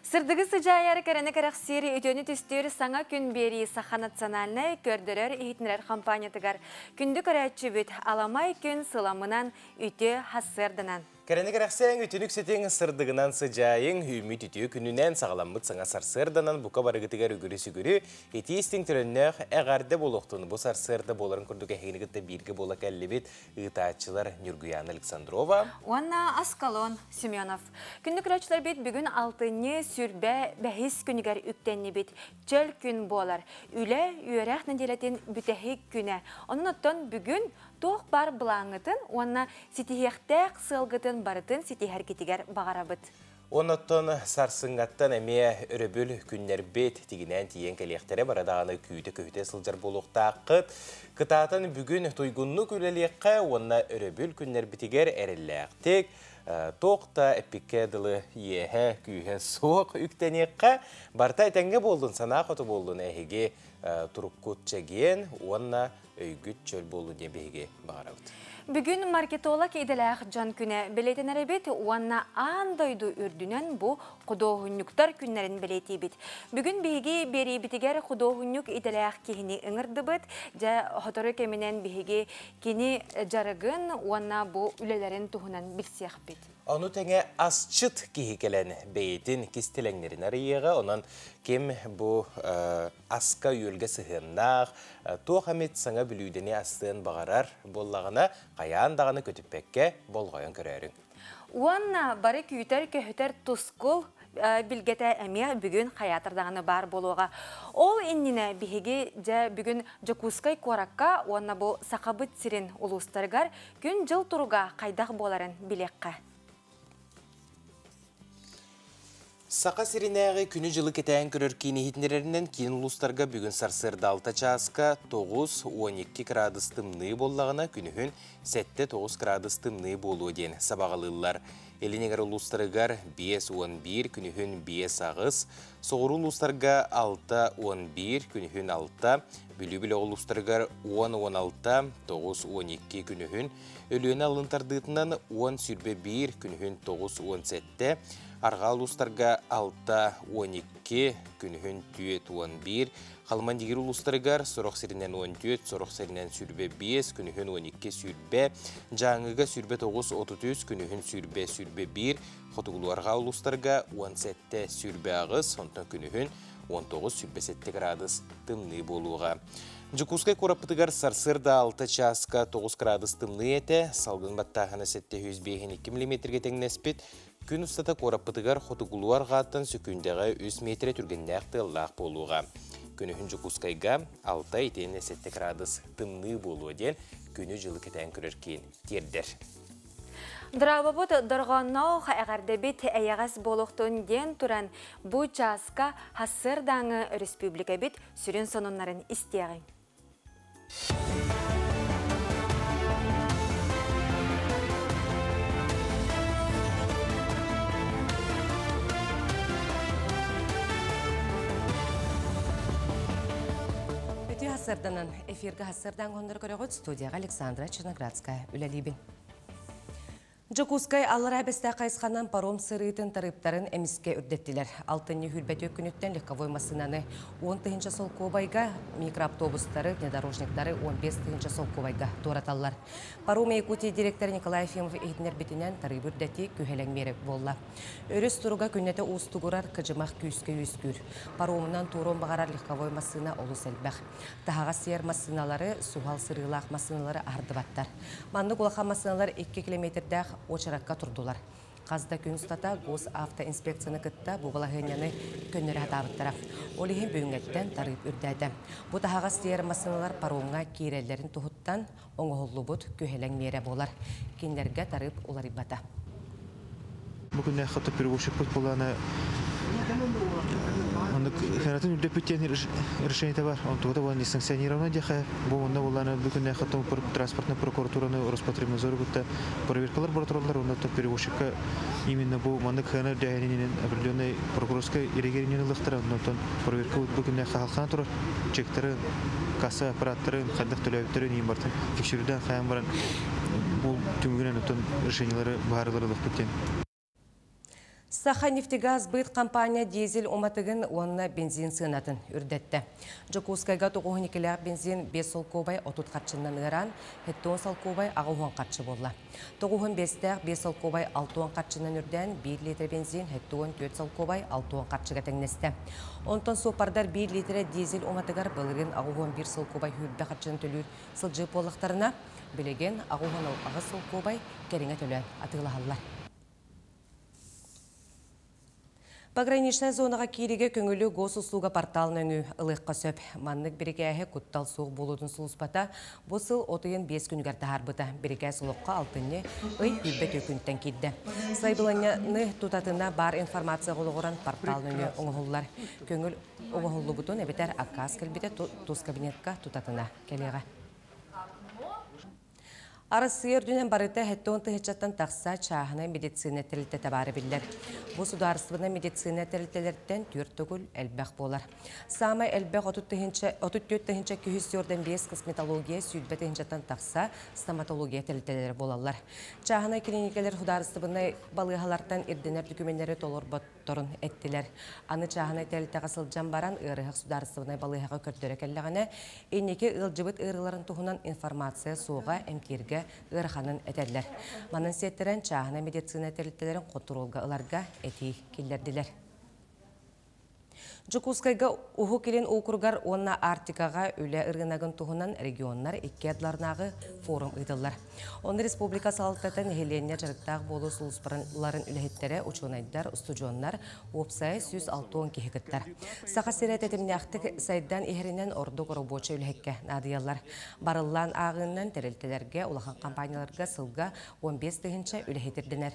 Сырдығы сыжайары кәріні кәріқсері өтені түстері саңа күн бері Саха национальный көрдірер ехетінер компаниятығар. Күнді көрәтші бүт аламай күн сыламынан үте хасырдынан. Кәріні кәріқсен өтінік сетен сырдығынан сыжайын үміт үтіі күнінен сағаламыт саңа сарсырдынан бұқа барығытығар үгірі-сүгірі етестің түріннәқ әғарды болуқтың бұл сарсырды боларын күрдік әхенігітті біргі бола кәлібет ұйтачылар Нюргуян Александрова. Уанна Аскалон Семенов. Күнді көрәтшілер бет бүгін алтыны сүрбә бәхис күнігер үктенні бет чөл күн болар. Үлі үйерәқ нәделетін бүтәхек күні. Оның оттан бүгін тоқ бар бұлаңытын, уанна сетихектәқ сылғытын барытын сетихер кетігер бағарабыт. Оноттон сарсыңаттан әме өрөбіл күннер бет тегінен тиен кәлектері барадағаны күйді сылжар болуқта қыт. Қытатын бүгін тойгунну күлелеққа, онна өрөбіл күннер бітігер әрілләқтек. Тоқта әппекеділі ехе күйе соқ үктенеққа. Бартай тәңге болдың, сана қоты болдың әхеге тұрыққыт чәген, онна өйгіт чөл болу дебеге бағарауды. Бүгін маркетолог еделәқ жан күні білетін әребет, уанна андойду үрдінен бұ құдоғынюктар күнлерін білеті бет. Бүгін бейге бері бітігер құдоғынюк еделәқ кейіні ұңырды бет, жа хоторы кемінен бейге кені жарығын уанна бұ үлелерін тұғынан білсеқ бет. Onu tenge asçıt kihikelen beytin kisteleğlerin arayığı, onun kim bu aska yölge sıhırnaq, toğamet sana bilüydeni astığın bağarar bollağına, qayan dağını kötüpekke bolğayan körərin. Uanna bari küyter köhüter tuskul bilgete əmiyə bugün hayatırdağını bar boluğa. Ol innine bihigi ja bugün Jakuskay korakka uanna bu saqabıt sirin ulustargar gün jıl turuga qaydaq boların bilekka. Saqa sirinəği күні жылы кетәйін көрір кейіне хетінерерінен кейін ұлыстарға бүгін сарсырды 6 часқа 9-12 градус тымны боллағына күнігін 7-9 градус тымны болуы ден сабағалылар. Елінегер ұлыстарығар 5-11 күнігін 5 ағыз, соғыру ұлыстарға 6-11 күнігін 6, бүлі-бүлі ұлыстарығар 10-16, 9-12 күнігін, өліені алынтардығытынан 10-1 күнігін 9-17, Арғал ұлыстарға 6-12 күнігін 2-11, қалман дегер ұлыстарығар сұрық серінен 14, сұрық серінен сүрбе 5, күнігін 12 сүрбе, жаңыға сүрбе 9-33, күнігін сүрбе 1, қотығылуарға ұлыстарға 17 сүрбе ағыз, сонтан күнігін 19 сүрбе 7 градус тымны болуға. Жукускай корапытыгар сарсырда 6 часқа 9 градус тымны еті, салғын баттағаны 752 мм теңнеспет, күн ұстата корапытыгар қотығылуар ғаттан сүкіндегі 3 метре түргеннәқті лақ болуға. Күнігін Жукускайға 6 етені 7 градус тымны болуы ден күні жылы кетен көрер кейін тердер. Драбабыт дұрғаннау әғардабет әйағас болуқтың ден тұран бұ жасқа хасырдаңы республика бет сүрін сонынларын істеғын. Өте хасырданын эфирге хасырдан қондар көріғыт студияға Александра Черноградская үләлейбін. Жокускай аллар әбесті қайсқанан паром сырыйтын тарыптарын әміске үрдеттілер. Алтынны хүлбәті өкінеттен легковой масынаны 10-тығынша сол кобайға, микроавтобустары, внедорожниктары 15-тығынша сол кобайға тораталар. Паром Якутия директор Николай Ефимов ейтінер бетінен тарып үрдетті күхелен мерек болла. Өріс тұруға күннеті ұстығырар кыжымақ күйіске үйіскүр. Паромынан турон бағарар легковой масына олу сәлбәқ. Тағаға сер масыналары, суғал сырылақ масыналары ардыбаттар. Манды құлақа масыналар 2 километрдәқ очаракка турдулар. Қазда күн ұстата гос автоинспекцияны кытта бұғылағыняны көннері атабыттара. Олиген бүйінгеттен тарып үрдәді. Бұ тағаға стейер масыналар паромға кейрелерін тұхыттан оңғылы бұд көхелен мере болар. Кендерге тарып олар ибата. Бүгін әққаты перевозчик бұд боланы Хәрәтін үрдеп бүттен решениеті бар. Онтуғыда болан несанкционированы деқа. Бұғында боланы бүкін әққаты транспортны прокуратураны Роспотребнадзоры бұтта проверкалар бұратыралар. Онда перевозчикка именно бұл мандық хәнер дәйінен определенный прокурорская ирегерінен ұлықтыра. Ондан проверка бүкін әққа халқана тұрар. Чектері, касса аппараттары, қандық төләуіттері нең бартын. Тексеруден қайын баран бұл түмігінен решениелері бағарыларылық бүттен. Саха-нефтегаз быт компания дизель оматыгын онна бензин сынатын үрдетті. Жокускайга тоғуыникілер бензин 5 солкобай отут қатшынна мінеран, 7 солкобай ағуын қатшы болла. Тоғуын 5-тәк 5 солкобай 6 қатшыннан үрден 1 литр бензин 7 солкобай 6 қатшыға тәңнесті. Онтон сопардар 1 литр дизель оматыгар бұлырын ағуын 1 солкобай хүрді қатшын төлір сылжы болықтарына білеген ағуын ағы солкобай кәріңе төлен атығылағалар. Пограничная зонаға кириге көңілі госуслуга порталын өңі ылыққа сөп. Маннық бірігәйі күттал суық болудың сұлыспата, бұл сыл отыйын 5 күнгерді харбыта. Бірігәй сұлыққа алтынне ұй хүлбет өкінттен кедді. Сайбыланы тұтатына бар информация қолығыран порталын өңі оңғылар. Көңіл оңғылы бұтын әбетер аққас кәлбеті тұз кабинетқа тұтатына келеға. Арасы ердінен барыта хеттон тыхычаттан тақса чағына медицина тәрілті табары білдер. Бұл сударысыбына медицина тәрілтелерден түртігіл әлбәқ болар. Самай әлбәқ 34 тыхынча күйістерден 5 косметология сүйдбә тыхынчаттан тақса стоматология тәрілтелері болалар. Чағына клиникалер сударысыбына балығалардан ерденер дүкіменлері толыр бұттырын әттілер. Аны чағына тәрілті қасылжан баран ұрығық сударысыбына балығаға көрдері кәліғіне енеке ұлжыбыт ұрыларын тұғынан информация суға әмкерге ырханын этерлер. Манын сеттерен чағына медицина тәрілтелерін контролга ыларга эти келдердилер. Жокускайга уху келен округар онна Артикаға үлі ырғынағын туғынан регионнар икки адларнағы форум ыдылар. Оны республика салықтатын хеленне жарықтағы болу сұлыспарынларын үліхеттері учунайдар, устуджоннар, опсай 106 кехігіттар. Сақа серет етіміне ақтық сайдан ихерінен ордық робоча үліхекке надыялар. Барылан ағыннан тәрілтелерге, улахан компанияларға сылға 15 тыгынча үліхеттердінер.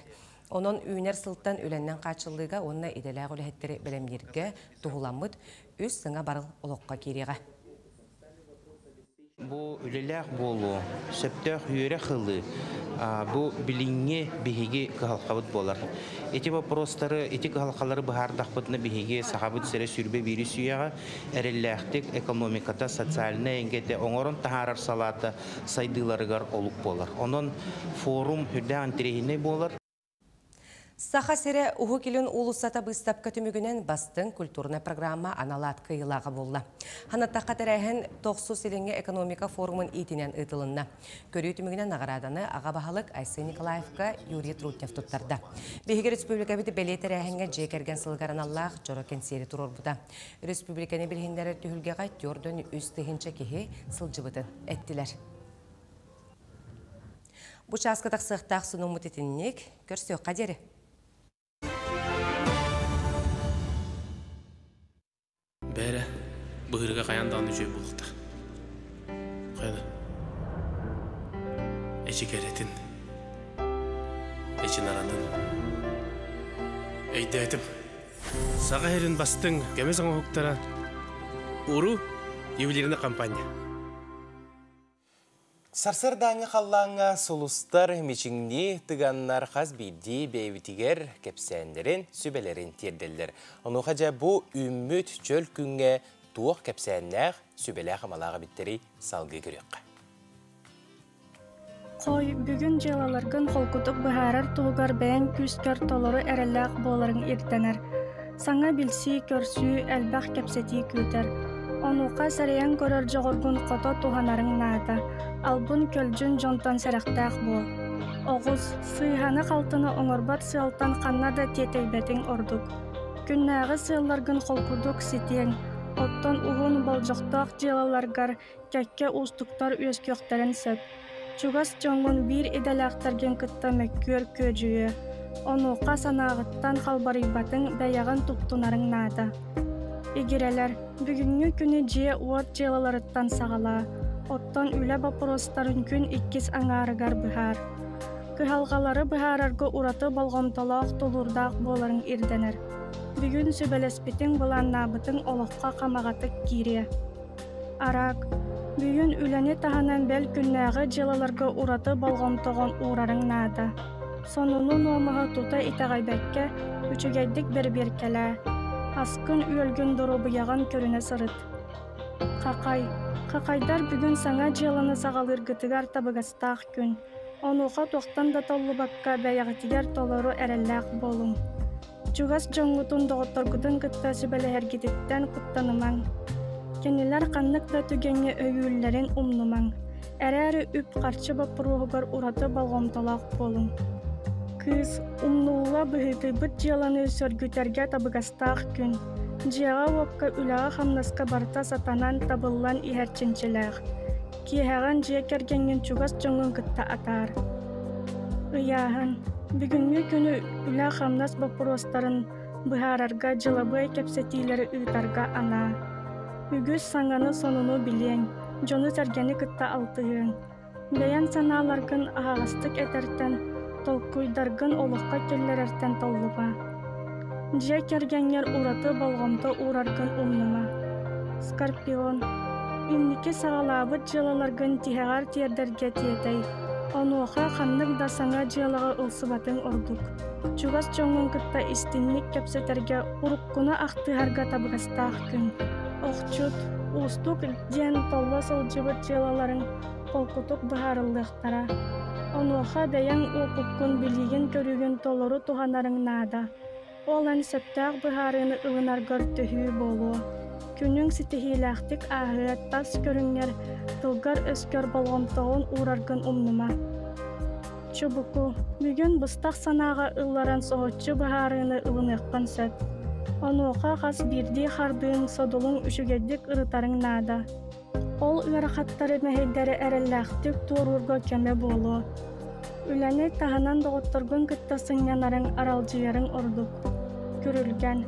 Onun üner sıltan ölenlen kaçıllığa onunla idelağ ölehetleri belemlerge tuğulamıd üst sına barıl oluqqa keriğe. Bu ülelağ bolu, söptör hüyere xılı, bu bilinge bihigi kıhalqabıd bolar. Eti vaprosları, eti kıhalqaları bihardaqbıdına bihigi sahabıd sere sürbe biri süyağa erelləxtik ekonomikata, sosyalina engete, onorun taharar salata saydılarıgar olup bolar. Onun forum hüdde antirehine bolar. Саха сере уху келін улусата быстапка түмігінен бастың культурная программа аналат кыйылағы болла. Ханаттаққа тәрәйін 90 селенге экономика форумын итінен ұтылынна. Көрі түмігінен нағараданы аға бағалық Айсы Николаевка Юрий Трутнев тұттарда. Бейгі республика біті бәлей тәрәйінге жекерген сылғаран Аллах жорокен сері тұрор бұда. Республиканы білгендері түхілгеға түрдің үстігінші кеге сылжыбытын әттілер. Бұ часқытақ сықтақ сұның мұтетіннек көрсі қадері. Бәрі бұғырға қаяндағы жөй болықты. Қайда? Әчі кәретін, әчі наранын. Әйді әтім, саға әрін бастың кәме саңа хоқтара ұру ювелиріне компания. Сарсырдаңы қаллаңа солустар мечіңні тыганнар қаз бейді бейвітігер кәпсәндерін сүбелерін терделдер. Онуға жа бұ үміт чөл күнге туық кәпсәннәғ сүбелі қамалағы біттері салғы көрекқа. Қой бүгін желаларғын қолқытық бұхарар туғар бәйін күскер толыры әрілләқ боларын ертенер. Саңа білсі көрсі әлбәқ кәпсәті көтер. Онуқа сәриян көрір жоғырғын қото туғанарын наата. Албын көлжін жонтан сәріқтәқ бол. Оғыз, сыйханы қалтыны оңырбат сыялтан қаннада тетейбәтің ордық. Күннәғі сыяларғын қолқудық сетең. Оттан ұғын болжықтақ желаларғар кәкке ұстықтар өскөқтерін сөп. Чугас жоңғын бір еделәқтарген күтті мәккөр көжүйі. Онуқа санағыттан қалбарибатын бәяғын тұттынарың наата. Егерелер, бүгінгі күні же уат желаларыттан сағала. Оттан үлі бапыростарын күн иккіз аңарыгар бұхар. Кыхалғалары бұхарарғы ураты болғымталақ толурдақ боларын ирденер. Бүгін сөбелеспетің бұлан набытың олыққа қамағатық кире. Арак, бүгін үләне тағанан бәл күннәғы желаларға ураты болғымтоғын урарың нада. Сонуну номаға тута итағайбәкке үчігәйдік бір-беркелі. Аскын үйелгін дұру бұяған көріне сырыт. Қақайдар бүгін саңа желаны сағалыр гытыгар табығастақ күн. Онуға тоқтан да толы баққа бәяғытигер толыру әрелләқ болым. Чугас жоңгутун доғотторгутун кытта сүбэлэһэргититтэн куттанымаң. Кеннилэр ханнык да түгенге өйүүллэрин умнумаң. Әрәрі үп қарчы бапыруғығар ураты балғомталақ болың. Кыз умнуула бұхыты бұт жаланы сөргүтерге табығастақ күн. Жиаға уапка үлаға хамнаска барта сатанан табыллан иһәрченчеләғ. Киһәған жия кергенген чугас жоңын кытта атар. Ыяһын, бүгүнгі күні үлә хамнас бапыростарын бұхарарға жылабай кепсетилері ұйтарға ана. Үгіз саңаны сонуну билен, жоны сәргені кытта алтығын. Бәян саналаргын ағастык әтәртен, толкуйдаргын олыққа келлерертен толлыға. Жия кергенер ураты балғамта ураргын умнума. Скорпион, инники сағалабыт жылаларгын тиһәғар тиердерге тиетей. Онуоха ханнык да саңа жылаға ылсыбатын ордук. Чугас жоңын кытта истинник кепсетерге уруккуна ақтыһарга табығастақ күн. Оқчут, устук ден толла сылжыбыт жылаларын полкутук бұхарылдықтара. Онуоха бәян оқуккун билигин көрүгін толору туғанарың нада. Олан сөптәк бұхарыны ылынаргар төхүү болу. Күнің ситихиләқтік ағы тас көріңер тылгар өскөр болғымтауын ураргын умнума. Чубуку, бүгін бұстақ санаға ылларан соғытчы бұхарыны ылынықпан сөт. Онуоқа қас бірді қардың содулың үшігедік ырытарың нада. Ол үрақаттары мәхелдері әрелләқтік туырурға көме болу. Үләне тағынан доғыттыргын күттасыңнанарың аралжыярың ордук. Көрілген.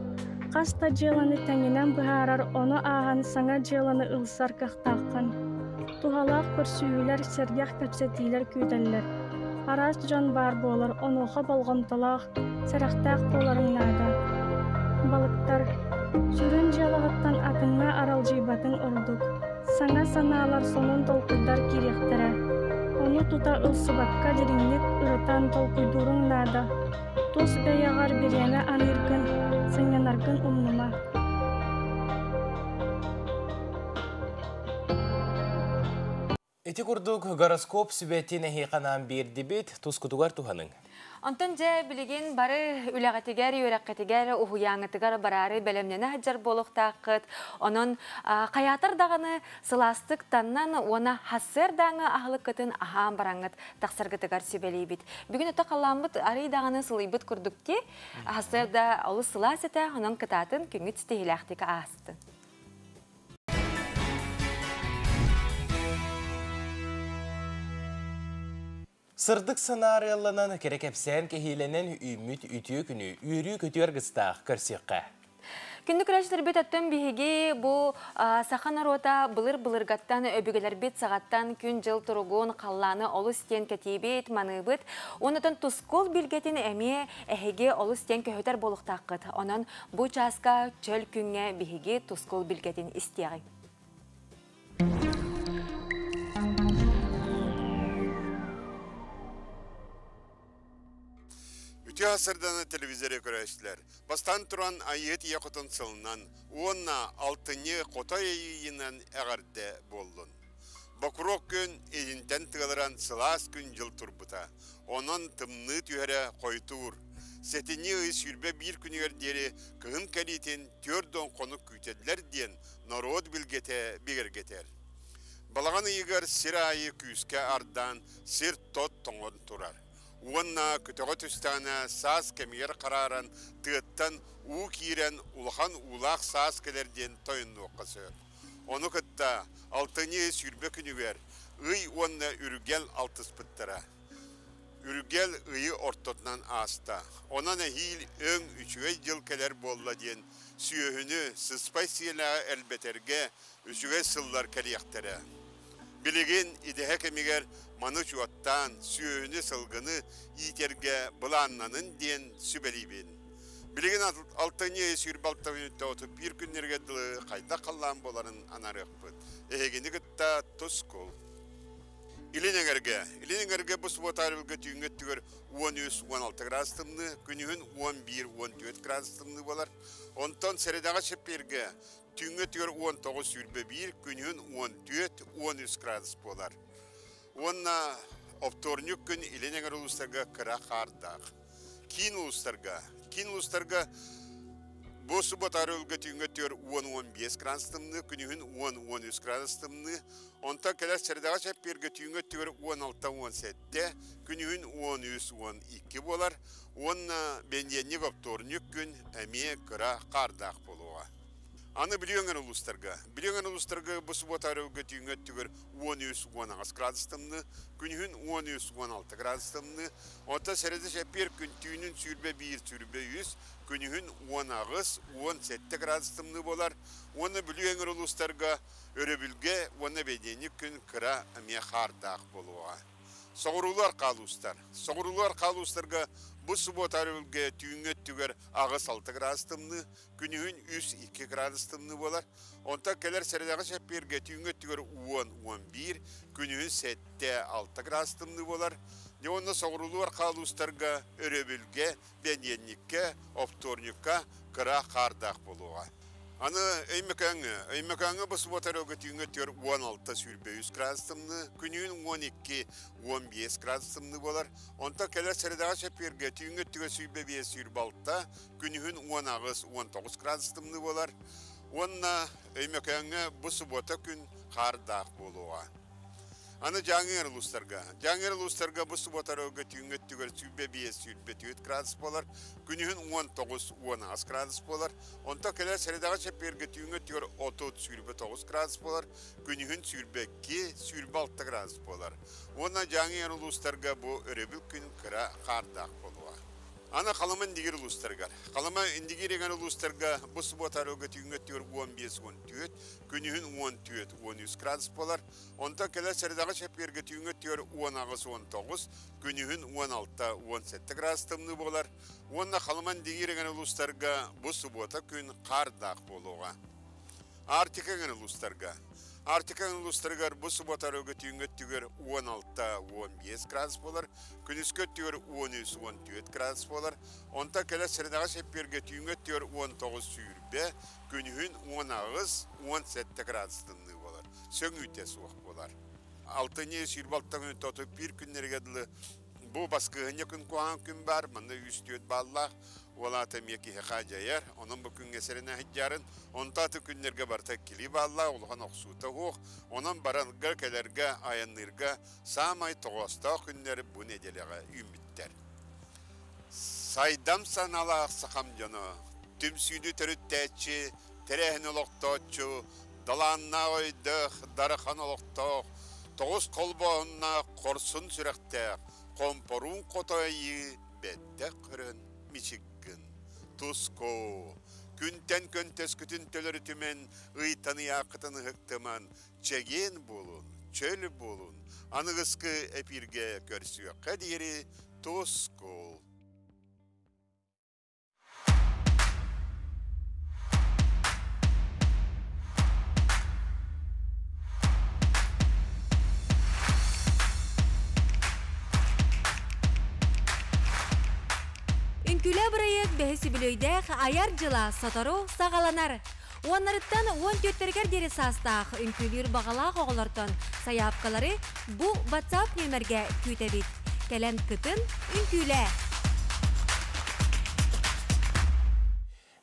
Қаста желаны тәңінен бұхарар оны ағын саңа желаны ылсар қақтақын. Тухалақ бір сүйілер сергеқ кәпсетилер күйдәлілер. Арас жан бар болыр, онуға болғымтылақ, сәріқтақ боларың нада. Балықтар, сүрін желағыттан атыңа аралжибатын ордук. Саңа саналар сонун толкуйдар керектері. Оны тута ылсыбакка деріңлік ұрытан толкуйдурың нада. Тос бәяғар берені аныргын, сыңянаргын умнума. Эти курдук гороскоп сүбәтіне хейқанан берді бет, тұскутуғар туғаның. Онтон же билигин бары үләгәтигәр, юрәккәтигәр, уһуяңытыгар барары бәлемнәне хаҗар болуктакыт. Онон каятыр даганы сыластык таннан она хассер даңы ахлыкытын аһан бараңыт тахсыргытыгар сөбәлейбит. Бүген өтә калламбыт ары даганы сылыйбыт күрдүкте, хассер да олы сылас эте, онон кытатын күңүт стейләхтик асты. Сырдык сценарияланан керекепсен кехиленен үміт үтіе күні үйрі көтер гыстақ көрсеққа. Күнді күрәшілер бет әттен бейге бұл сақан арота бұлыр-бұлырғаттан өбігілер бет сағаттан күн жыл тұрғын қалланы олы стен кәтейбет маны бұд. Онытын тұскол білгетін әме әхеге олы стен көхетер болуқтаққыд. Онын бұл часқа чөл күнге бейге тұскол білгетін істеғі. Үтü асырданы телевизоре көрәшілер. Бастан тұран айет яқытын сылынан, онна алтыны қота ейінен әғарды болдың. Бақырок күн едінтен тығылыран сылас күн жыл тұрбыта. Онын тымны түйәрі қойтуыр. Сәтіне ұйыс үрбе бір күнігер дері кығын кәлейтен төрден қонық күйтеділер ден народ білгете бігергетер. Балаған егер сір айы күйіске ардан сір тот тоңын тұрар. Уанна күтіғі түстана саз кәмегер қараран тыттан у кирен улхан улақ саз кәлерден тойынны оқасы. Оны күтті алтыне сүрбе күнігер ұй уанна үргел алтыс бұттыра. Үргел ұйы ортотнан аста. Онан әхил өң үшіғай жыл кәлер болла ден сүйіхіні сыспай сиela әлбетерге үшіғай сыллар кәлияқтары. Білеген идеhe кәмегер маны жуаттан сүйіні сылғыны итерге бұланнанын ден сүбәлейбен. Білеген алтыне сүрбі алтыны отып бір күннерге дылы қайда қалан боларын анарық бұд. Әгені күтті тұс кол. Иленеңерге бұс бұтарылғы түйінгі түгір 13-16 градустымны, күнігін 11-14 градустымны болар. Онтан сәредаға шепперге түйінгі түгір 19 сүрбі бір, күнігін 14-13 градус болар. Онна опторнюк күн иленеңер ұлыстарға кіра қардақ. Кин улустарга bu subotar өлгөтүнгө төр 10-15 градустымны, күнүхүн 10-13 градустымны, онта келер сердага чепперге түйүнгө төр 16-17, күнүхүн 13-12 болар. Онна бенженник опторнук күн эме кыра кардак болуга. Аны билиңер улустарга bu subotar өлгөтүнгө төр 13-16 градустымны, күнүхүн 13-16 градустымны, онта серде чеппер күн түйүнүн сүрбе 1 сүрбе 100 күнүхүн 10-17 градустымны болар. Оны бүлüеңер улустарга өрөбүлге, оны беденник күн кыра эме кардак болуга. Соғырулар қалустарға бұл суботар өлге түйінге түгер ағыс 6 градустымны, күнігін 3-2 градустымны болар. Онта келер сәрдегі шәпперге түйінге түгер 10-11, күнігін 7-6 градустымны болар. Оны соғырулар қалустарға өрөбілге, бененникке, опторникка кыра қардақ болуға. Аны өймекаңы бұл суботар өлге түйінге түгер 16-3 градустымны, күнігін 12-15 градустымны болар. Онта келер сәрдегі шәпперге түйінге түгер сүйбе 5-6, күнігін 10-19 градустымны болар. Онна өймекаңы бұл субота күн қардақ болуға. Аны жаңыр ұлыстарға бұл суботар өлге түйінге түгер сүйбе 5-4 градус болар, күнігін 19-10 градус болар. Онта келер сәрдегі шәпперге түйінге түгер 30-9 градус болар, күнігін сүйбе 2-6 градус болар. Онна жаңыр ұлыстарға бұл өребіл күн кіра қардақ болуға. Ана қалама индигер улустарга. Қалама индигереген улустарга бұл суботар өлге түйінге түгер 15-14, күнігін 14-13 градус болар. Онта келер сәрдегі шәпперге түйінге түгер 10-19, күнігін 16-17 градустымны болар. Онна қалама индигереген улустарга бұл субота күн қардақ болуға. Артикеген улустарга бұл суботар өлге түйінге түгер 16-15 градус болар, күнүскө түгер 13-14 градус болар. Онта келер сәрдегі шәпперге түйінге түгер 19 сүйірбе, күнігін 10-17 градустымны болар. Сөң үйте суық болар. Алтыне сүйірбалттан күн тотып бір күннергеділі бұл басқығыне күн қуған күн бар, мұнда үстөт баллақ. Олаты меки хажаяр, onun bu gün eserine hicjarın, ontatu günlerge barta kilib Allah, olğan oqsuta hoq, onun barangar kelerge, ayanırga, samay toğasta günleri bu nedelega ümitler. Saydam sanala aqsaqam jonu, tümsüydü törüttəçi, terehin oloqtoçu, dalanna oydıq, darıqan oloqtoq, toğuz kolboğunna korsun sürektek, komporun kotoyı, bedde qırın, miçik. Tusko, күнтен көнтес күтін төлері түмен, ұйтаны яқытын ұқтыман, чеген болун, чөл болун, анығысқы әпірге көрсіе қадері Tusko. Күлі бұрайық бәхесі білөйдәқ аяр жыла сатару сағаланар. Онарыттан 14-тергер дері састақ үнкүлер бағалақ оғылыртын саяпқалары бұ WhatsApp нөмерге күйтәбет. Кәлән күтін үнкүлі.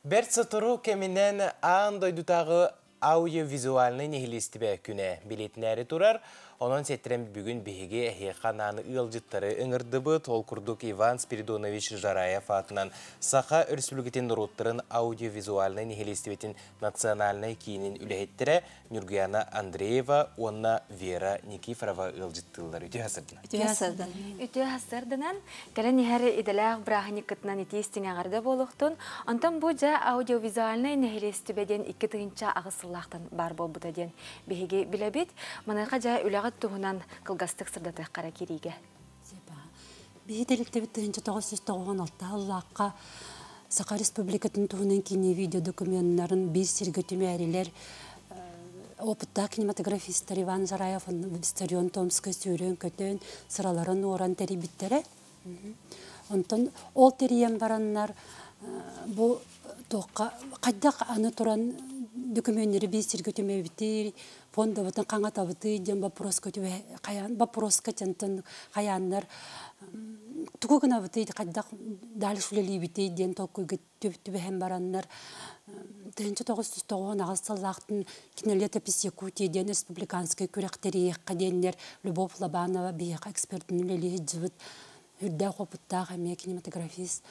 Бәрт сатару кәмінен аңдойдутағы аудиовизуальный нехилестібе күне билетінәрі тұрар. Onun settirem bugün bihige ehyeqananı ılcıtları ıngırdıbı Tolkurduk Ivan Spiridonovich Jarayev atынан Saqa Respubliketin Rotların audiovizualny nihilistivetin naциональный kiyinin ülehettire Nurguyana Andreeva, onna Vera Nikiforova ılcıttılar. Ütü hasırdan. Ütü hasırdanan, kalen nihari idalaq brahani kıtnan itiestin ağarda boluqtun, ondan bu ja audiovizualny nihilistibeden iki tığınca ağısıllaqtan bar bol butaden bihige bilebit, manayqa ja ülağı туһунан кылгастык сырдаты кара кириге. Беделикте биттенче 996 Аллахка Сақа Республикатын туһунан кини видео документларын бир сиргөтүмәрилер опытта кинематографисттер Иван Жараев Виссарион Томской сүйрөн көтөн сыраларын оран терибиттере. Онтон ол терием бараннар бу тоққа кайдак аны туран документтери бир сиргөтүмәбитер фонда ватан каңа табыты дем вопрос көтүбе каян вопрос көтөнтөн каяннар тугугана битейди кайдак дали шулели битей ден толкуйга төбөһөн бараннар 1909 агысталлактын кинелета писекути ден республиканский күрәктери каденнер Любовь Лобанова бияка экспертин лели жибит үрдә хопуттагы ме кинематографист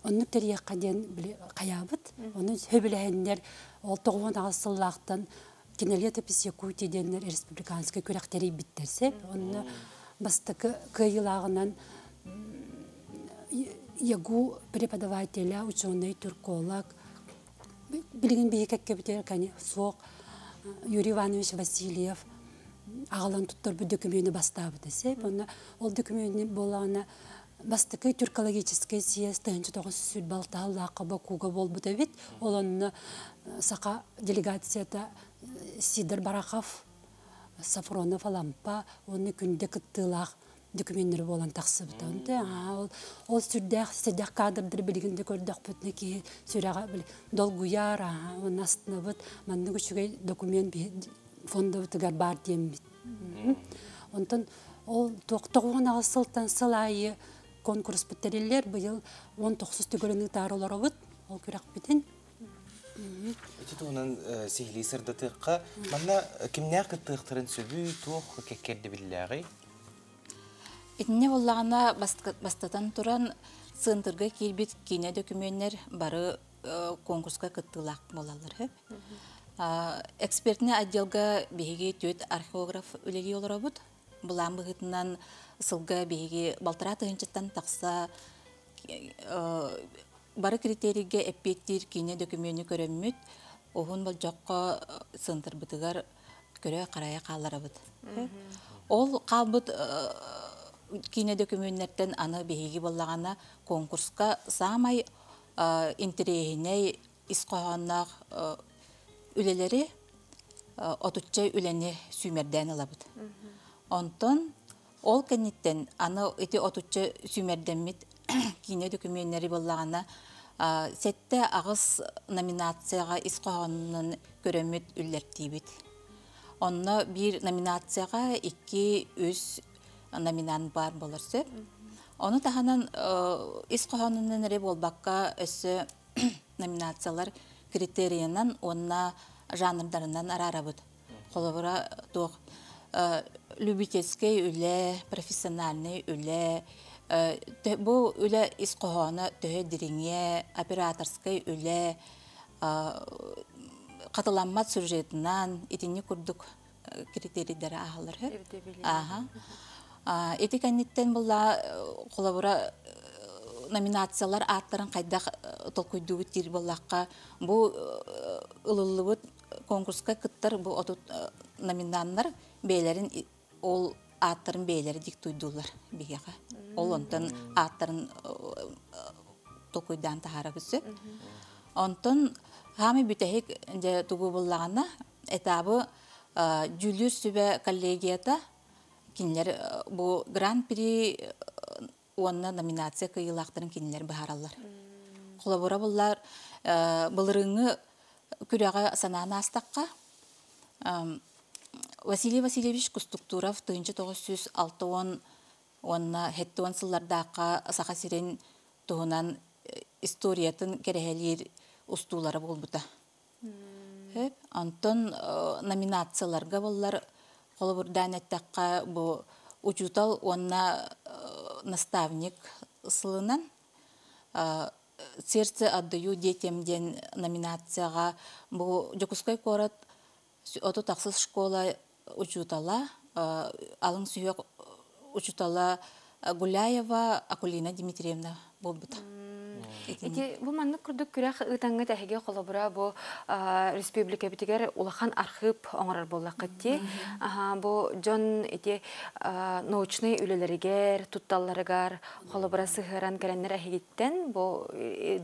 оннук терия каден каябыт оны хөбүләһеннер ол 9 агысталлактан кинелета писекути ден республиканский күрәктери биттерсе оны бастыкы кыйылагынан ягу преподавателя, ученый, турколог, билген бейкекке бітер, соқ, Юрий Иванович Васильев, ағалан тұттар бұл документті бастабы десе, ол документті болағына бастықы түркологический съезд 1909 сүр балталлақы Бакуға бол бұта бет, ол онына сақа делегацията Сидор Барахов, Сафронов Алампа, оны күнде күттілақ документтер болан тақсы бұта. Ол сүрдәқ, седәқ кадрдыр білгенде көрдіқ бүтіне ке сүрәға долгуяр, оның астына бұт, манның үшіге документ фонда бұтығар бар дейм бит. Онтан ол 9 ағысылтан сылайы конкурс біттерелер бұйыл 19 түгірінің тарылары бұт, ол көрәқ бітін. Өтіт оның сихли сырдатыққа, манна кімнә қыттықтырын сөбі туқ кәккерді білләғи? Итіне болағына бастатан тұран сындырға келбет кейіне документтер бары конкурсқа кыттылақ болалар. Экспертіне отделға бейге төт археограф үлеге олар бұд. Бұлан бұғытынан сылға бейге балтыра тұғынчыттан тақса бары критерийге әппеттер кейіне документні көріммет, оғын бұл жоққа сындыр бұтығар көрі қарая қалары бұд. Ол қалбыд кине документтерден аны беги боллагана конкурска самай интерегине исқоғаннақ үлелери отучча үлені сүймерден алабыд. Онтон ол кенниттен аны эти отучча сүймерденмит кине документтери боллагана сетте ағыз номинацияға исқоғанын көрөмүт үллертибит. Онна bir номинацияға 2-3 номинант бар болырсы. Оны таханан исқоғанынан әрі болбаққа өсі номинациялар критериянан, онна жанрдарынан арарабыд. Қолыбыра тоқ любительский үлі, профессиональный үлі, бұл үлі исқоғаны төе диринге, операторский үлі, қатыламмат сюжетінан, етіне күрдік критерийдері ағалыр. Эти кәнеттен бұлла қолабыра номинациялар аттарын қайдақ толкойдуғы тир боллаққа бұл ұлылығы конкурсқа күттір бұл номинанлар бейлерін ол аттарын бейлері диктойдулар бігеға. Ол онтан аттарын толкойдан тахара күсі. Онтан ғамы бүтәхік тұғы боллағына этабы жүлір сүбе коллегията кинлер бу гран-при онна номинация кыйлактырын кинлер бахараллар. Колабора буллар былырыңы күрәгә санана астакка Василий Васильевич Кустуктуров 1960 онна хеттуан сыллардакка сахасирен туһунан историятын керәһәлер устулары булбыта. Антон номинацияларга буллар Колобурдан әттәққа бұл учутал онна наставник сылынан сердце отдаю детям-ден номинацияға бұл Жокускай корот оты тақсыз школа учутала, алың сүйек учутала Гуляева Акулина Дмитриевна бұл бұта. Бұл манны күрдік күрәқ ұтаңғы тәхеге қолабыра бұл республика бітігер улахан архив оңырар болақ етті. Бұл жон научный үлелерігер, тутталларығар қолабыра сығыран кәрәнлер әхегеттен бұл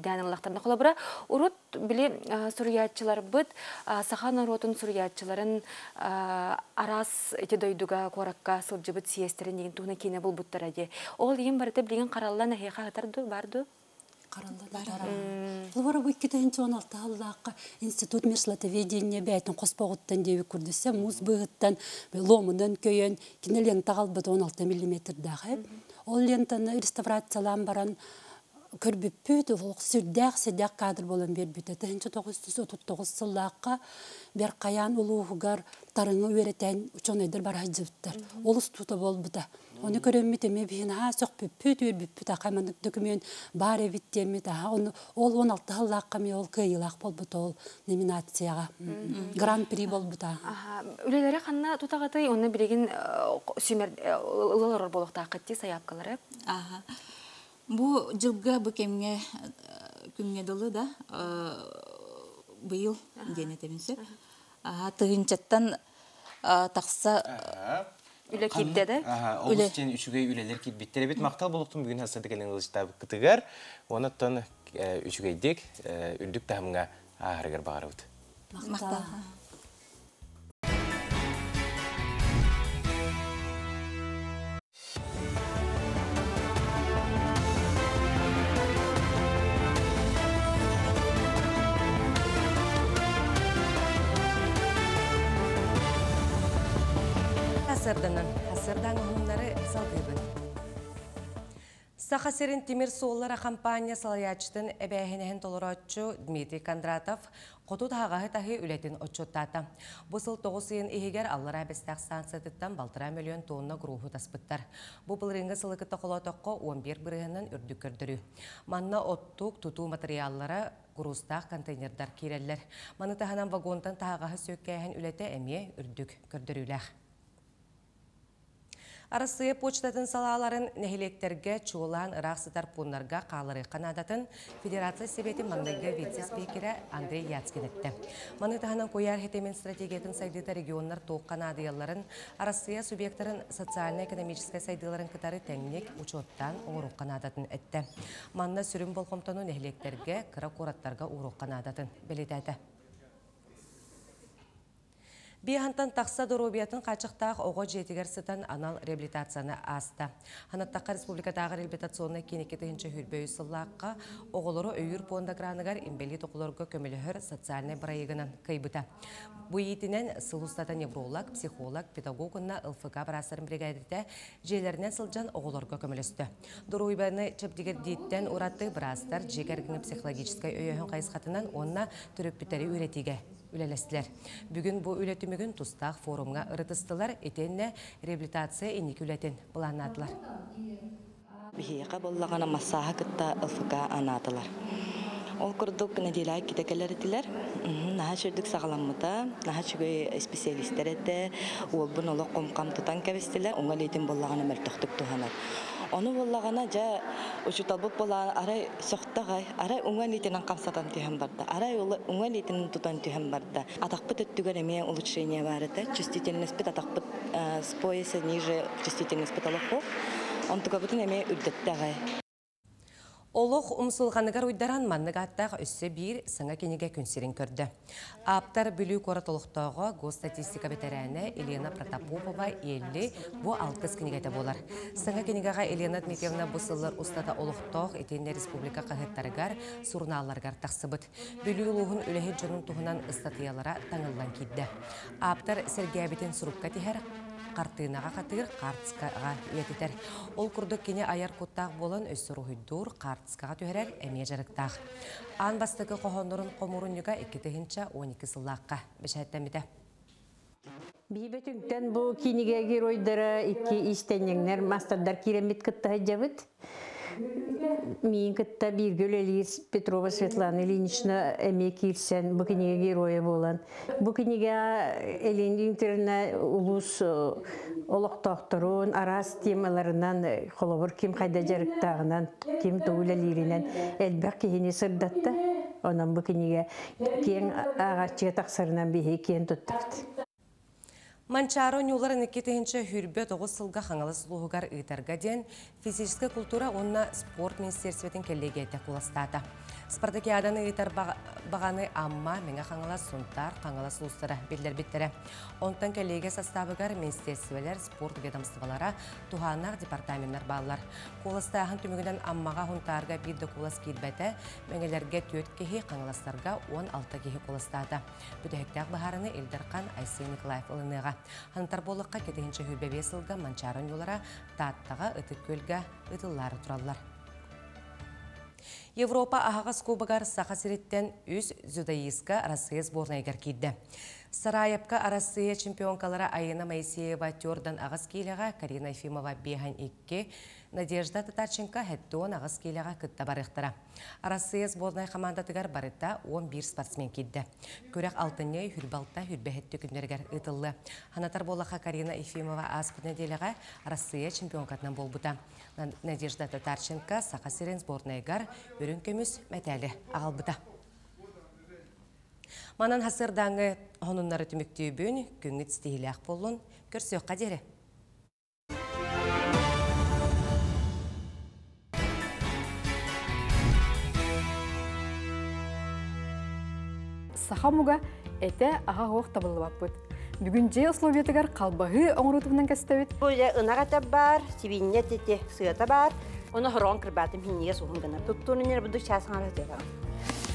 дәнілақтарына қолабыра. Урут біле сүріятчылар бұд, сахан оротын сүріятчыларын арас еті дойдуға қораққа сылжы бұд сиестерін деген туғына кейіне бұл бұттар әде. Ол ең барыты білген қаралылан әхеға ғатарды барды? Лавара бүйкетен 16 аллаққа институт мерслатоведения бәйтін қоспағыттан деуі күрдісі, мұз бұғыттан, ломынан көйен, кенелен тағал бұд 16 миллиметр дағы. Ол лентаны реставрациялан баран көрбүппүт ол сүрдәк кадр болан бербүт. 1939 сыллаққа бер қаян улуугар тарыңы өретен учонайдар бар хажыптар. Ол стута болбута. Оны көрөммүт эме бина сөкпүппүт өрбүппүт акаймандык документ бар эбиттемит. Ол 16 сыллаққа ме ол кыйылак болбут ол номинацияга. Гран-при болбута. Үлелері қанна тутағатай, оны білеген сүймер ұлылар болуқта қытти саяпқалары? Бу жылга бу кемге күнгө долу да быйыл дене теминсе. Тыгынчаттан такса үле кипте да. Олус сен үшүгөй үлелер кит биттер бит мактал болуктун бүгүн хасады келен ылыштабы кытыгар. Онуттан үшүгөйдик үрдүк тамга ахыргар багарыбыт. Мактал. Hasırdan onları salgıbın. Сахасерин Тимир Суоллара компания салаячтын эбэхинэхин толороччу Дмитрий Кондратов қоту тағағы тахи үлетін отчоттата. Бұсыл 9 сыйын ихигер аллара бестақ станцияттан 1,5 миллион тонна груху таспыттар. Бұл бұлырыңғы сылықытта қолотоққа 11 бірігінен үрдік көрдірі. Манна оттук туту материаллара грустақ контейнердар керелер. Маны тағынан вагонтан тағағы сөккәйін үлеті әме үрдік көрдірілер. Арасыя почтатын салаларын нәхилектерге чуылан ырақсытар пунларға қалыры қанадатын Федерация Себеті маңдығы вице-спикері Андрей Яцкин етті. Маны тағынан қойар хетемен стратегиятын сайдыта регионлар тоқ қанадияларын, Арасыя субъекттарын социально-экономическай сайдыларын кытары тәңнек учоттан оңыруқ қанадатын етті. Манна сүрім болқомтану нәхилектерге қыра қораттарға оңыруқ қанадатын белетәді. Бейхантан тақса доробиятын қачықтақ оғы жетігер сытан анал реабилитацияны аста. Ханаттаққа республикатағы реабилитационны кенекетігінші хүрбөй сыллаққа оғылыры өйір пондагранығар имбели тоқылырғы көмілігір социальный бірайығынан кайбыта. Бұй етінен сылустата невролог, психолог, педагогына ЛФК барасырын бригадеті жейлерінен сылжан оғылырғы көмілісті. Доробияны чөптігер дейттен ұратты бірастар жекергіні психологическай өйіхін қайысқатынан онына түріппітері үйретіге үлелестілер. Бүгін бұл үлетімігін тұстақ форумға ұрытыстылар, етенне реабилитация енекі үлетін бұланадылар. Бейеқа боллағана масаға күтті ылфыға анадылар. Ол күрдік нәделай кетекелер етілер. Наға жүрдік сағаламыда, наға жүгөй специалистер әді, ол бұн олы қомқам тұтан кәвестілер, оңа лейтін боллағана мәртіқтік тұғанар. Оны боллағана жа ұшыталбып болған арай соқтағай, арай оңа лейтінен қамсатан түйен барды, арай оңа лейтінен тұтан түйен барды. Атақпыт өттігер әме улучшение барыды, чувствительность бит, атақпыт с пояса ниже чувствительность бит алықпы, он тұға бұтын әме үрдеттағай. Олық ұмсылғанығар ұйдаран маннығаттағы өссі бір саңа кенеге күнсерін көрді. Аптар бүлі қоратылықтағы госстатистика ветераны Елена Протопопова елі бұ 6 кенегеті болар. Саңа кенегеға Елена Дмитриевна бұсылыр ұстата олықтағы етенде республика қағыттарығар сұрналарғар тақсыбыт. Бүлі ұлығын үліхет жонын тұғынан ұстатыялара таңылдан кедді. Аптар сәргәбетін сұрупқа тихер қартынаға қатыр қартысқаға ететер. Ол күрдік кене аяр құттақ болын өссір ұйдур қартысқаға түйерер әме жарықтақ. Ан бастығы қоғанырын қомырыныға 2-12 сыллаққа бішәттәмеді. Бейбетіңтен бұл кенеге геройдары 2 іштенеңнер мастердар керемет күтті жабыт. Мен кітті Биргүл Элис Петрова Светлана Ильинична әме кирсен бұл кенеге героя болан. Бұл кенеге Элин интерна ұлыс олықтақтырын, арас темаларынан, қолыбыр кем қайда жарықтағынан, кем тұғыл әлерінен әлбәқ кейіне сырдатты. Онан бұл кенеге кен ағатчыға тақсарынан бейе кен тұттықты. Манчаро нюларын екетігінші хүрбе 9 сылға қаңылыс лұғығар ұйтарға ден физическа культура онына спорт министерсветін келлеге әті құластады. Спартакиадан ыйтар бағаны амма меңа қаңылас сұнтар, қаңылас ұлыстары белдер биттері. Онтан кәлеге составыгар министерствелер, спорт ведомстволара, туханақ департаменттер баллар. Куластағын түмігінен аммаға хунтарға бірді кулас келбәті, меңелерге 4 кехи, қаңыластарға 16 кехи куластады. Бүдәхіктәк бағарыны Элдерқан Айсей Николаев ұлыныға. Хантар болыққа кетігінші хүлбәбе сылға манчарын юлара таттаға үтік көлгі үтіллары тұралар. Европа ағағыз кубығар сақасыреттен үз зюдаистка Россия сборнайгар кейді. Сарайапка Россия чемпионкалары Айына Моисеева Тёрдан ағыз кейліға, Карина Ефимова Бехан 2, Надежда Татарченко Хэттуон ағыз кейліға күтті барықтыра. Россия сборнай командатыгар барыта 11 спортсмен кейді. Көрек алтыне хүрбалта хүрбәхетті күндергер ұтылы. Ханатар болаға Карина Ефимова аспы неделіға Россия чемпионкатынан болбыта. Надежда Татарченко сақасырен сборнайгар өрін көміз мәтәлі ағалбыта. Манан хасырдаңы онынлары түміктүй бүйін күнгіт стейлі ақ болуын көрсі өққа дері. Сахамуга әті аға оқ табылы баппыд. Бүгін жей условиятыгар қалбағы оңырутығынан кәстәует. Бұл ұнағата бар, сибинне тете сыйата бар. Оны хорон кірбатым хинеге суғын гына. Тұттуынын бұдық часыңар өтеғарым.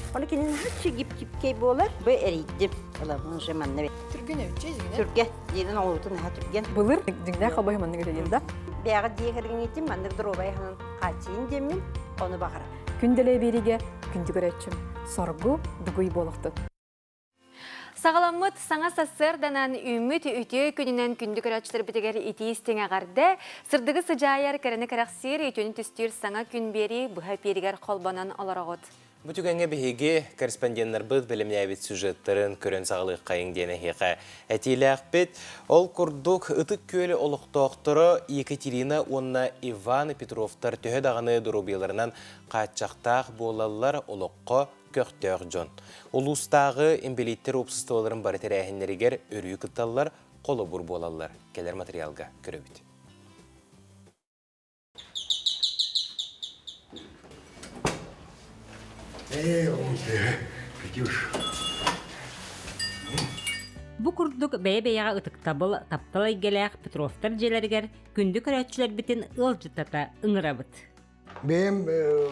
Оны кенен хатшы гип-гипкей болар, бұл әрейдім. Бұлабын жеманны бет. Түрген өтче жегіне? Түрге. Дейдің оңырутын аға түрген. Бұлыр, діңдә қалбағы манны кәтелелді. Бәғы дейгерген етім, маннық дұробай ханын қачейін демін, оны бағыра. Күнделей береге күнді көрәтчім. Соргу дүгүй болықты. Сағаламыт саңа сасырданан үміт үте күнінен күнді көрәтшілер бітігер итейістен ағарды, сырдығы сыжайар кәріні қарақсир етуін түстер саңа күн бері бұға перегер қолбанан оларағыд. Бүтігенге бігі корреспонденттер бұд білімнәбет сюжеттерін көрін сағылық қайың дені хеқа әтейлі ақпет. Ол күрдік ұтық көлі олықтоқтыры Екатерина онна Иван Петровтар төхі дағаны дұрубелерінен қатшақтақ болалар олыққы көқтөғ жон. Улустағы ембелеттер опсыстығыларын барытыр әхінлерігер өрі күтталылар, қолы бұр болалар. Келер материалға көрі Бу курдук бәйе-бәйеға ытыктабыл тапталай геләк Петровтар желергер күнді көрәтшілер бітін ылжытата ыңырабыт. Бәйім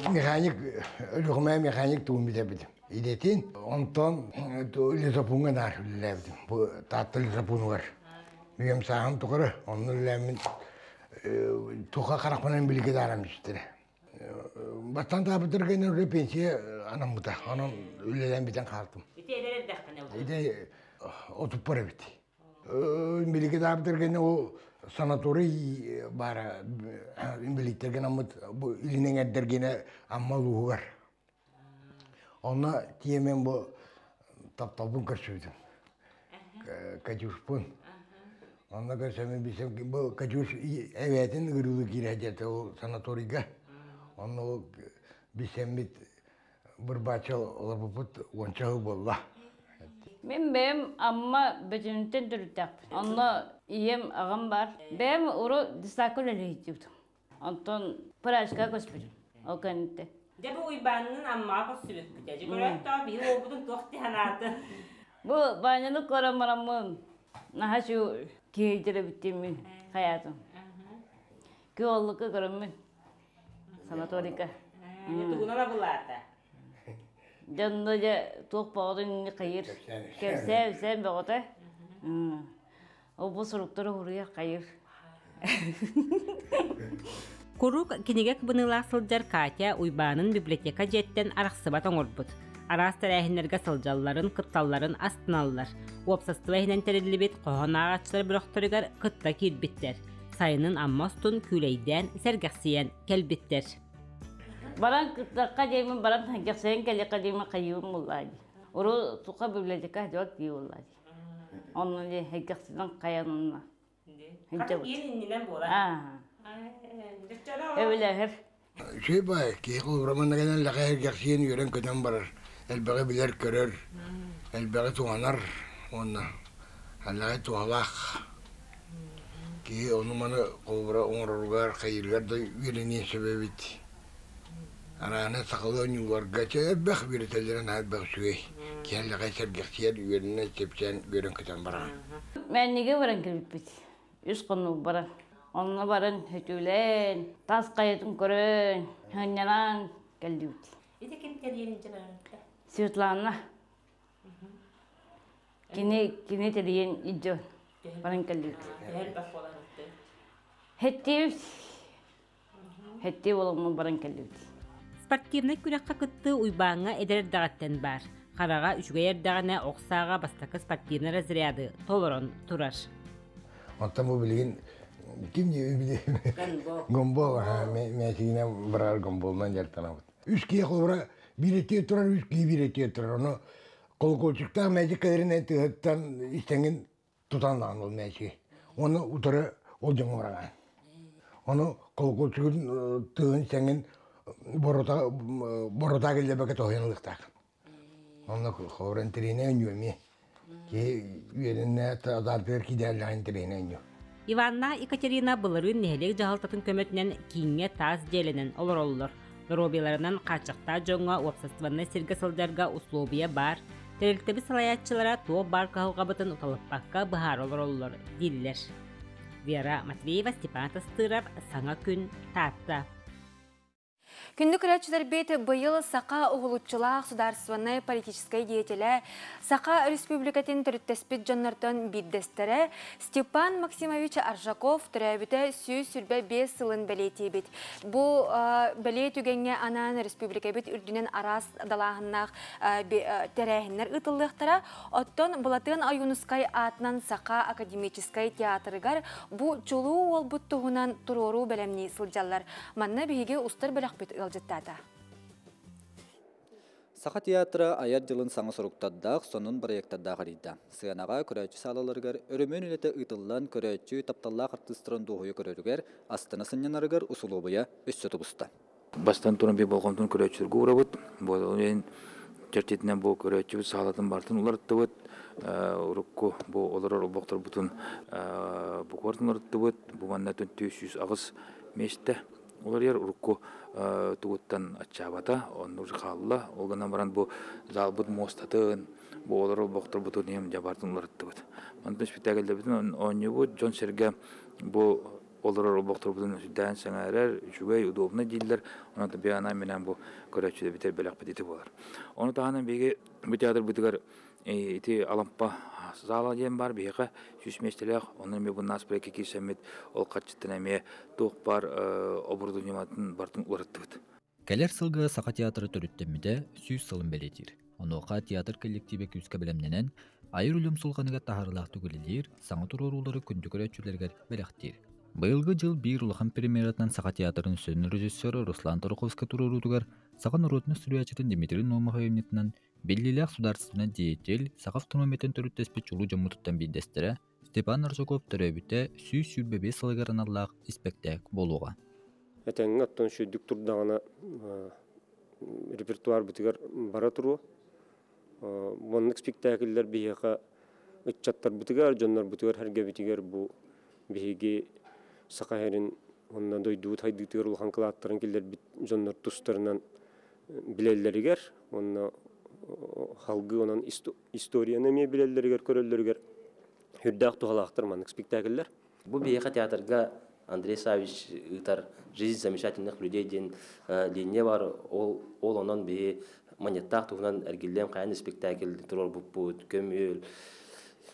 механик, үліғымай механик туын бітебідім. Идетін, онтан лизапунға нар үліләбідім. Бұл татты лизапуны бар. Бәйім сағым тұқыры, оның үліләмін тұқа қарақпанан білге дарам үстірі. Бастан табытырген үрі пенсия анам бұта. Анам үліләм бітен қалтым. Иде отып бара біті. Білге табытырген ол санаторий бара билеттерген амыт илинен әддергені амма луғы бар. Оны тиемен бұл тапталбын көрсөйдім. Катюшпын. Оны көрсөмен бісем бұл Катюш әвәтін ғырылы керәдеті ол санаторийға. Оны бісембет бір бачал олабыпыт ончағы болла. Мен бәйім амма бәтінінтен түріттәк. Оны ием ағам бар. Бәйім ұры дистакөл әлі етеудің. Онтон пырашқа көспедім. Ол кәнітті. Дәбі ұйбанының аммаға көсілік бітәжі. Көрәтті бейі обудың тоқты ханаты. Бұл байнаны көрамарамын. Наға şu кейдері біттемін қаятым. Күйоллықы көрімін. Санаторика. Тұғынала бұлады. Janna ja toq bağdın qayır. Kersev bağda. O bu sorukları huraya qayır. Kuruk kinigek bınılaq sıljar Katya Uybanın biblioteka jetten araqsıbat oңорбут. Aras tərəhinlərgə sıljalların, qıttalların astınallar. Opsastıva hinen teredilibet qoğan ağaçlar büröktörügar qıtta kirbitler. Sayının ammastun küleydən sərgəksiyen kelbitler. Baran kıttakka jeymin baran hangiqsayan kelekka jeymin qayyum mullaji. Uru tuqa biblioteka jawak diye mullaji. Onun je hangiqsidan qayanına. Qatı yeninden bolar. Öyle her. Şey bay, ki kılbıramın gelen laqaya gerçeğini gören köten barar. Elbağ bilir görür. Elbağ tuğanar. Onunla. Allah'a tuğalaq. Ki onu bana kılbıra oңırırgar, kayırgar da yürünün sebebiydi. Arana sakalı nyularga çebek bir tellerin her bak süvey. Kelle kaysar geçer yönüne tepsen görün kıtan baran. Ben nige varan kirpit. Üç konu baran. Onunla baran hütülen. Tas kayıtın körün. Hınyalan geldi. İde kim teleyenince baran? Svetlana. Kini teleyen idjo. Baran geldi. Her bak olan. Hetti oğlumun baran geldi. Спортивный күрәккә кытты уйбаңа эдер дагаттан бар. Харага үчгәер дагына оксага бастакы спортивный разряды толорон турар. Ondan bu bilgin kim diye bile. Gombol ha mesine barar gomboldan yertana. Üç kiye kolbara bir etiye turar, üç kiye bir etiye turar. Onu kol kolçukta mecik kaderine tıhıttan istengin tutandan ol mecik. Onu utara olcan varagan. Onu kol kolçukun tığın istengin borota gelle baka tohyanlıktak. Onu kovran trene önüyor mi? Ki yerine tadardır ki derlerin trene önüyor. Иванна Екатерина былырын нехелек жахалтатын көмөтүнен кийинге таз желенен олор оллор. Робиларынан качакта жоңга обсастванна сирге сылдарга условия бар. Терилтеби салаятчылара туо бар кахылгабытын уталыппакка бахар олор оллор диллер. Вера Матвеева, Степан Тастыров, Саңа күн, Татта. Күнді күрәтшілер бет бұйыл Сақа ұғылытчылақ сударсываны политическай деятелі Сақа Республикатын түріттеспет жаннартан биддестері Степан Максимович Аржаков түрәбіті сүй сүрбе 5 сылын бәлеті бет. Бұл бәлет үгенге анан республика бет үрдінен арас далағыннақ тәрәхінлер ұтылықтыра. Оттон бұлатын Аюнускай атынан Сақа академическай театрыгар бұл чулу ол бұттығынан тұрору бәлемні сылжалар. Манна бейге ұстар бәлек бет ылжыттады. Сақа театры аяр жылын саңы сұруқтаддақ, сонын проекттаддақ арыйда. Сыянаға көрәтші салаларығар, өрімен үлеті ұйтылдан көрәтші тапталлақ артыстырын доғуы көрерігер, астына сынянарығар ұсылуыбыя өссі тұбыста. Бастан тұрын бей болғандың көрәтшілгі ұрабыд, бұл чертетінен бұл көрәтші сағалатын бартын ұларытты бұд, ұрыққы бұл олар ұлбақтар бұтын бұқвартын ұларытты бұд, бұғанна 400 ағыз мешті. Олар ер ұрыққы тұғыттан атчабата, оны ұжы қалыла, олғанан баран бұл залбыд мостатын, бұл олар ұлбақтар бұтын ем жабартын ұларытты бұд. Мантын спектакльда бітін, оны бұд, Джон Серге бұл олар ұлбақтар бұтын дән сәңәрер, жүгей, удобны дейлер, оны да бияна менен бұл көрәтшіде бітер бәләқ бітеті болар. Оны тағанын беге бұл театр бұтығар ити алампа зала дем бар бейға сүсместелек, оның мен бұннас біреке кейсәмет ол қатшыттын әме тоқ бар обырды нематын бартын ұларытты бұд. Кәлер сылғы Сақа театры түріттеміде сүйіз сылын бәлетір. Оноға театр коллективе күзгі білімненен айыр үлім сұлғаныға тағарылақ түгілілер, саңы тұрорулары күнді көрәтшілерге бәләқтер. Бұйылғы жыл бір ұлған премьератынан Сақа театрын сөзін режиссері Руслан Тороховска тұрорудығар Сақа народны сүрячетін Дмитрий Номахайымнетінен белгілік сударсына деятел Сақа автономиятын түріттеспет жолу жамутыттан бейдестері Степан Аржаков түрәбіті сүй сүрбебе салығарын аллақ испектәк болуға. Әтәңін аттан шөйдік тұрдағына репертуар бітігер бара тұру. Монық спектакльлер бейеға үтчаттар бітігер, жонлар бітігер, әрге бітігер бұл бейге Сақа әрін онынан дойдуыт хайдықтығыр ұлған қылаттырын келдер жонлар тұстарынан білелерігер, онына халғы онан историяны ме білелерігер, көрелерігер хүрдәқ тұғалақтыр манық спектакльлер. Бұл бейеға театрға Андрей Савич ытар «Жизнь замечательных людей» ден лене бар, ол онан бейе монеттақ тұғынан әргелден қайын спектакль тұрор бұппұт, көмел,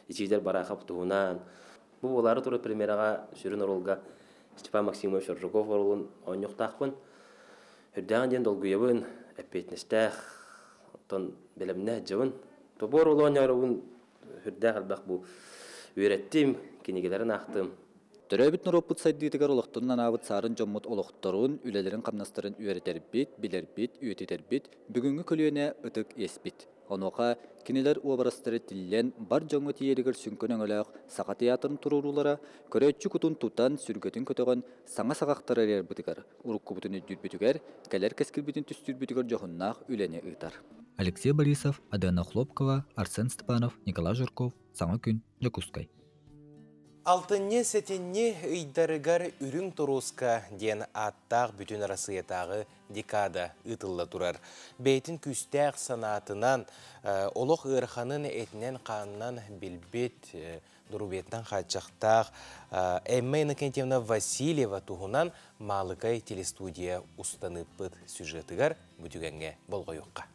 ичейдер барақап тұғынан. Бұл олары тұры премьераға сүрін оролға Степан Максимович Аржаков оролын ойнықтақпын. Үрдәғын ден долгүйебін, әппетнестәқ, тон білімне жауын. Тобор олы ойнарығын үрдәғ әлбәқ бұл үйреттім, кенегелерін ақтым. Төрәбіт нұроппыт сайдыйтығар олықтырынан авыт сарын жоммут олықтырын, үлелерін қамнастырын үйретербит, білербит, үйететербит, бүгінгі көліөне ұтық еспит. Оноға кенелер уабарастыры тиллен бар жоңы тиерігір сүнкөн өңіліғ Сақа театрын тұрурулара, көрәтчі күтін тұтан сүргетін көтіған саңа сағақтары әрер бұтығар, ұрыққы бұтын өддір бүтігер, кәлер кәскіл бүтін түстір бүтігер жоғыннақ үлене ұйтар. Алексей Борисов, Адена Хлопкова, Арсен Степанов, Николай Жирков, Саңа күн, Жакускай. Алтынне сетенне ыйдарыгар үрүң торуска ден аттақ бүтін расыятағы декада ытылла турар. Бейтін күстәқ санатынан олық ырханын этінен қанынан билбет дұрубеттен қатшақтақ Эмма Иннокентьевна Васильева туғынан малықай телестудия устаныппыт сюжетігар бүтігенге болғайыққа.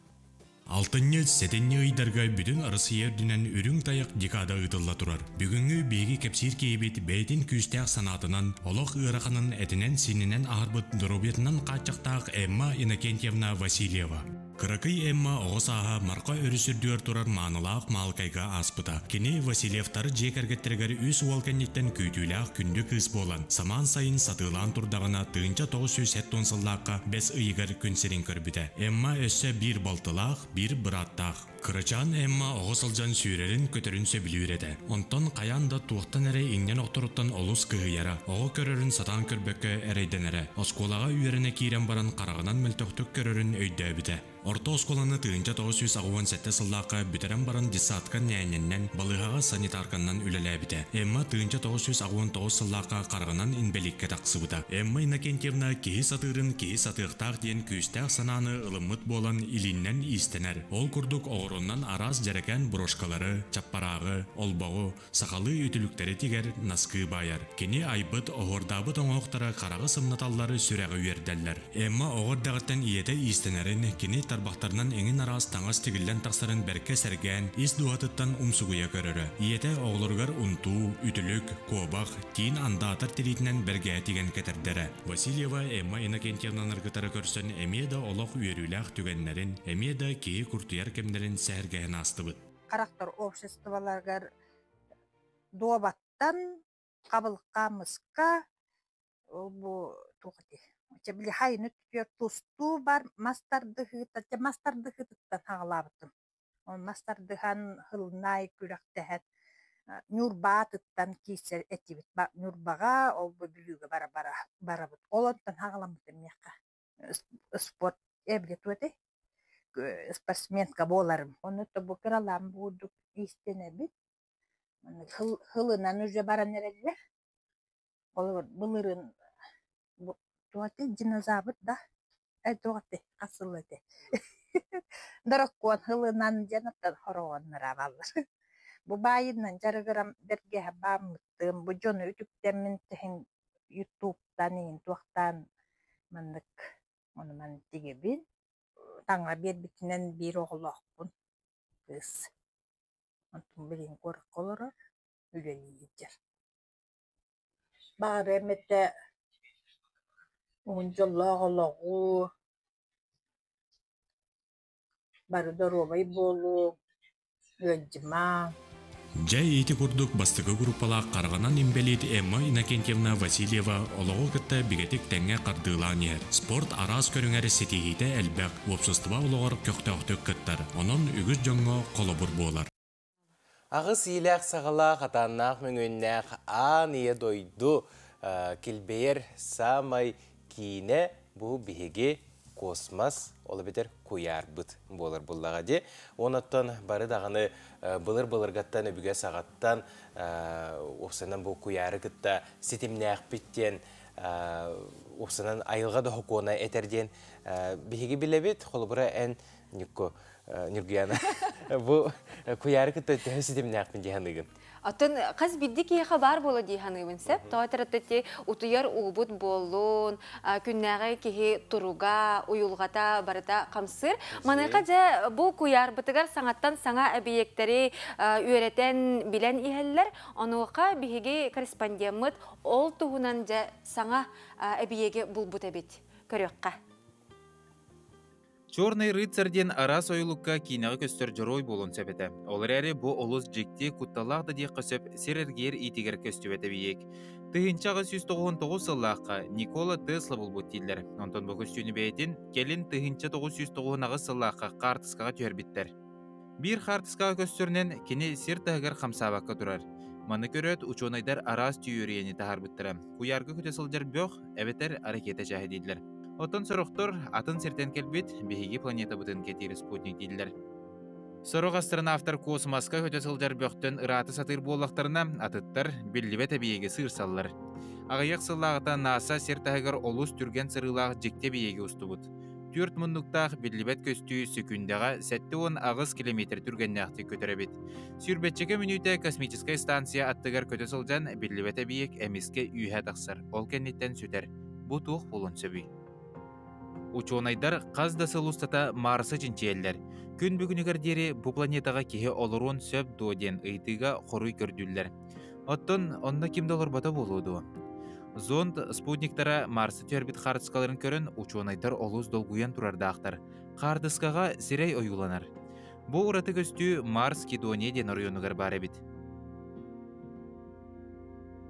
Алтынне сетенне ыйдарга бүтін арысы ердінен үрің таяқ декада ытылла турар. Бүгінгі бейгі кепсир кейбет бәйтін күстәқ санатынан, олық ырақының әтінен сенінен арбыт дұрубетінен қатшақтақ Эмма Иннокентьевна Васильева. Кыракый Эмма оғысаға марқа өрісірдер турар манылақ малқайға аспыта. Кені Васильевтары жекергеттергер үс уалкеннеттен көйтілақ күнді кыз болан. Саман сайын сатылан турдағына тыынча 900 тонсыллаққа бес ыйгар күнсерін көрбіті. Эмма өссі бір балтылақ, бір бұраттақ. Кырачан Эмма оғысылжан сүйрерін көтерінсе білуіреді. Онтан қаянда туақтан әрі еңнен оқтыруттан олыс кығыяра. Оғы көрерін сатан көрбөкке әрейден әрі. Осколаға үйеріне кейрен баран қарағынан мөлтөктік көрерін өйді біті. Орта осколаны тыынча 997 сыллаққа бүтерен баран диссатқан нәйненнен балығаға санитарканнан үлелі біті. Эмма тыынча 999 сыллаққа қарғынан инбелікке тақсыбыта. Эмма Иннокентьевна кейі сатырын кейі сатықтақ ден күстәқ сананы ылымыт болан илиннен истенер. Ол күрдік оғырыннан араз жәрекен брошкалары, чаппарағы, олбағы, сақалы үтіліктері тегер наскы байар. Кені айбыт оғырдабыт оңоқтары қарағы сымнаталлары сүрәғы үйердәллер. Эмма оғырдағыттан иеті истенерін кені тарбақтарынан еңін араз таңыз тегілден тақсарын бәрке сәрген, ис дуатыттан умсугуя көрірі. Иеті оғылырғар ұнту, үтілік, кобақ, тиін анда атыр теритінен бәрге теген кетердері. Васильева Эмма Иннокентьевнан ыргытары көрсін әмеда олық үйеріләқ түгенлерін, әмеда кейі күртуяр кемдерін сәргәйін астыбыт. Қарақтар обществоларғар дуабаттан қабылыққа мысқа бұл туғыды. Білі хайыны түпер тұсту бар мастардығыттан ағылабыттым. Мастардыған ғылнай күрәқтәхәт нүрбатыттан кейсер әтебет. Нүрбаға ол бүлігі барабыт. Олонтан ағыламыттым яққа. Спорт әбілет өте. Спортсменка боларым. Оны тұбы қыралам бұдық истене бит. Ғылынан үже баран әрелі. Бұлырын туаты динозавр да, туаты асыл өте. Дараққуан ғылынан жанаттан хорағаннара балыр. Бұ байыннан жарығырам берге бамыттым, бұ жоны үтіктемін тіхін ютубтан ең туақтан мандық оны ман тегебін. Таңа бербітінен бір оғылақпын. Кыз. Антын білін көрік қолырыр, үлелі егер. Бағыр әметті Унжаллағалағу, барыдаровай болу, өджіма. Жай еті күрдік бастығы группалақ қарғанан имбелет Эмма Иннокентьевна Васильева олығы күтті бігетік тәңе қардылан ер. Спорт араз көріңәрі сетегейді әлбәк, опсыстыва олығыр көқтіқтік күттір. Оның үгіз жоңға қолыбыр болар. Ағыз еләқ сағылақ атаннақ мүңіннәқ аң ие дойду келбейер самай кейіне бұл бігеге космос олы бетер куяр бұт болыр бұллаға де. Онаттан бары дағаны бұлыр-бұлырғаттан өбіге сағаттан оқсынан бұл куяры күтті сетімнәқ біттен оқсынан айылға да хокуына әтерден бігеге біле бет қолыбыра ән Нюргияна. Бұл куяры күтті сетімнәқ бін дегенігін. Атын қаз бидді кей хабар болу дейханығын сәп. Тоғатыратты утуяр уғбұт болуын, күннәғі кей тұруға, уйылғата, барыта қамсыр. Манайқа жа бұл куяр бұтығар саңаттан саңа әбейектері үйретен білен ихелілер. Онуға бігеге корреспондемыт ол тұғынан жа саңа әбейеге бұл бұт әбет. Көріққа. Чорный рыцарден арас ойлукка кинағы көстер жорой болын сөпеті. Олар әрі бұ олыс жекте күтталақты де қысып серергер итігер көстөбеті бейек. Тыхынчағы 199 сыллаққа Никола Тесла бұл бұттилер. Онтон бұл көстөні бәйтін келін тыхынча 990 сыллаққа қартысқаға түрбіттер. Бір қартысқаға көстерінен кені сер тағығар қамсабаққа тұрар. Маны көрөт учонайдар арас түйірені тағар бұттыры. Куярғы күте сылжар бөқ, әбетер арекеті жәхі дейділер. Отын сұрықтыр, атын сертен келбет, бейге планета бұтын кетері спутник дейділер. Сорок астронавтар космоска көтө сылжар бөктөн ыраты сатыр боллактарына атыттар биллибе табиеге сырсаллар. Агаяк сыллагыта NASA сертагар олус түрген сырылаг жекте биеге устубут. 4 муннуктах биллибет көстүү секундага 7-10 агыс километр түргеннакты көтөрөбүт. Сүрбетчеге мүнүтө космическая станция аттыгар көтө сылжан биллибет биек эмиске үйхэ таксар. Ол кенниттен сүтер. Бу тух болон сөбүй. Учонайдар казда сылустата Марсы жинчиеллер. Күн бүгүнүгөр дери бу планетага кихе олорун сөп доден ыйтыга хоруй көрдүллер. Оттон онна кимде олорбата болууду. Зонд спутниктара Марсы төрбит хардыскаларын көрін учонайдар олус долгуян турардақтар. Хардыскаға сирей ойуланар. Бу ураты көстүү Марс Кедония ден орионугар бары бит.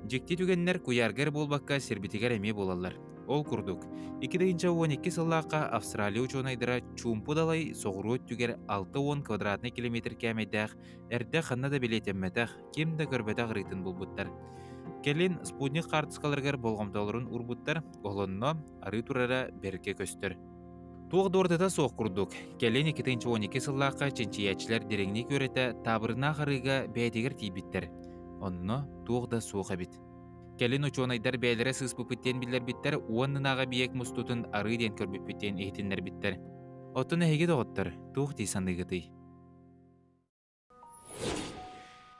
Жекти түгеннер куяргер болбакка сербитигер эме болалар. Ол курдук. 2012 сыллаққа Австралия учонайдара чумпу далай соғыру өттүгер 6-10 квадратный километр кәмедәқ, әрді қанна да билетемметәқ, кем да көрбетәқ ритін болбуттар. Келин спутник картыскаларгар болгомтолорун урбуттар, олонно ары турара берке көстөр. Туғ дордыда соқ курдук. Келин 2012 сыллаққа ченчиячилер дереңни көрете табырына қарыға бәйтегер тейбиттер. Онно туғ да соқ абит. Келин учонайдар бәйлері сыспыпыттен билер биттер, уаннынаға биек мустутын ары ден көрбіппіттен ехтенлер биттер. Оттын әйге доғыттыр, туғ дейсандығыдый.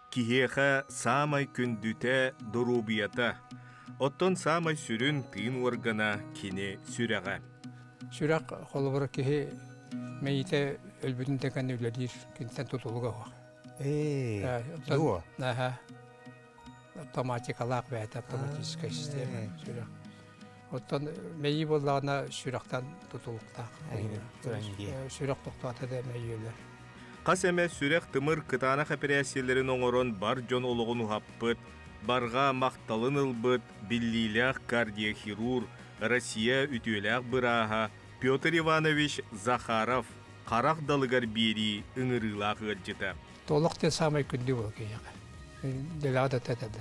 Кихеха самай күндүте дорубията. Оттон самай сүрін тыын органа кене сүрәға. Сүрәқ қолыбыр кихе мейте өлбүтін текән өләдір кенттен тұтылыға оқ. дуа? Аха. Автоматикалақ бәйт, автоматическая система сүрәқ. Оттон мейі болағына сүрәқтан тұтылықтақ. Сүрәқ тоқтаты да мейелер. Қас әмә сүрәқ тымыр кытанақ операцияларын оңырын бар жон олығын ұхаппыт, барға мақталын ылбыт, биллилях кардиохирург, Россия ütүләк бұраға, Петр Иванович Захаров, қарақ далығар бері ұңырылақ ғылжыта. Толық те самай күнді бол кейеға. Делағада тәтәді.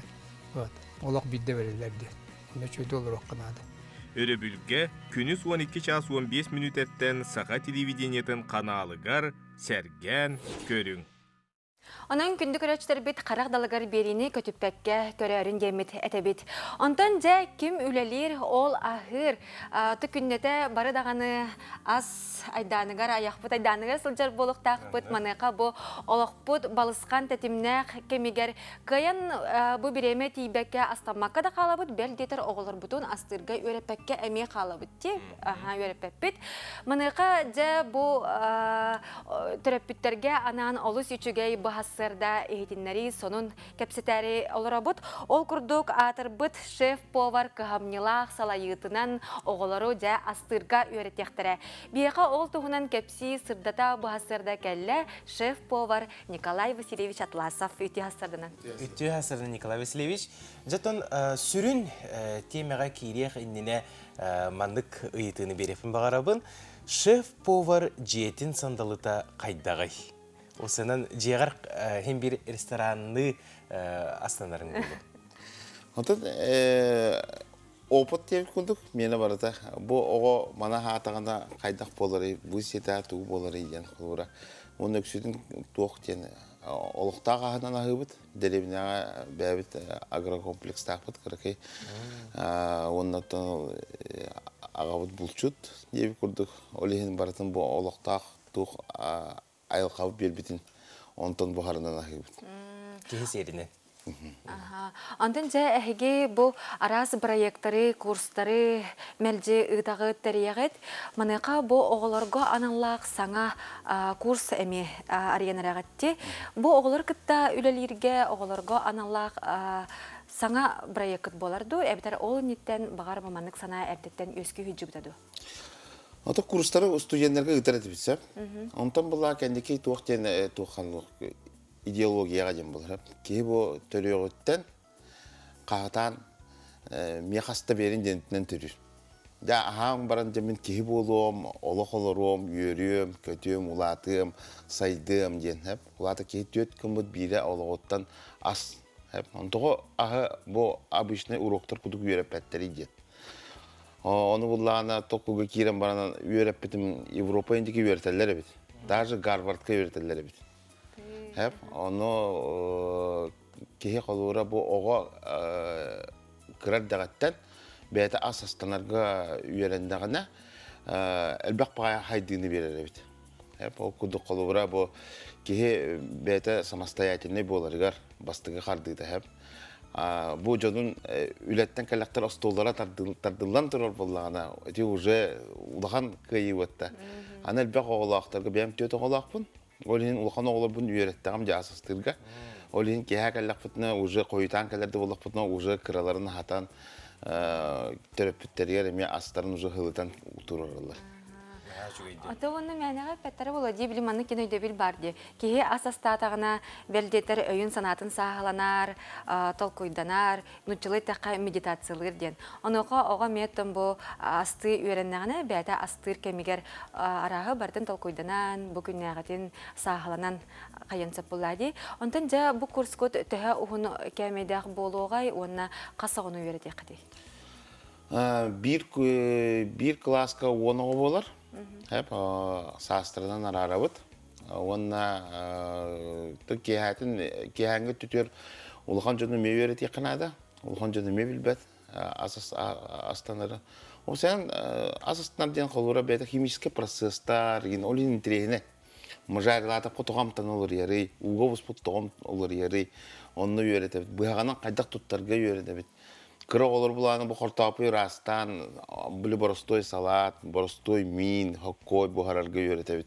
Олық бидді берілерді. Оны чөйді olur оққынады. Өрөбүлге күнүс 12 час 15 минут әттен саға телевидениетін каналыгар сәрген көрің. Онан күнді көрәчтер бит қарақ далығар беріні көтіппәкке көрәрін демет әтәбет. Онтан жа кім үлелер ол ахыр ты күннеті бары дағаны аз айданығар, аяқпыт айданығар сылжар болық тақпыт, манайқа бұ олықпыт балысқан тәтімнәқ кемегер. Қайын бұ біреме тейбәкке астамаққа да қалабыт, бәл детер оғылыр бұтын астырға өрепәкке әме қалабыт те, өрепәппет. Манайқа жа бұ түрәппіттерге анан олыс үчігей Хассырда ehtinleri sonun kepseteri olurabut. Ol kurduk atırbıt şef-повар kıhamnilaq salayıtынан oğulları ja astırga öğretektere. Biyaka ol tuğunan kepsi sırdata bu hassırda kelle şef-повар Nikolay Vasilyevich Atlasov ütü hassırdanan. Ütü hassırdan Nikolay Vasilyevich. Jatın sürün temaga kiriyek innine mandık ıyıtını berefin bağarabın. Şef-повар jiyetin sandalıta kaydağay. O senin ciğer hem bir restoranlı aslanların oldu. Ondan opet tepki kunduk mene barada. Bu o mana hatağında kaydak bolları, bu seta tuğ bolları yani kulura. Onun öksüdün tuğ yani olukta kahadan ahıbıt, derevine bebet agrokompleks takpıt kırıkı. Ondan ağabıt bulçut diye kurduk. Olihin baratın bu olukta tuğ ayıl kabı belbitin ondan buharından ahıbıt. Kehis yerine. Ondan ja ehge bu aras proyektleri, kursları, melce ıdağı teriyağıt. Manayqa bu oğularga analaq sana kurs emi arayanarağıttı. Bu oğular kıtta ülelirge oğularga analaq sana proyekt bolardu. Ebitar ol nitten bağar mamanlık sana ertetten özgü hüccübüdadu. Ota kursları stüdyenlerge ıtarat bitsem. Ondan bulla kendiki tuğten tuğanlık ideologiyaga jam bolar. Ki bu törüyötten qatan miyaqasta berin dentinden törür. Da aham baran jamin ki bolum, oloqolorum, yörüyüm, kötüyüm, ulatım, saydım den hep. Ulata ki töt kumut bire oloqottan as hep. Ontoğu aha bu abişne uroktar kuduk yörepetleri den. Onu bullana tokuga kiren baran yörepetim Avrupa indiki yörteller bit. Даже Гарвардка yörteller bit. Hep onu kehe kalura bu oğa kırar dağıttan beyte asastanlarga üyerendağına elbaq bağa haydığını verir evet. Hep o kudu kalura bu kehe beyte samastoятельный bolargar bastığı kardıydı hep. Bu canın ületten kalaktar astollara tardılan turur bollağına. Eti уже ulağan kıyı vatta. Ana elbaq oğlaqtarga benim tüyete oğlaqpın. Olin ulağan oğlar bunu üyerettağım jasastırga. Olin kehe kalakpıtına уже koyutan kalerde bollaqpıtına уже kıralarını hatan terapütteriger eme astarın уже hılıtan tururlar. Ото оны мәнәгә пәттәре була ди билманны кинойда бил бар ди. Кие асастатагына белдетер өйүн санатын сахаланар, толкуйданар, нучылы такка медитациялар ден. Онуга ога меттен бу асты үйрәннәгенә бәдә астыр кемигер арагы бардын толкуйданан, бу күннәгәтен сахаланан каянсап була ди. Онтан да бу курскот төһә угын кемедәк болугай, онна касагыны үйрәтә кыды. Bir klaska onu bolar. Hep sastradan ararabıt. Onunla kehangi tütüyor. Ulğan canı meyveret yakınada. Ulğan canı meyvilbet. Astanları. O sen asastan diyen kolura beyta kimyski prosesler. Olin intrihine. Majarlata potoğamtan olur yeri. Uğavuz potoğam olur yeri. Onu öğretebit. Bu hağanan kaydak tuttarga öğretebit. Kıra olur bulanı bu kortapı rastan, böyle borostoy salat, borostoy min, hakkoy bu hararga öğretebit.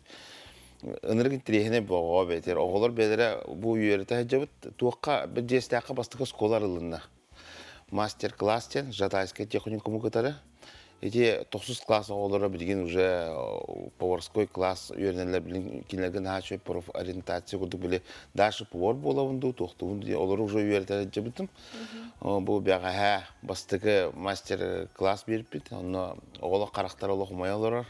Önürgün tirihine bağa beter. Oğullar belere bu öğretebit. Tuğqa bir jestaka bastıqa skolar ılınna. Master klasten, jatayska техникуму katarı. Eti 9 klasa oğullara bilgin уже поварской класс öğrenenler bilin kinlergen haçı prof orientasiya kurduk bile daşı повар bolavundu, toxtuğun diye oğulları уже öğretecebitim. Bu bağa bastığı master klass berip bit. Onu oğula karakter okumaya olar.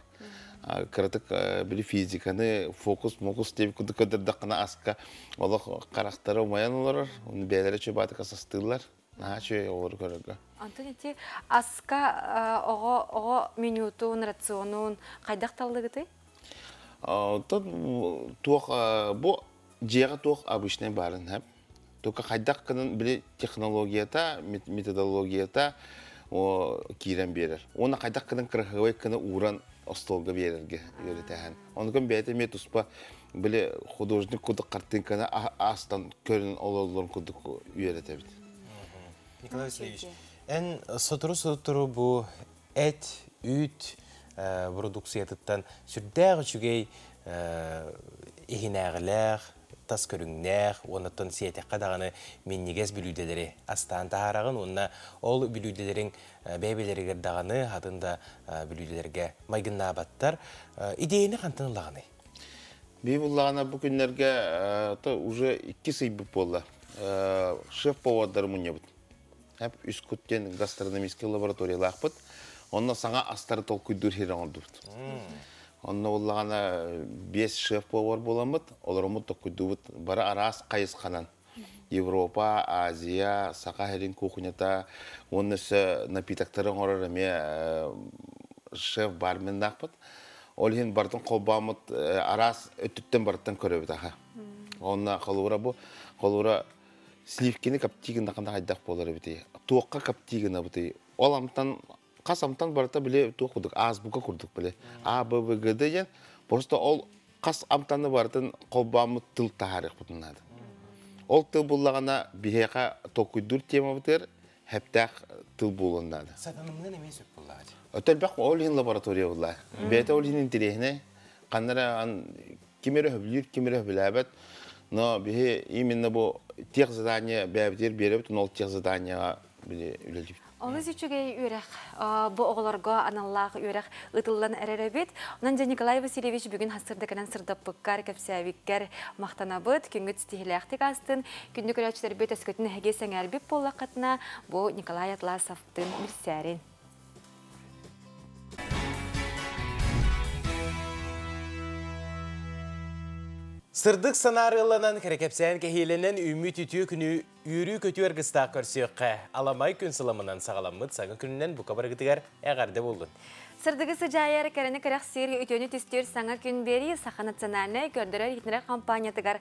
Kritik bile fizikanı fokus tep kurduk kadar daqına aska oğula karakteri olmayan olar. Onu belere çöbatık asastırlar. Haçı olur görürge. Антонити аска ого минутун рационун кайдак талдыгыты? Тот тух бу жега тух обычный барын хеп. Только кайдак кынан биле технологията, методологията о кирен берер. Оны кайдак кынан кыргыбай кына уран остолга берерге öğretehan. Onu gün beyte metuspа биле художник кудук картинканы астан көрүн ололорун кудук öğretebit. Николай Васильевич, en soturу bu et, üt продукциятыттан сүрдәгы чүгей ихинәгеләр, тас көрүңнәр, оннан сиете кадаганы меннигез билүделәре астан таарагын, онна ол билүделәрен бәйбеләргә даганы хатында билүделәргә майгынна баттар. Идеяны кантынылаганы. Бибуллагана бу күннәргә уже 2 сыйбы болла. Шеф-повардар муньябыт. Hep üskütten gastronomik laboratoriyalar akpıt. Ondan sana astarı tolkuydur heren oldu. Ondan oğulağına 5 şef var bolamıt. Olarımı tolkuydur. Bara aras kayız kanan. Avrupa, Azia, Sakaherin kukunyata. Ondan ise napitaktarın orarımı şef barmen akpıt. Olhin bardan kolbamıt aras ötütten bardan körübüt. Ondan kalura bu. Kalura Sливкini kaptiğin dağında haydak boları biti. Tuğqa kaptiğine biti. Olamtan, kasamtan barata bile tuğ kurduk. Az buka kurduk bile. A, B, V, G, D yen. Prosta ol kas amtanı baratan kolbamı tıl taharik butunladı. Ol tıl bullağına biheka tokuydur tema bitir. Heptak tıl bulunladı. Satanımını nemeyi söp bullağı? Ötel bak ol hin laboratoriya bullağı. Beyte ol hin intirihine. Kanlara kimere höblür, kimere höblabet. Но бе именно бу тех задания бәбдер береп, ол тех задания биле үлелип. Олыз үчүгей үрәк, бу оғыларға аналлағы үрәк ұтылдан әрәрәбет. Онан да Николай Васильевич бүгін хасырдакынан сырдаппықкар, кәпсәвиккар мақтанабыт, күнгіт стихиләқтік астын, күнді көрәчілер бет әскөтін әге сәңәрбіп болақатына бу Николай Атласовтың мүрсәрін. Sırdık sanarılanan kerekepsen kehilenen ümit ütüyor günü yürü kötüyer gıstak körsüyökke. Alamay gün sılamından sağlamıd. Sağın gününden bu kabar gıdıgar eğerde buldun. Сырдығы сыжайар кәріні кірек сері үтені түстер саңа күн бері Саха национальный көрдірі етінірі компаниятығар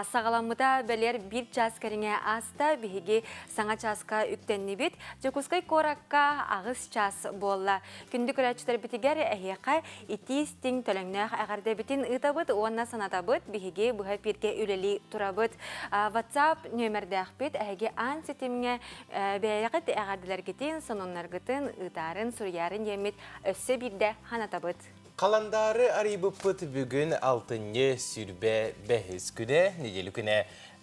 сағаламыда бәлер бір час кәріне аста бігеге саңа часқа үктенні бет. Жокускай коракка ағыз час болла. Күнді көрәчітер бітігер әйеқа итістің төліңнәқ әғарды бітін ұтабыд, оңна санатабыд, бігеге бұға перке үлелі тұрабыд. WhatsApp нөмірдәқ бет әйге аң сетімге бәйіғіт әғардылар кетен, сонынлар гітін, ұтарын, сүрярын емет өсі бірді ханатабыд. Қаландары арибыппыт бүгін 6-ні сүрбе бәхіз күні, неделі күні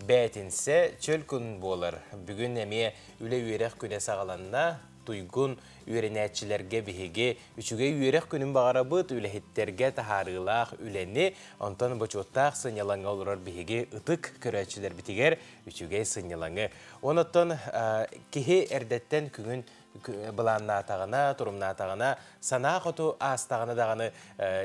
бәтінсе чөл күн болыр. Бүгін әме үлі үйерек күні сағаланна, туйгун үйренәтчілерге бігеге үшіге үйерек күнін бағарабыт үләхеттерге тахарылақ үләні, онтан бұчуттақ сынялаңа олырар бігеге ұтық көрәтчілер бітігер үшіге сынялаңы. Оныттан кеге әрдеттен күнін бұланна атағына, тұрымна атағына, сана қоту астағына дағаны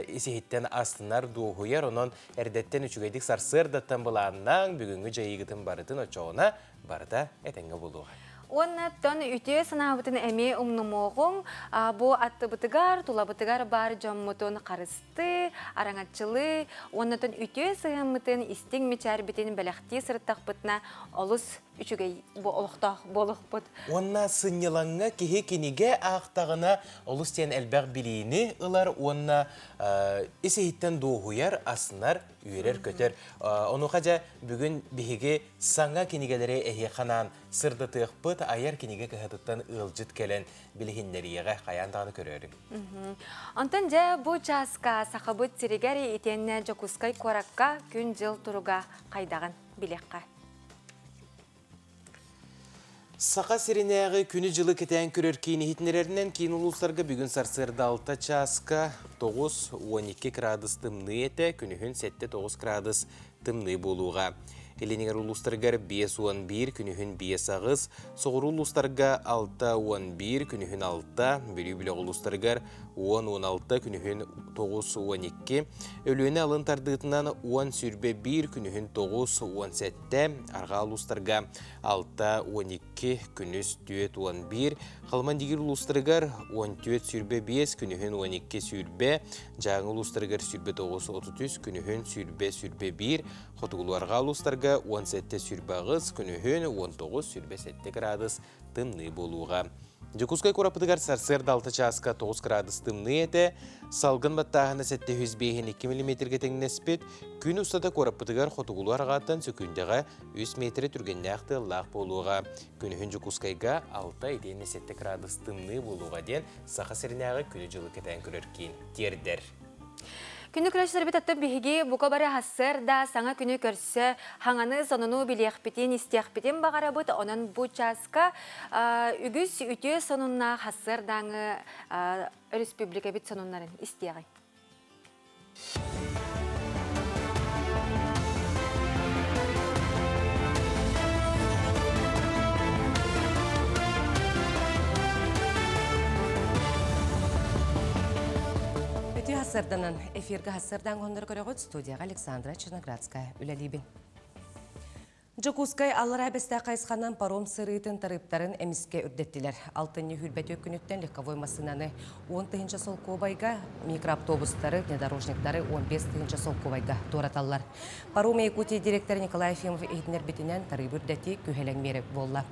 есехеттен астынар дуғуер, онын әрдеттен үшігейдік сарсырдаттан бұланнан бүгінгі жайығытын барытын очоғына барыта әтенгі болуға. Оннаттан үте санабытын әме ұмнымоғың, бұ атты бұтығар, тула бұтығар бар жаммытын қарысты, араңатчылы, оннаттан үте сығымытын істің мечар бітін бәліқті сырттақ бұтына олыс үшігей олықтақ болық бұт. Онна сыннелаңға кеге кенеге ақтағына олыс тен әлбәқ білейіні ұлар, онна есейттен доғуяр асынар үйерер көтер. Оны қажа бүгін бігеге саңға кенегелері әйе қанан сырды тұйық бұт, айар кенеге кіғатыттан ұлжыт кәлін білігіндеріеға қаяндағыны көрерім. Онтан жа бұ жасқа сақыбыт сирегері етенне Жокускай коракка күн жыл тұруға қайдаған білекқа. Сақа сиренәғі күні жылы кетен көрер кейін хитнерерінен кейін ұлыстарға бүгін сарсырды 6 часқа 9-12 градус тымны еті, күнігін 7-9 градус тымны болуға. Еленігер ұлыстарғар 5-11, күнігін 5 ағыз, соғыр ұлыстарға 6-11, күнігін 6, бөлі-бөлі ұлыстарғар 10-16, күнігін 9-12, өліені алын тардығытынан 10-1, күнігін 9-17, арға ұлыстарға 6-12, күніс 2-11, қалман дегер ұлыстарғар 14-5, күнігін 12-1, жаңы ұлыстарғар 9-33, күнігін 1-1, қотығылуарға ұлыстарға 17-5, күнігін 19-7 градус тымны болуға. Жокускай корапыдығар сарсырды 6 часқа 9 градус тымны еті, салғын баттағына 702 мм теңнеспет, күн ұстада корапыдығар қотығылу арғаттан сөкіндіға 3 метрі түргенне ақты лақ болуға. Күнігін Жокускайға 6-7 градус тымны болуға ден сақа сірінәғы күні жылы кетен көрер кейін тердер. Күні күрәшілер бет атты бігеге бұқа бары хасыр да саңа күні көрсі хаңаны соныну білеқ бітен, істеқ бітен бағара бұд, онын бұ часқа үгіз үте сонынна хасыр даңы республика бет сонынларын істеғай. Хасырданан эфирге хасырдан ғондар көріғыт студияға Александра Черноградская үләлейбін. Жокускай аллара бәсті қайысқанан паром сырыйтын тарыптарын әміске үрдеттілер. Алтынны хүлбәт өкінеттен легковой масынаны 10-тығынша сол кобайға, микроавтобустары, внедорожниктары 15-тығынша сол кобайға тораталар. Паром Якутия директоры Николай Ефимов ехтінер бетінен тарып үрдетті күйелен меріп болла.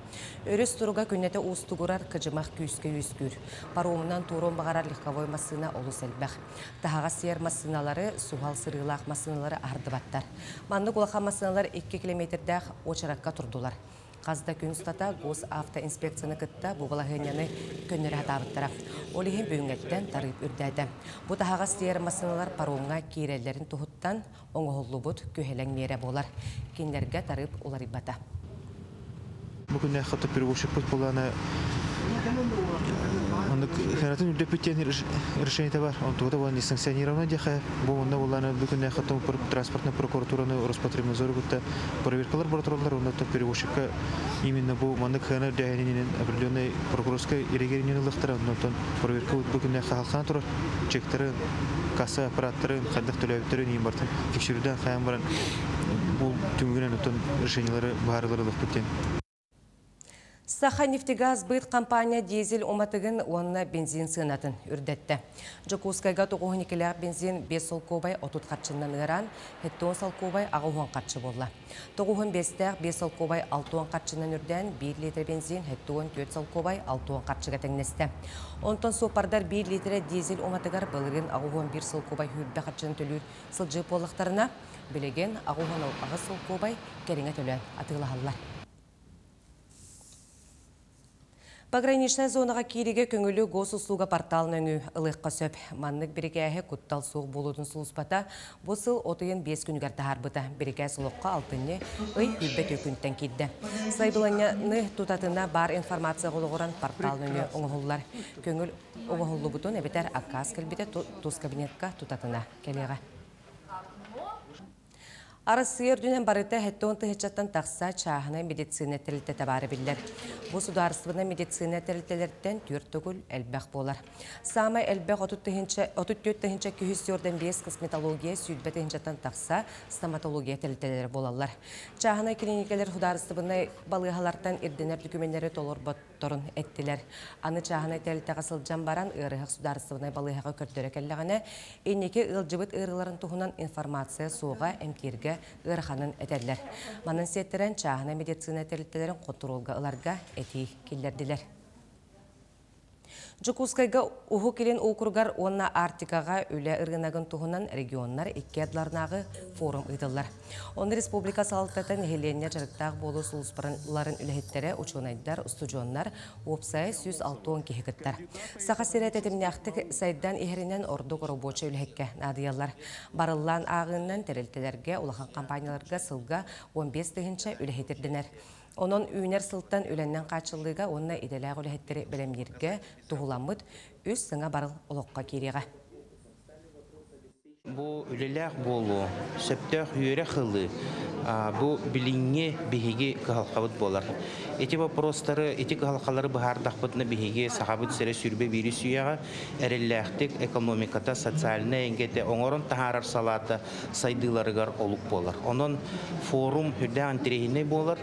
Өріс тұруға күннеті ұстығырар кыжымақ күйіске үйіскүр. Паромынан турон бағарар легковой масына олу сәлбәқ. Тағаға сер масыналары, суғал сырылақ масыналары арды баттар. Манны құлақа масыналар 2 километрдәқ очаракка турдулар. Қазда күн ұстата гос автоинспекцияны кытта бұғылағыняны көннері атабыттара. Олеген бөңеттен тарып үрдәді. Бұ тағаға сер масыналар паромға кейрелерін тұхыттан оңғылы бұд көхелен мере болар. Кендерге тарып олар ибата. Бүгін әққаты перевозчик бұд боланы Ханатын үдепеттен решение бар. Он тогда был несанкционированный деха. Бо он бүгін әққаты транспортный прокуратураны Роспотребнадзор бұдта проверкалар бұртырылар. Он это перевозчика именно бұл мандық хана дәйінен определенной прокурорской эрегерінен ұлықтары. Он проверка бүгін әққа халқана тұрар. Чектері, касса аппараттары, қаддық төләуіттері нең бартын. Тексеруден қаян баран бұл түмгінен решениялары бағарылар ұлық біттен. Саха-нефтегаз быт компания дизель оматыгын онна бензин сынатын үрдетті. Жокускайга 92 бензин 5 солкобай отут қатшыннан ыран, 7 солкобай ағуын қатшы болла. 95 5 солкобай 6 қатшыннан үрден 1 литр бензин 4 солкобай 6 қатшыға тәңнесті. Онтон сопардар 1 литр дизель оматыгар былырын ағуын 1 солкобай хүрбе қатшын төлір сылжы болықтарына білеген ағуын ағы солкобай кәріңе төлен атығылағалар. Пограничная зонаға кириге көңілі госуслуга порталын өңі ылыққа сөп. Маннық бірігәйі күттал суық болудың сұлыспата бұсыл 35 күнгер тағарбыта. Бірігәй сұлыққа алтынне өй хүлбет өкінттен кедді. Сайбыланы тұтатына бар информация қолығыран порталын өңі оңығылар. Көңіл оңығылы бұтын әбетер аққас кәлбеті тұз кабинетқа тұтатына келеға. Арысыйыр дүнен барыта хеттон тыхычаттан тақса чағына медицина тәрілті табары білдер. Бұл сударыстығына медицина тәрілтелерден түртігіл әлбәқ болар. Самай әлбәқ 34 тыхынча күйістерден 5 косметология сүйдбә тыхынчаттан тақса стоматология тәрілтелері болалар. Чағына клиникалер сударыстығына балығалардан ирденер дүкіменлері толыр бұттырын әттілер. Аны чағына тәрілті қасылжан баран ұрығық сударыстығына балығаға көрдері кәліғіне енеке ұлжыбыт ұрыларын тұғынан информация соға әмкерге ырханын әтәрләр. Манын сеттерен чағына медицина тәрілтелерін контролға ыларға әти келдерділер. Жокускайга уху келен округар онна Артикаға өлі ырғынағын тұғынан регионнар екі адларнағы форум ұйдылар. Оны республика салықтатын Хеленя жарықтағы болу сұлыспарыларын үліхеттері учунайдар, устуджондар, опсай 106 кехігіттар. Сақа серет әтіміне ақтық сайдан ехерінен ордық робоча үліхекке надыялар. Барылан ағыннан тәрілтелерге, улахан компанияларға сылға 15 тығынша үліхеттердінер. Onun üner sılttan ölenlen kaçıllığa onunla idelağ ölühetleri bilemlerge tuğulamıd üst sına barıl oluqqa keriğe. Bu ölelağ bolu, söptağ yöre xılı, bu bilinge bihigi kıhalqabıd bolar. Eti vaprostları, eti kıhalqaları bihardaqbıdına bihigi sahabıd sere sürbe biri suyağa erelləxtik ekonomikata, sotsialina engete oңорun taharar salata saydılarıgar oluq bolar. Onun forum hüdde antirehine bolar.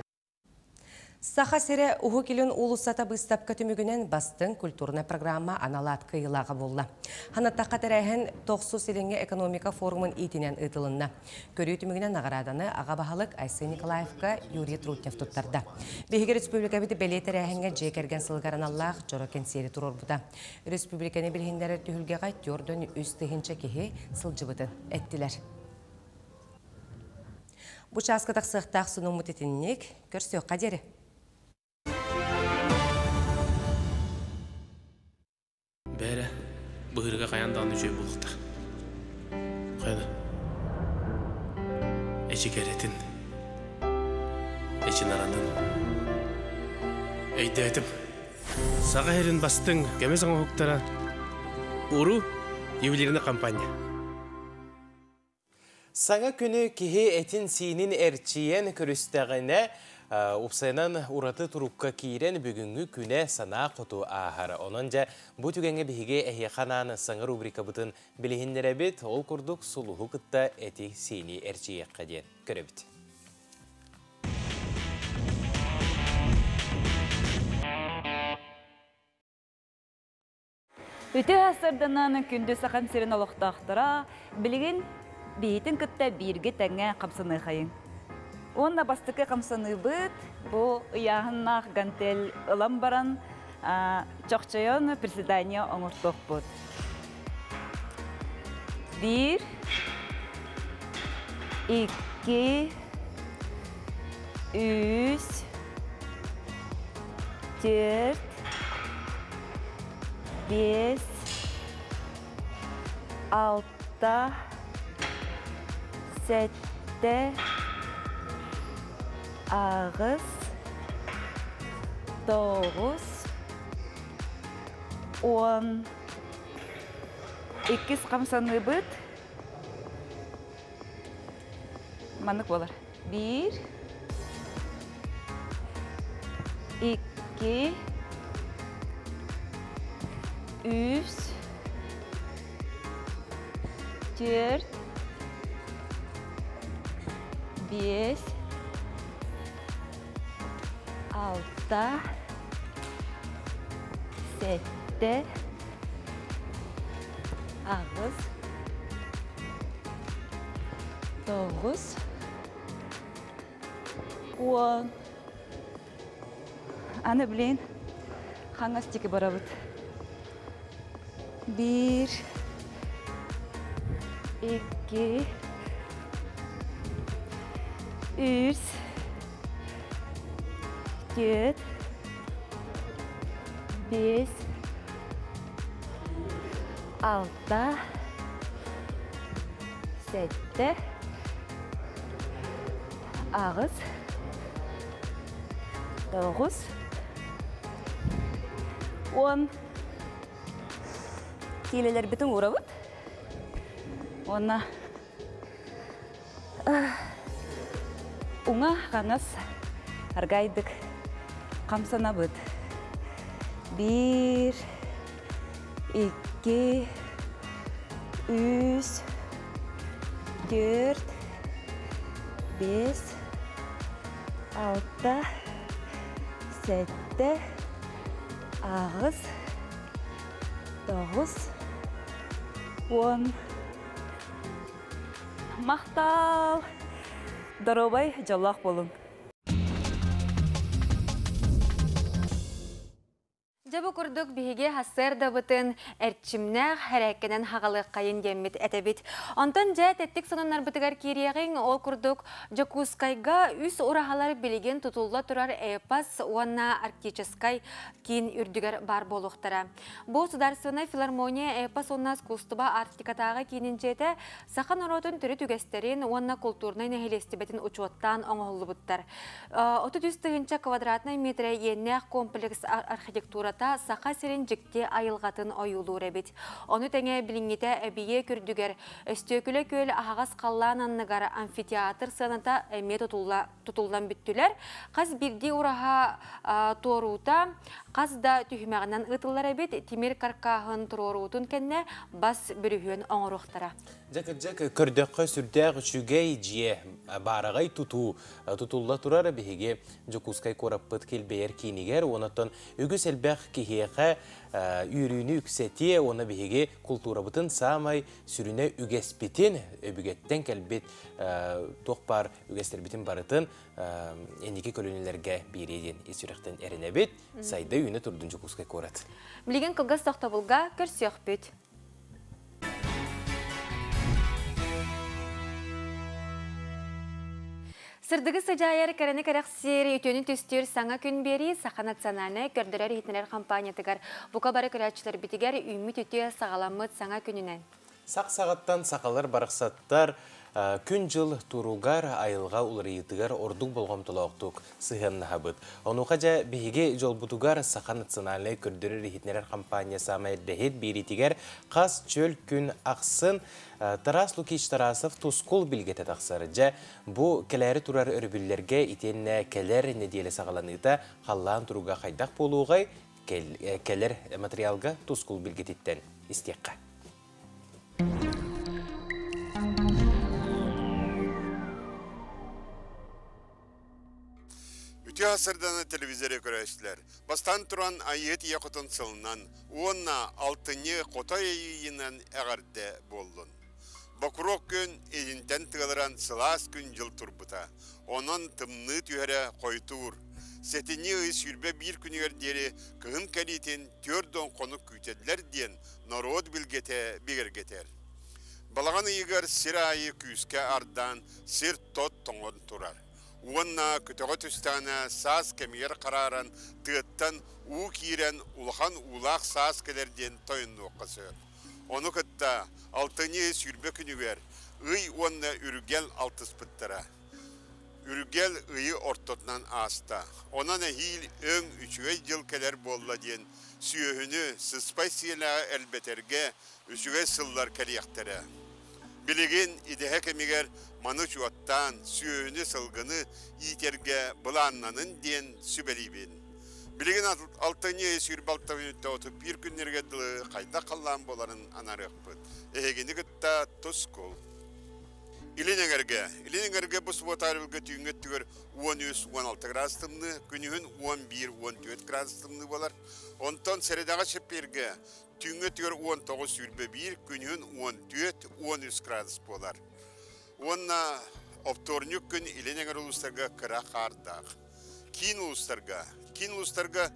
Саха сере уху келен улусата быстапка түмігінен бастың культурна программа аналат кыйылағы болла. Ханаттаққа тәрәйін 90 селенге экономика форумын итінен ұтылынна. Көрі түмігінен нағараданы аға бағалық Айсы Николаевка Юрий Трутнев тұттарда. Бейгі республика біті бәлей тәрәйінге жекерген сылғаран Аллах жорокен сері тұрор бұда. Республиканы білгендері түхілгеға түрдің үстігінші кеге сылжыбытын әттілер. Бұ часқытақ сықтақ сұның мұтетіннек көрсі қадері. Бәрі бұғырға қаяндағы жөй болуқта. Қайда? Әчі кәретін, әчі наранын. Әйді әтім, саға әрін бастың кәме саңа хуқтара ұру ювелиріне компания. Саңа күні кеге әтін сейінің әрчиен көрістіғіне Упсайнан ураты турукка киирен бүгүнгү күнэ сана куту ахара. Ононжа бу түгенге биге эхихананы саңа рубрика бутын билихиннеребит ол курдук сулуху кытта эти сини эрчиекка ден көрөбүт. Үтө асырдананы күндү сахан сирен олоқтақтыра билигин бейтин кытта бирге тәңе қамсыны қайын. Онна бастықы қамсаны бұд, бұл ұяғыннақ гантел ылам баран чоқчайон председания оңыртоқ бұд. 1, 2, 3, 4, 5, 6, 7, Ağız, 9, 10, 2 қамсаны бұд. Манық болар. 1, 2, 3, 4, 5, 6, Sette. Ağız. 9. 10. Ana bilen hangas tiki barabıt. 1 2 3 4 5 6 7 Ağız 9 10 Kileler bütün uğrabıt. Ona Уңа қаңыз аргайдык қамсанабыд. 1 2 3 4 5 6 7 Ağız 9 10 Мақтал Даробай жаллақ болың. Жабы күрдік бігі хасыр дабытын әртшімнәқ әрәккенен хағалық қайын деммет әтәбет. Онтан жа тәттік сонынар бұтығар кереғін ол күрдік Жакускайға үс ұрағалар білеген тұтулла тұрар әйпас уанна арктическай кейін үрдігер бар болуқтара. Бұл Сударсыны филармония әйпас онна скустыба Арктикатаға кейінін жеті сақан ұротын түрі түгестерін уанна культурнай нәхелестібетін ұчуаттан оңғылы бұттар. 30 квадратный метр еннәқ комплекс архитектурата сақа серен жікте айылғатын ойылу рәбет. Оны тәңе білінгеті әбие күрдігер өстөкілі көл ағағас қаллан анныгар амфитеатр сыныта әме тұтулдан бүттілер. Қаз бірде ұраға торуыта, қаз да түйімәғінен ұтылар әбет, темір каркағын тұрорутын кәнне бас бүрігін оңырықтара. Жакы көрдөккө сүрдәк үчүгей жие барагай тутулла турар биһиге Жакускай кораппыт келбейер кинигер онотон үгүс элбек кихиэхэ үйрүүнү үксети оны биһиге культурабытын самай сүрүнө үгеспитин өбүгеттен келбит тохпар үгестербитин барытын эндики көлөнөлөргө биреден эсүрөктен эренебит сайда үйүнө турдун Жакускай корат. Билген кылгас тохтобулга көрсөкпүт. Сырдығы сыжайыр кәріні кәрәқсер үтөнін түстер саңа күн бері Сақа национальны көрдірер етінер компаниятығар. Бұқа бары көрәтшілер бітігер үміт өте сағаламыд саңа күнінен. Сақ-сағаттан сақалар барықсаттар күн жыл туругар айылға улырыйытыгар ордук болғам тұлауқтук сыхынна хабыд. Онуға жа бігі жол бұтугар Сақа национальны көрдірер етінер компания самай дәхет беретігер қас чөл күн ақсын Тарас Лукич Тарасов тускул билгете тақсары жа бұ кәләрі турар өрбілерге итенне кәлер неделі сағаланыда қаллан тұруға қайдақ болуғай кәлер материалға тускул билгететтен істеққа. Үті асырданы телевизоре көрәшілер. Бастан тұран айет яқытын сылынан, онна алтыны қота ейінен әғарды болдың. Бақырок күн едінтен тығылыран сылас күн жыл тұрбыта. Онын тымны түйәрі қойтуыр. Сәтіне ұйыс үрбе бір күнігер дері кығын кәлейтен төрден қонық күйтеділер ден народ білгете бігергетер. Балаған үйгер сір айы күйіске ардан сір тот тоңын тұрар. Уанна күтіғі түстана саз кәмегер қараран тыттан у кирен улхан улақ саз кәлерден тойынны оқысы. Оны күтті алтыне сүрбе күнігер ұй уанна үргел алтыс бұттыра. Үргел ұйы ортотнан аста. Онан әхил өң үшіғай жыл кәлер болла ден сүйіхіні сыспай сиela әлбетерге үшіғай сыллар кәлияқтары. Білеген идеhe кәмегер маны жуаттан сүйіні сылғыны итерге бұланнанын ден сүбәлейбен. Білеген алтыне сүрбі алтыны отып бір күннерге дылы қайда қалан боларын анарық бұд. Әгені күтті тұс қол. Илинегерге бұл сұботарылғы түйінгі түгір 13-16 градустымны, күнігін 11-14 градустымны болар. Онтан сәредаға шепперге түйінгі түгір 19-1, күнігін 14-13 градус болар. Онна опторнюк күн Илинегер ұлыстарға кіра қардақ. Кейін ұлыстарға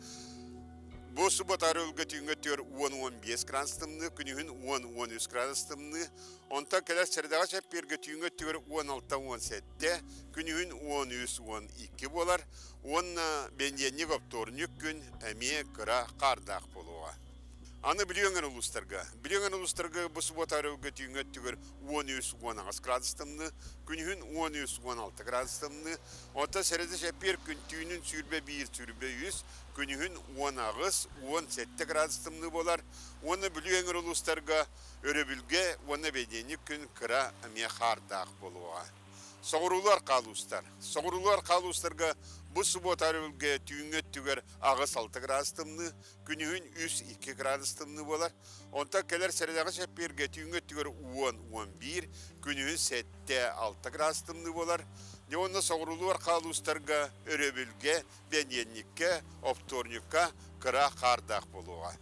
бұл сұботары өлгі түйінгі түгір 10-15 градустымны, күнігін 10-13 градустымны. Онта кәлер сәрдаға шәпперге түйінгі түгір 16-17, күнігін 13-12 болар. Онна бәнденік опторнюк күн әме кіра қардақ болуға. Аны білінген ұлыстарға бұл сұботары өлгі түйінгі түгір 13-16 градустымны, күнігін 13-16 градустымны. Онта сәрді шәппер күн түйінін сүрбе 1-100, күнігін 10-17 градустымны болар. Оны білінген ұлыстарға өребілге, оны бәденік күн кіра әме қардақ болуға. Соғырулар қалустарға бұл сұботары өлге түйінгі түгір ағыз 6 градустымны, күнігін 3-2 градустымны болар. Онта кәлер сәрдаға шәпперге түйінгі түгір 10-11, күнігін 7-6 градустымны болар. Оны соғырулар қалустарға өребілге, бәненікке, опторнюкка кіра қардақ болуға.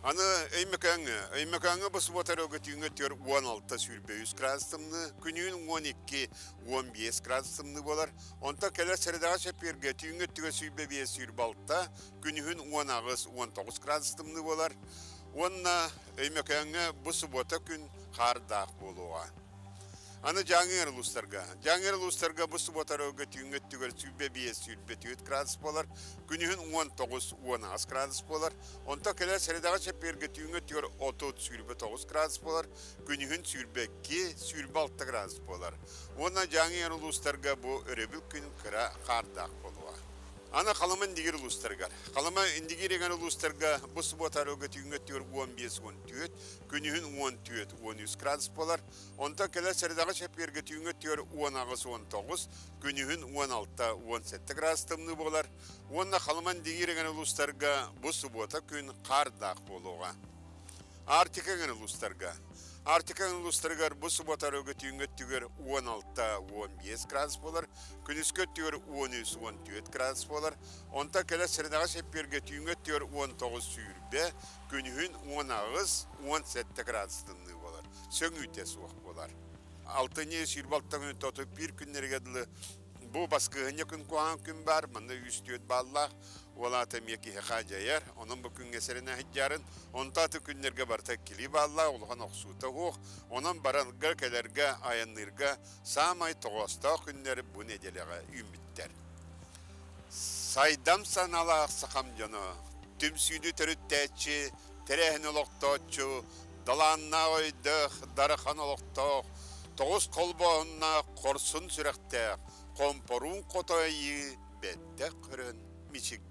Аны өймекаңы бұл сұботары өлге түйінгі түгір 16-100 градустымны, күнігін 12-15 градустымны болар. Онта кәлер сәрдаға шәпперге түйінгі түгір 5-6, күнігін 10-19 градустымны болар. Онна өймекаңы бұл сұбота күн қардақ болуға. Аны жаңыр ұлыстарға бұл сұботары өлге түйінгі түгір 5-4 градус болар, күнігін 19-10 градус болар. Онта кәлер сәрдаға шәпперге түйінгі түгір 30-9 градус болар, күнігін 2-6 градус болар. Онна жаңыр ұлыстарға бұл өребіл күн кіра қардақ болуға. Ана қаламын дегер ұлыстарға. Қалама индигереген ұлыстарға бұл сұботары өлге түйінгі түгір 15-14, күнігін 14-13 градус болар. Онта кәлер сәрдаға шәпперге түйінгі түгір 10-19, күнігін 16-17 градустымны болар. Онна қаламын дегереген ұлыстарға бұл сұбота күн қардақ болуға. Артикеген ұлыстарға бұл сұботары өлге түйінгі түгір 16-15 градус болар, күніскі түгір 13-14 градус болар. Онта кәлер сәрдаға шәпперге түйінгі түгір 19-1, күнігін 10-17 градустымны болар. Сөң өте суық болар. 6-7 тұтып бір күннергеділі бұл басқығыне күн қуған күн бар, мұнда үстіет баллақ. Олаты меки хажаяр, onun bu gün eserine hicjarın, ontatu günlerge barta kili balla, olğan oqsuta oq, onun barangar kelerge, ayanırga, samay toğasta günleri bu nedelega ümitler. Saydam sanala aqsaqam jonu, tümsüydü törüttəçi, terehini oloqtaçu, dalanna oydıq, darıqan oloqtaq, toğuz kolboğunna korsun sürəqtəq, komporun qotoyı, bette qırın, miçik.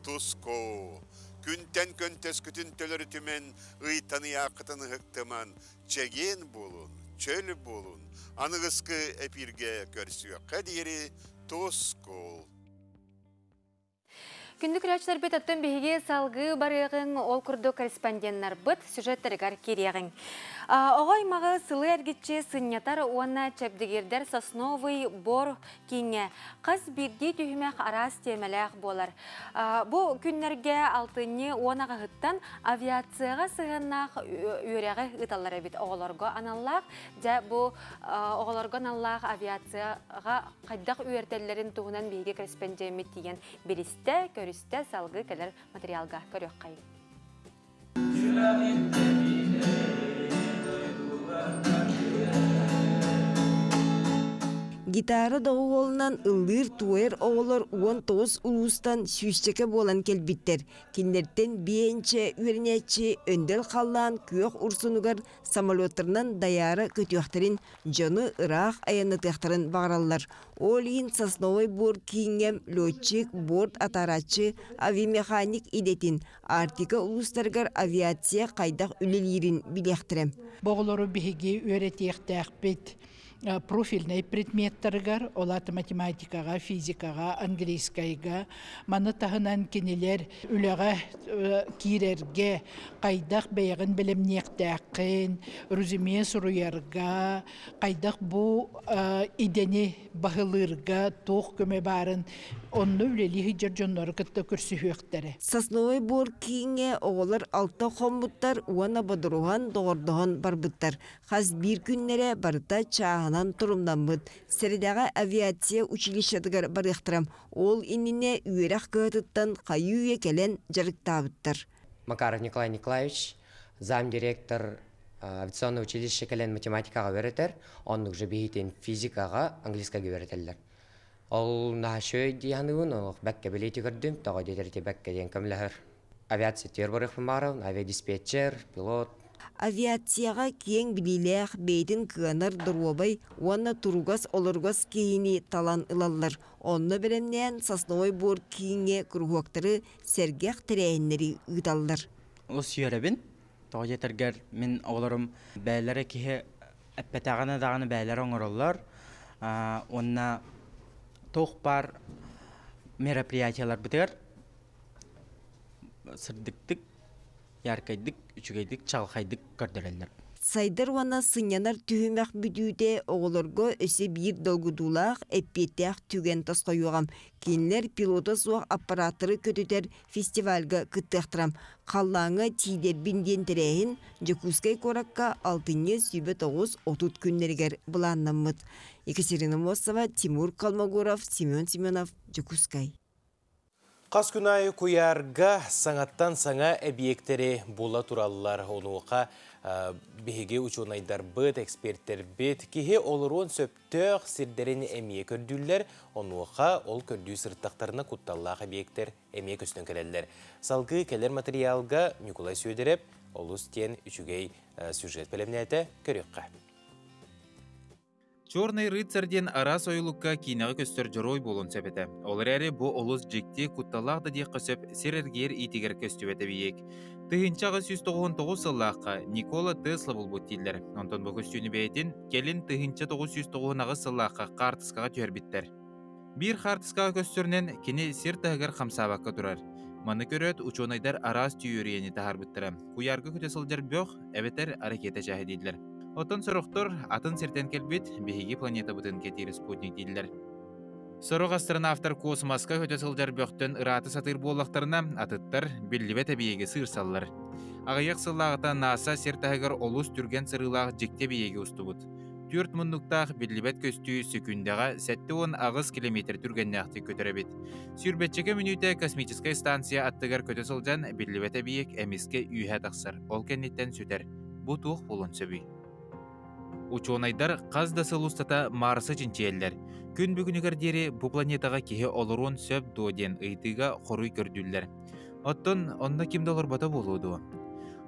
Tusko, күнтен көнтес күтін төлері түмен, ұйтаны яқытыны ғықтыман, чеген болун, чөл болун, анығысқы әпірге көрсіе қадері Туско. Күндік рәчтер бет аттын бейге салғы барығын ол күрді корреспонденттер бұд сюжеттерігер кереғін. Оғай мағы сылы әргетче сыннятар уанна чәбдігердер сосновый бор кейіне қыз бірдей түйімәк арас темеләқ болар. Бұл күннерге алтыны уанаға ғыттан авиацияға сығаннақ үйрәғі ғыталар әбет оғыларға аналлақ, жа бұл оғыларға аналлақ авиацияға қайдақ үйертелерін туғынан бейге корреспондент деген берісті, көрісті салғы кәлер материалға көрек қайын. Гитара дауылынан ылыр туэр оғылар 19 улустан сүйістеке болан келбиттер. Киндерттен бейінче, үйренетче, өндел қаллан күйек урсунугар самолеттернан даяры көтіяқтарын жоны ырақ аянытықтарын бағаралар. Олин сосновой бор киңем, летчик, борт атарачы, авиамеханик идетин. Артика улустаргар авиация қайдақ үлелерін билектірем. Боғылары бігі өретектәқ бет. профильный предметтарыгар, олаты математикаға, физикаға, английскайға, маны тағынан кенелер үліға кирерге, қайдақ бәйғін білімнектәқін, рүзіме сұруярға, қайдақ бұ идені бағылырға, тоқ көме барын, онны үлелі хиджар жонлары күтті көрсі хөқтері. Сосновой бор кейінге оғылар алта қомбыттар уана бадыруған доғырдығын барбыттар. Қаз бір күннері барыта чағынан тұрымдан бұд. Сәрідағы авиация училищадығар барықтырам. Ол иніне үйерақ көгітіттен қайуе келен жарықтабыттар. Макаров Николай Николаевич, замдиректор авиационного училища келен математикаға веретер, онның же бейітен физикаға, английскаға веретелер. Ол нахашөй дияныуын, бәкке білеті көрдім, тоға детерте бәкке ден көмләхір. Авиация тербарық фымарым, авиадиспетчер, пилот. Авиацияға кең біліләқ бейтін кығанар дұруабай, уанна тұруғас олырғас кейіні талан ылалар. Онны білімнен Сосновой бор кейінге күрғуақтары сәргеқ тірәйінлері ұйталдар. Ол сүйеребін, тоға детергер мен оларым бәлері кейі әппетағаны дағаны бәлері оңырылар. Онна тоқ бар мероприятиялар бітер, сырдықтық, яркайдық, үчігейдік, чалқайдық көрдірелер. Сайдар вана сынянар түйімәк бүдүйде оғылырғы өсі бір долгудулақ әппетәқ түген тасқайуғам. Кейінлер пилоты суақ аппаратыры көтетер фестивальға күттіқтірам. Қаллаңы тейдер бинден тірәйін Жакускай коракка 6-9-30 күннергер бұланнамыд. Екатерина Мосова, Тимур Калмагуров, Семен Семенов, Жакускай. Қас күнайы көярға саңаттан саңа объекттері бола туралылар онуға беге учонайдар бұд, эксперттер бет, кеге олырон сөптөк сирдерін әмие көрдүллер, онуға ол көрдүү сырттақтарына құтталлақ объекттер әмие көстен келелер. Салғы келер материалға Николай Сөйдереп, олыс тен үчігей сюжет пелемнеті көрекқа. Чорный рыцарден арас ойлукка кинағы көстер жорой болын сөпеті. Олар әрі бұ олыс жекте құтталағды де қысып серергер итігер көстюеті бейек. Тыхынчағы 199 сыллаққа Никола Тесла бұл бұттилер. Онтон бұл көстюні бәйтін келін тыхынча 990 сыллаққа қартысқаға түйербіттер. Бір қартысқаға көстерінен кені сер тағығар қамсабаққа тұрар. Маны көрет учонайдар арас түйерені тағар бұттыры. Куярғы көтесілдер бөқ, әбетер аракеті жағы дейділер. Отын сұрықтыр, атын сертен келбет, бейгі планета бұтын кетері спутник дейділер. Сұрық астронавтар космосқа көтесілдер бөқтін ұраты сатыр болақтарына атыттар беллібет әбейеге сырсалылар. Ағаяқ сыллағыта НАСА сертағығыр олыс түрген сырылағы жекте бейеге ұсты бұд. 4 мұндықтақ беллібет көстүү секундаға 7-10 ағыз километр түргеннәқті көтеребет. Сүрбетчеке минуте космическай станция аттығар көтесілден беллібет әбейек әмеске үйе тақсыр. Ол кәнеттен сөтер. Бұ туық болын сөбей. Учонайдар қазда сылустата Марсы чинчиеллер. Күн бүгінігер дері бұ планетаға кеге олырон сөп доден ыйтыға қоруй көрдүллер. Оттон, онна кимдалар бата болуду.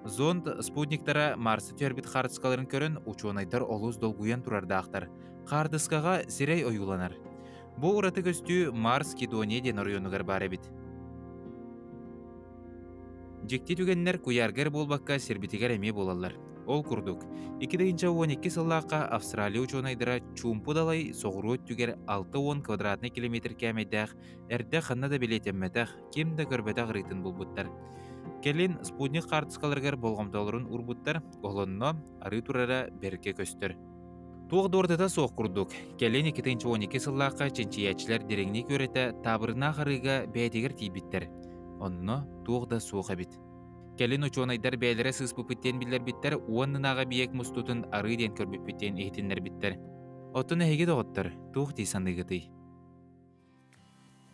Зонд спутниктара Марсы тәрбіт қардысқаларын көрін учонайдар олыз долгуян турардақтар. Қардысқаға сирей ойуланар. Бұ ұраты көстүү Марс Кедония ден орионығар бар әбіт. Жекте түгеннер куяргер болбаққа сербетігер әме болалар. Ол күрдік. 2012 сыллаққа Австралия учонайдыра чумпу далай соғыру өттігер 6-10 квадратный километр кәмедәқ, әрді қанна да білетемметәқ, кемді көрбетәқ рейтін болбуттар. Келін спутник қартысқаларғар болғамталырын ұрбуттар, олынно ары турара берке көстір. Туғы дордыда соқ күрдік. Келін 2012 сыллаққа ченчиячілер дереңіне көреті табырына қарыға бәйтегер тейбіттер. Онно туғда соқ әбіт. Келін учонайдар бәлері сыз бұпыттен білдер біттер, уаннынаға биек мұстутын ары ден көрбіп біттен ехтенлер біттер. Оттын әйге доғыттыр, туқ дейсандығыдый.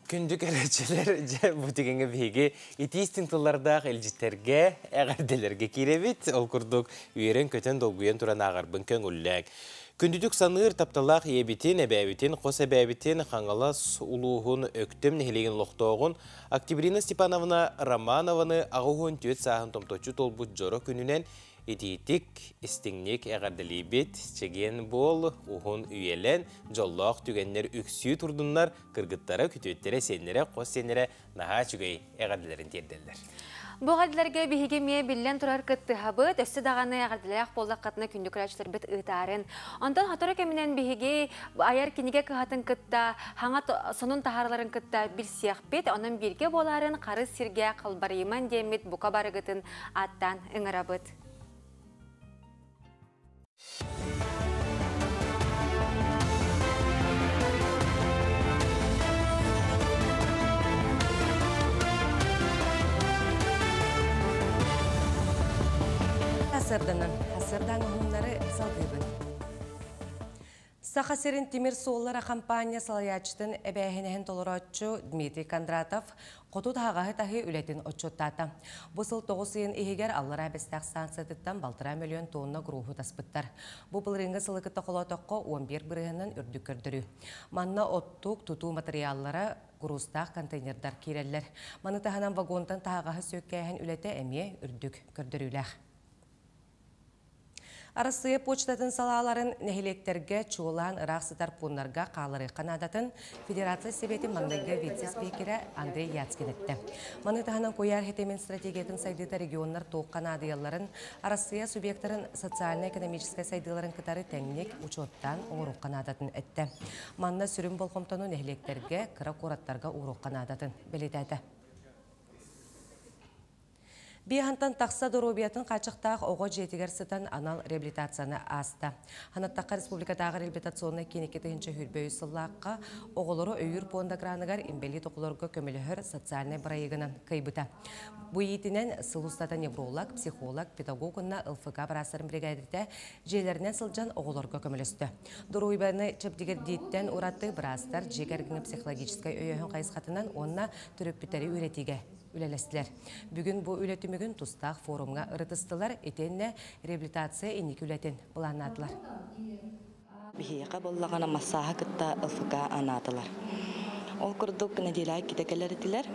Күндік әрәтшілер бұтығыңы бейге итистің тұллардағы әлжіттерге, әғарделерге керебет, ол күрдік үйерен көтен долгуен тұран ағарбын көң үлләк. Күндүдік саныр тапталақ ебітін, әбәбітін, қос әбәбітін, қаңалас ұлуғын өктім нәхелеген лоқтоғын, Октябрина Степановна Романованы ағуғын түйет сағын томточу толбұт жоро күнінен етейтік, істіңнек әғарделейбет, чеген бол, ұғын үйелен, жоллақ түгенлер үксүй тұрдынлар, кыргыттары, күтөттері, сенлері, қос сенлері наға чүгей әғарделерін терделдер. Бу гадларга бихигеме биллен турар кыттыхабыт, өссө даганы гадларах боллак катына күндүк рачтар бит ытарын. Онтон хатора кеминен бихиге аяр киниге кыхатын кытта, хаңа сонун тахарларын кытта билсиях бит, онун бирге боларын кары сирге калбарыйман демит бука барыгытын аттан ыңырабыт. Hasırdan onları salgıbın. Сахасерин Тимир Соллара компания салаячтын эбэхинэхин толоротчу Дмитрий Кондратов қоту тағағы тахи үлетін отчоттата. Бұсыл 9 сыйын ихигер аллара бестақ станциятыттан 1,5 миллион тонна груху таспыттар. Бұл рынғы сылықытта қолотоққа 11 бірігінен үрдік көрдірі. Манна оттук туту материаллара грустақ контейнердар керелер. Маны таханан вагонтан тағағы сөккәйхін үлеті әме үрдік көрдірілер. Арасыя почтатын салаларын нәхилектерге чуылан ырақсытар пунларға қалары қанадатын Федерация Себеті маңдайғы вице-спикері Андрей Яцкин етті. Маны тағынан қойар хетемен стратегиятын сайдыта регионлар тоқ қанадияларын Арасыя субъекттарын социально-экономическай сайдыларын кытары тәңнек учоттан оңыруқ қанадатын әтті. Манна сүрін болқомтану нәхилектерге қыра қораттарға оңыруқ қанадатын белетәді. Бейхантан тақса доробиятын қачықтақ оғы жетігер сытан анал реабилитацияны аста. Ханаттаққа республикадағы реабилитационны кенекетігінші хүрбөй сыллаққа оғылары өйір пондагранығар имбели тоқыларға көмілігір социальный барайығынан кайбыта. Бұ етінен сылустата невролог, психолог, педагогына ЛФК барасырын бригадирді жейлерінен сылжан оғыларға көмілісті. Доробияны чөптігер дейттен ұратты бірастар жекергіні психологическай өйеғін қайысқатынан онына түріппітері үйретіге үлелестілер. Бүгін бұл үлетімігін тұстақ форумға ұрытыстылар, етенне реабилитация енек үлетін бұланатылар. Бихияқа боллағана массаға күтті ылфыға анатылар. Ол күрдік нәделай кетекелер етілер.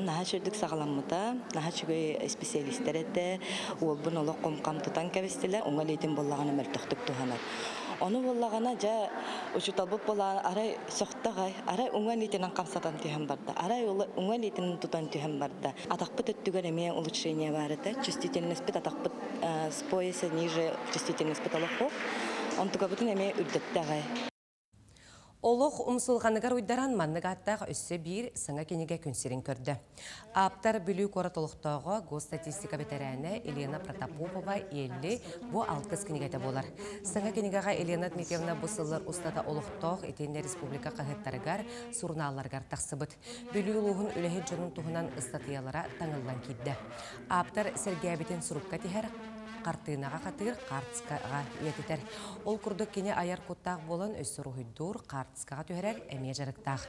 Наға жүрдік сағаламыда, наға жүгі специалистер еті, ол бұн олық қомқам тұтан кәвестілер, оңа лейтін боллағана мәртіқтік тұғанар. Onu bollağına ja uçutabıp bolan aray soxtagay aray uңан итенен камсатан түйем барда aray уңан итенен тутан түйем барда атакпыт өттүгөр эме улучшение бар эте чувствительность бит атакпыт с пояса ниже чувствительность потолоку он туга бүтүн эме үрдөттагай. Олық ұмсылғанығар ұйдаран маннығаттағы өссі бір сыңа кенеге күнсерін көрді. Аптар бүлі қоратылықтағы госстатистика ветераны Елена Протопопова елі бұ 6 кенегеті болар. Сыңа кенегеға Елена Дмитриевна бұсылыр ұстата олықтағы етенде республика қағыттарығар сұрналарғар тақсыбыт. Бүлі ұлығын үліхі жонын тұғынан ұстатиялара таңылдан кейді. Аптар сәргәбетін сұрупқа тихер қартығынаға қатығыр қартысқаға ететер. Ол күрдік кене аяр құттақ болын өссіру хүйдур қартысқаға түйерер әме жарықтақ.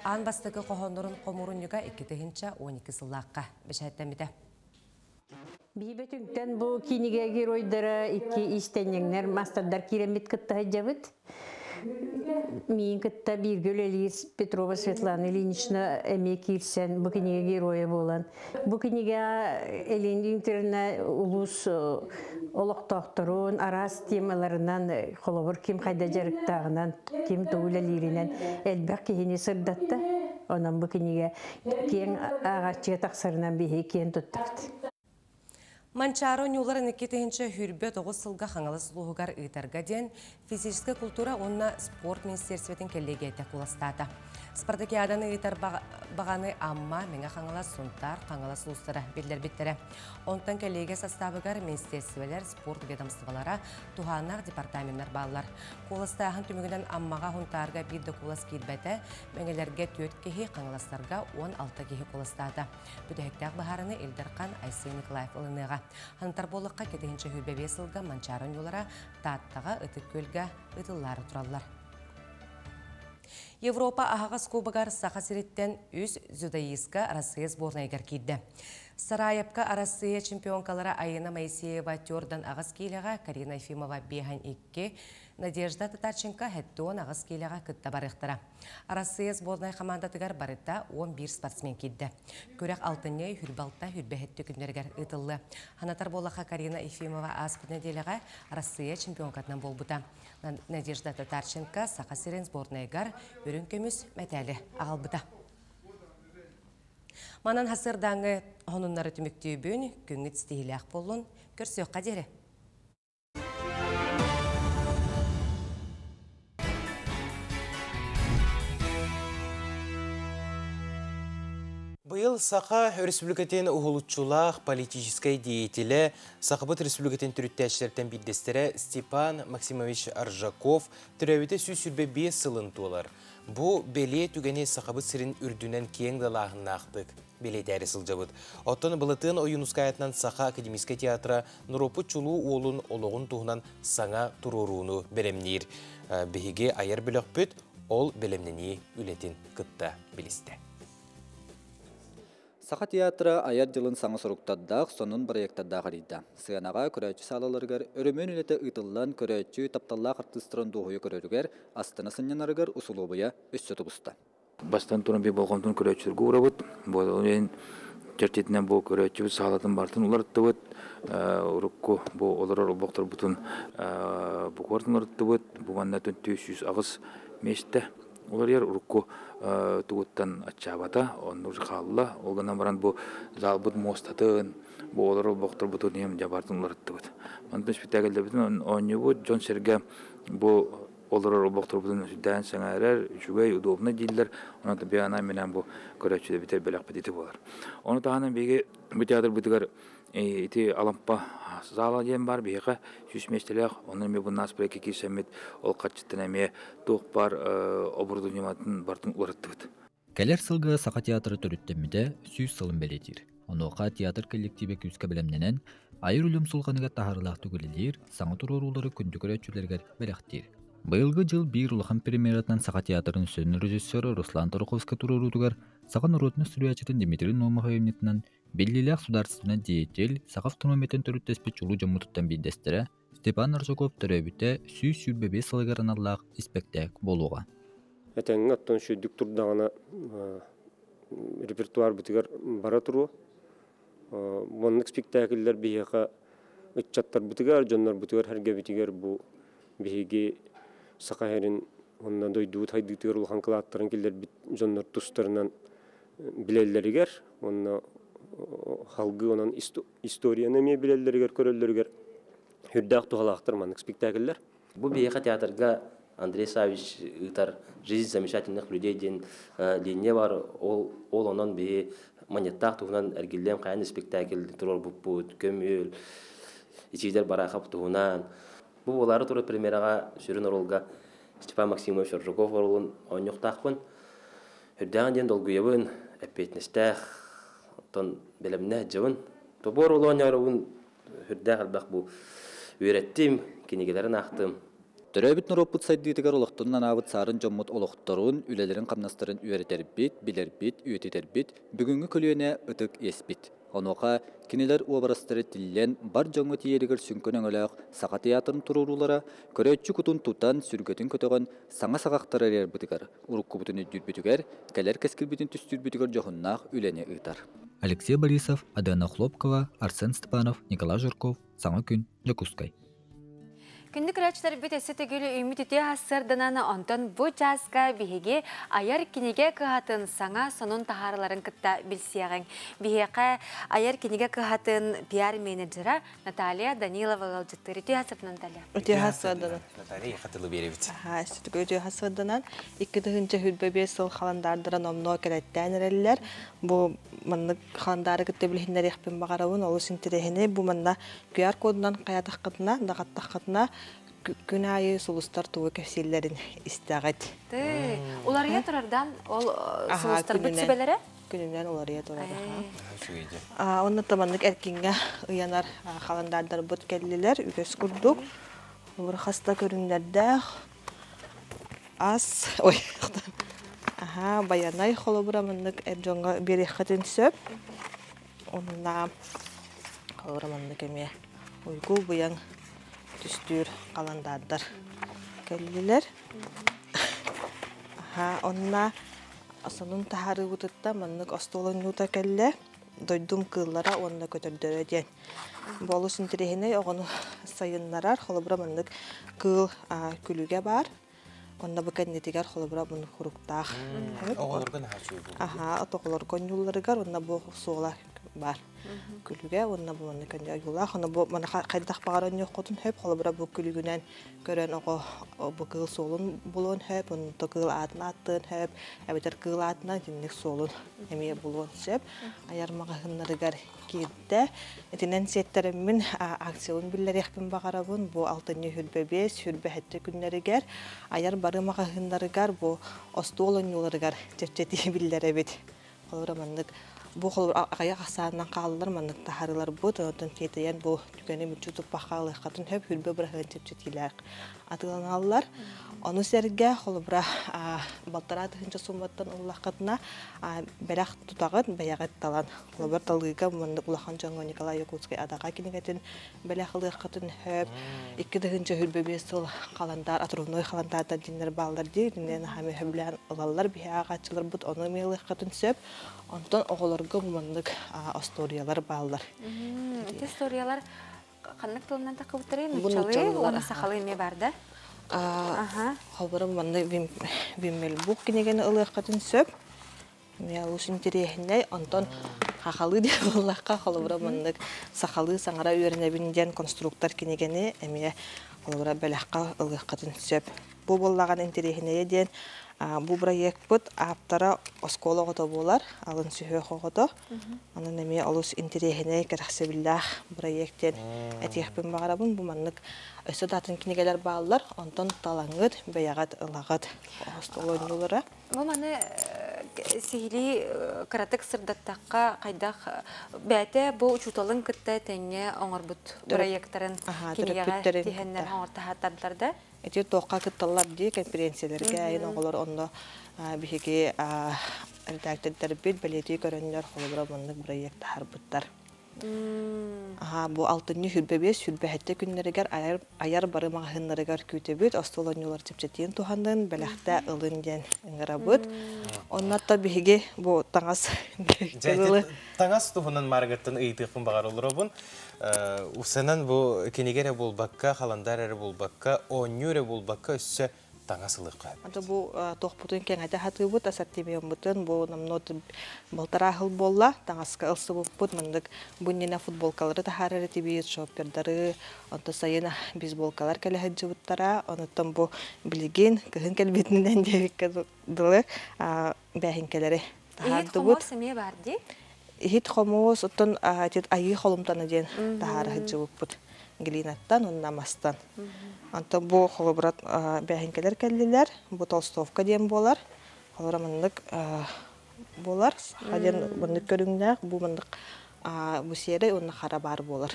Ан бастығы қоғандырын қомырынныға 2-12 сыллаққа бішәттәмеді. Бейбет үңтен бұл кенеге геройдары 2 істенеңнер мастардар керемет күтті жабыт. Мен кітті Биргүл Элис Петрова Светлана Ильинична әме кирсен бұл кенеге героя болан. Бұл кенеге Элен интерне улус олықтақтырын, арас темаларынан, қолыбыр кем қайда жарықтағынан, кем туылалерінен әлбәқ кейіне сырдатты. Онан бұл кенеге кен ағатчыға тақсарынан бейе кен тұттықты. Манчаро нюларын екетігінші хүрбе 9 сылға қаңылыс луғығар ұйтарға ден физическа культура онна спорт министерсветін келлеге әті құластады. Спартакиаданы ұйтар бағаны амма меңа қаңылас сұнтар, қаңылас ұлыстары белдер біттері. Онтан келлеге составығар министерсвелер, спорт ведомстволара, туғанақ департаменттер балылар. Құластағын түмігінен аммаға ғунтарға бірді құлас келбәті, мәңелерге 4 кехи қаңыластарға 16 кехи құластады. Бүдәйіктәқ бағарыны Элдарқан Айсей Николаев ұлыныға. Хантар болыққа кетігінші хүрбе бесілгі манчарын олара таттаға ұтық көлгі ұтылары тұралар. Европа ағағыз кубығар сақасыреттен үз зюдаистка Россия сборнайгар кейді. Сарайапка Россия чемпионкалара Айына Моисеева Тёрдан ағыз кейліға, Карина Ефимова Бехан 2, Надежда Татарченко Хэттуон ағыз кейліға күтті барықтыра. Россия сборнай командатығар барыта 11 спортсмен кейді. Көрек алтыне хүрбалта хүрбәхетті күндергер ұтылы. Ханатар болаға Карина Ефимова аспы неделіға Россия чемпионкатынан болбыта. Надежда Татарченко Сақасырен сборнайгар өрін көміз мәтәлі ағалбыта. Манан хасырдаңы онуннары түміктүйбін, күңіт стейләқ болын, көрсөк қадері. Быйыл Саха республикатын угулучулах политической деятелі Сахабыт республикатын түріттәшілерден биддестері Степан Максимович Аржаков түрәуіті сүрбе 5 сылын туылар. Бұ беле түгені Сахабыт сірін үрдінен кең далағын ақтық. Беле дәрі сылжабыд. Оттан бұлытын ойынускаятынан Саха академический театра Нуропы чулу олын олығын туғынан саңа тұруруыны беремнер. Беге айыр білік бүт, ол белемнені үлетін күтті білісті. Саха театры аяр жылын саңы сұруқтаддақ, сонын проекттаддақ арыйда. Сыянаға көрәчі салаларғар, өрімен үлеті ұйтылан көрәчі тапталлақ артыстырын доғуы көрәрігер, астына сынянарығар ұсылуыбыя өссі тұбыста. Бастан тұрын бей болғамтын көрәчілгі ұрабыд, болуын чертетінен бұл көрәчі сағалатын бартын ұларытты бұд, ұрыққы бұл олар ұлбақтыр бұтын бұқвартын ұларытты бұд, бұғанна 400 ағыз мешті. Олар ер ұрыққы тұғыттан атчабата, оны ұжы қалыла. Олғанан баран бұл залбыд мостатын, бұл олар ұлбақтыр бұтын ем жабартын ұларытты бұд. Мантын спектакльда бітін, оны бұд, Джон Серге бұл олар ұлбақтыр бұтын дән сәңәрер, жүгей, удобны дейлер. Оны да бейана менен бұл көрәтшіде бітер бәләқ бітеті болар. Оны тағанын беге бұл театр бұтығар ити алампа зала дем бар бейға сүсместелек, оның ме бұл нас бірекке кесемет ол қатшыттын әме тоқ бар обырдуниматын бартын ұларытты бұд. Кәлер сылғы Саха театры түріттеміде сүйіз сылын бәлетір. Оноға театр коллективе күзгі білімненен айыр үлім сұлғаныға тағарылақ түгілілер, саңы тұрорулары күндігір өтчілергер бәліқтер. Быйылғы жыл бір улахан премьератынан Саха театрын сөйін режиссері Руслан Таруховска турорудугар Саха народны сүрячетін Дмитрий Номахаевнетінен беллилях сударственный деятель Саха автономиятын түріттеспе чулу жамутыттан бейдестері Степан Аржаков түрәбіте сүйіз сүрбебе салыгарыналлақ спектакль болуға. Әтәңі аттан шүйдік тұрдағына репертуар бітігер бара тұру. Монық спектакльдер бейеға үтчаттар бітігер, жонлар бітігер, әрге бітігер бұл бейге Саха әрін онна дойдуыт хайдытығыр ұлған қылаттырын келдер жонлар тұстарынан білелерігер, онна халғы онан историяны ме білелерігер, көрелерігер хүрдәқ тұғалақтыр манық спектакльдер. Бұл бейеға театрға Андрей Савич ытар «Жизнь замечательных людей» ден линия бар, ол онан бейе монеттақ туғынан әргелден қайын спектакль тұрор бұппұт, көмел, ичейдер барақап туғынан. Бұл олары тұры премьераға жүрін оролға Степан Максимович Аржаков оролын ойнықтақпын. Хүрдәғын ден долгүйебін, әппетнестәқ, тон білімне жауын. Тобор ол ойнарығын хүрдәқ әлбәқ бұл үйреттім, кенегелерін ақтым. Төрәбіт Нуроппут сайдыйтығар олықтырынан абыт сарын жоммут олықтырын, үлелерін қамнастырын үйретер бит, білер бит, үйететер бит, бүгінгі көлуіне ұтық еспит. Оноға кенелер уабарастыры тиллен бар жоңы тиерігір сүнкін өңіләқ Саха театрын тұрурулара, көрәтчі күтін тұтан сүргетін көтіған саңа сағақтар әрер бұтығар, ұрыққы бұтын өддір бүтігер, кәлер кәскіл бүтін түстір бүтігер жоғыннақ үлене ұйтар. Алексей Борисов, Адена Хлопкова, Арсен Степанов, Николай Жирков, Саңа күн, Жакускай. Күндік рәчтер бет әсі түгілі үміт үте асырдынаны онтан бұ жазға бігеге аяр кенеге кығатын саңа сонын тағарыларын күтті білсияғын. Бігеға аяр кенеге кығатын пиар менеджера Наталья Данилова ғалжыттыр. Үте асырдынан Наталья? Үте асырдынан. Наталья қатылы беребет. Үте асырдынан. 2-ті хүлбөбе сыл қаландардырын омно кәрәттән әрелілер. Бұл манны қаландары күтті білхіндер еқпен бағарауын олы синтерехіне. Бұл манна QR кодынан қаятақ қытына, дағаттақ қытына күн айы сұлыстар туы көселерін істағат. Олария тұрардан ол сұлыстар бүтсібелері? Күнінен олария тұрады. Оны таманлық әркенге ұянар қаландардар бұт кәлілер, үгес күрдік. Олар хаста көріндерді аз, ой, баянай қолы бұрамындық әржонға берекетін сөп. Онына қолы бұрамындық әме ұйгу бұян түстүр қаландардар кәлілер. Онына асанын тахары ұтытта маннық остолын ұта кәлі дойдум кыллара онына көтірдері ден. Болу синтерехіне оғыны сайынларар, қолыбыра маннық кыл күліге бар. Онна бу кеннетигер холобра буну хуруктаах. Оголоргон хачуу бу. Аха, отоголоргон юлларыгар онна бу суола бар. Күлүгө онна бу маны кенде юлаах, онна бу мана кайдах багаран жокотун хеп холобра бу күлүгүнөн көрөн ого бу кыл солун булон хеп, онна токыл атна аттын хеп, абетер кыл атна динник солун эмие булон сеп, аярмага хыннарыгар кирде. Этинен сеттеримин акцион биллерехпин багарабын бу 6-нчы хүрбе-5 хүрбе-7 күннәригер аяр барымага хыннарыгар бу остолон юларыгар чечети биллеребит. Холорамандык бу холор аяк асаанан калдылар мандык тахарылар бу тотон кетен бу түгәне мүчүтүп бакалы хатын хөп хүрбе бирген чечетилер. Атыланалар аны сәргә холобра балтара тыгынча сумбаттан уллах катына бәрәх тутагын бәягат талан. Холобра талыга мандык улахан жаңга Николай Якутский адага кинегетен бәләхлы катын хөп 2-нчы хүрбе сыл каландар атрувной каландарда диннер балдар дигән хәме хөблән алалар биягатчылар бут аны мелы катын сөп онтон оголорго мандык историялар балдар. Эти историялар канак тылынан такыбытырын учалы, оны сахалы эме бар да? Холбора манда виммел бук кинеген ылык катын сөп. Мен ус интересней онтон хахалы деп Аллахка холбора мандык сахалы саңара үйренебинден конструктор кинегени эме холбора белакка ылык катын сөп. Бу боллаган интересней ден бу проект бут аптара оскологото болар, алын сүйөхөгото. Анын эме алус интересней керахсебиллах проекттен этихпин багарабын бу мандык өсө датын кинегелер баалар, онтон талаңыт, бәягат ылагат остолонюлары. Бу маны сихили каратык сырдаттакка кайдах бәте бу учуталын кытта теңе оңорбут проекттарын кинегеге тихеннер оңортахаттарларда. Эти тоққа кытталар ди конференцияларга айын оголор онда бихиги редакторлар бит белети көрөннөр холбора мындык проект харбыттар. Бу 6-нчы хүрбе-5 хүрбе-7 күннәригер аяр барымага хыннарыгар күтөбүт остолонюлар чепчетин тухандан белахта ылын ден ыңырабыт. Оннатта бихиги бу таңас таңас туһунан маргаттан ыйтыпын багар олоробун. Усанан бу кинегере болбакка, халандарере болбакка, онюре болбакка өссө таңасылык кайып. Анда бу тохпутун кеңете хатыбыт асаттемем бутун бу намнот балтара хыл болла, таңаска ылсыбыт бут мындык буннина футболкалары тахарары тибиет шоппердары, анда сайына бейсболкалар келехҗибуттара, онтон бу билеген кыгын келбетинен дебекке дылы бәһинкеләре тахардыбыт. Ихит хомос бар ди? Ихит хомос оттон айы холумтаны ден тахарыжыбыт. Глинаттан, он намастан. Анта бу холобрат бәһинкелер келлилер, бу толстовка дем болар. Холора мындык болар. Хаден мындык көрүңнәк, бу мындык бу сере онна харабар болар.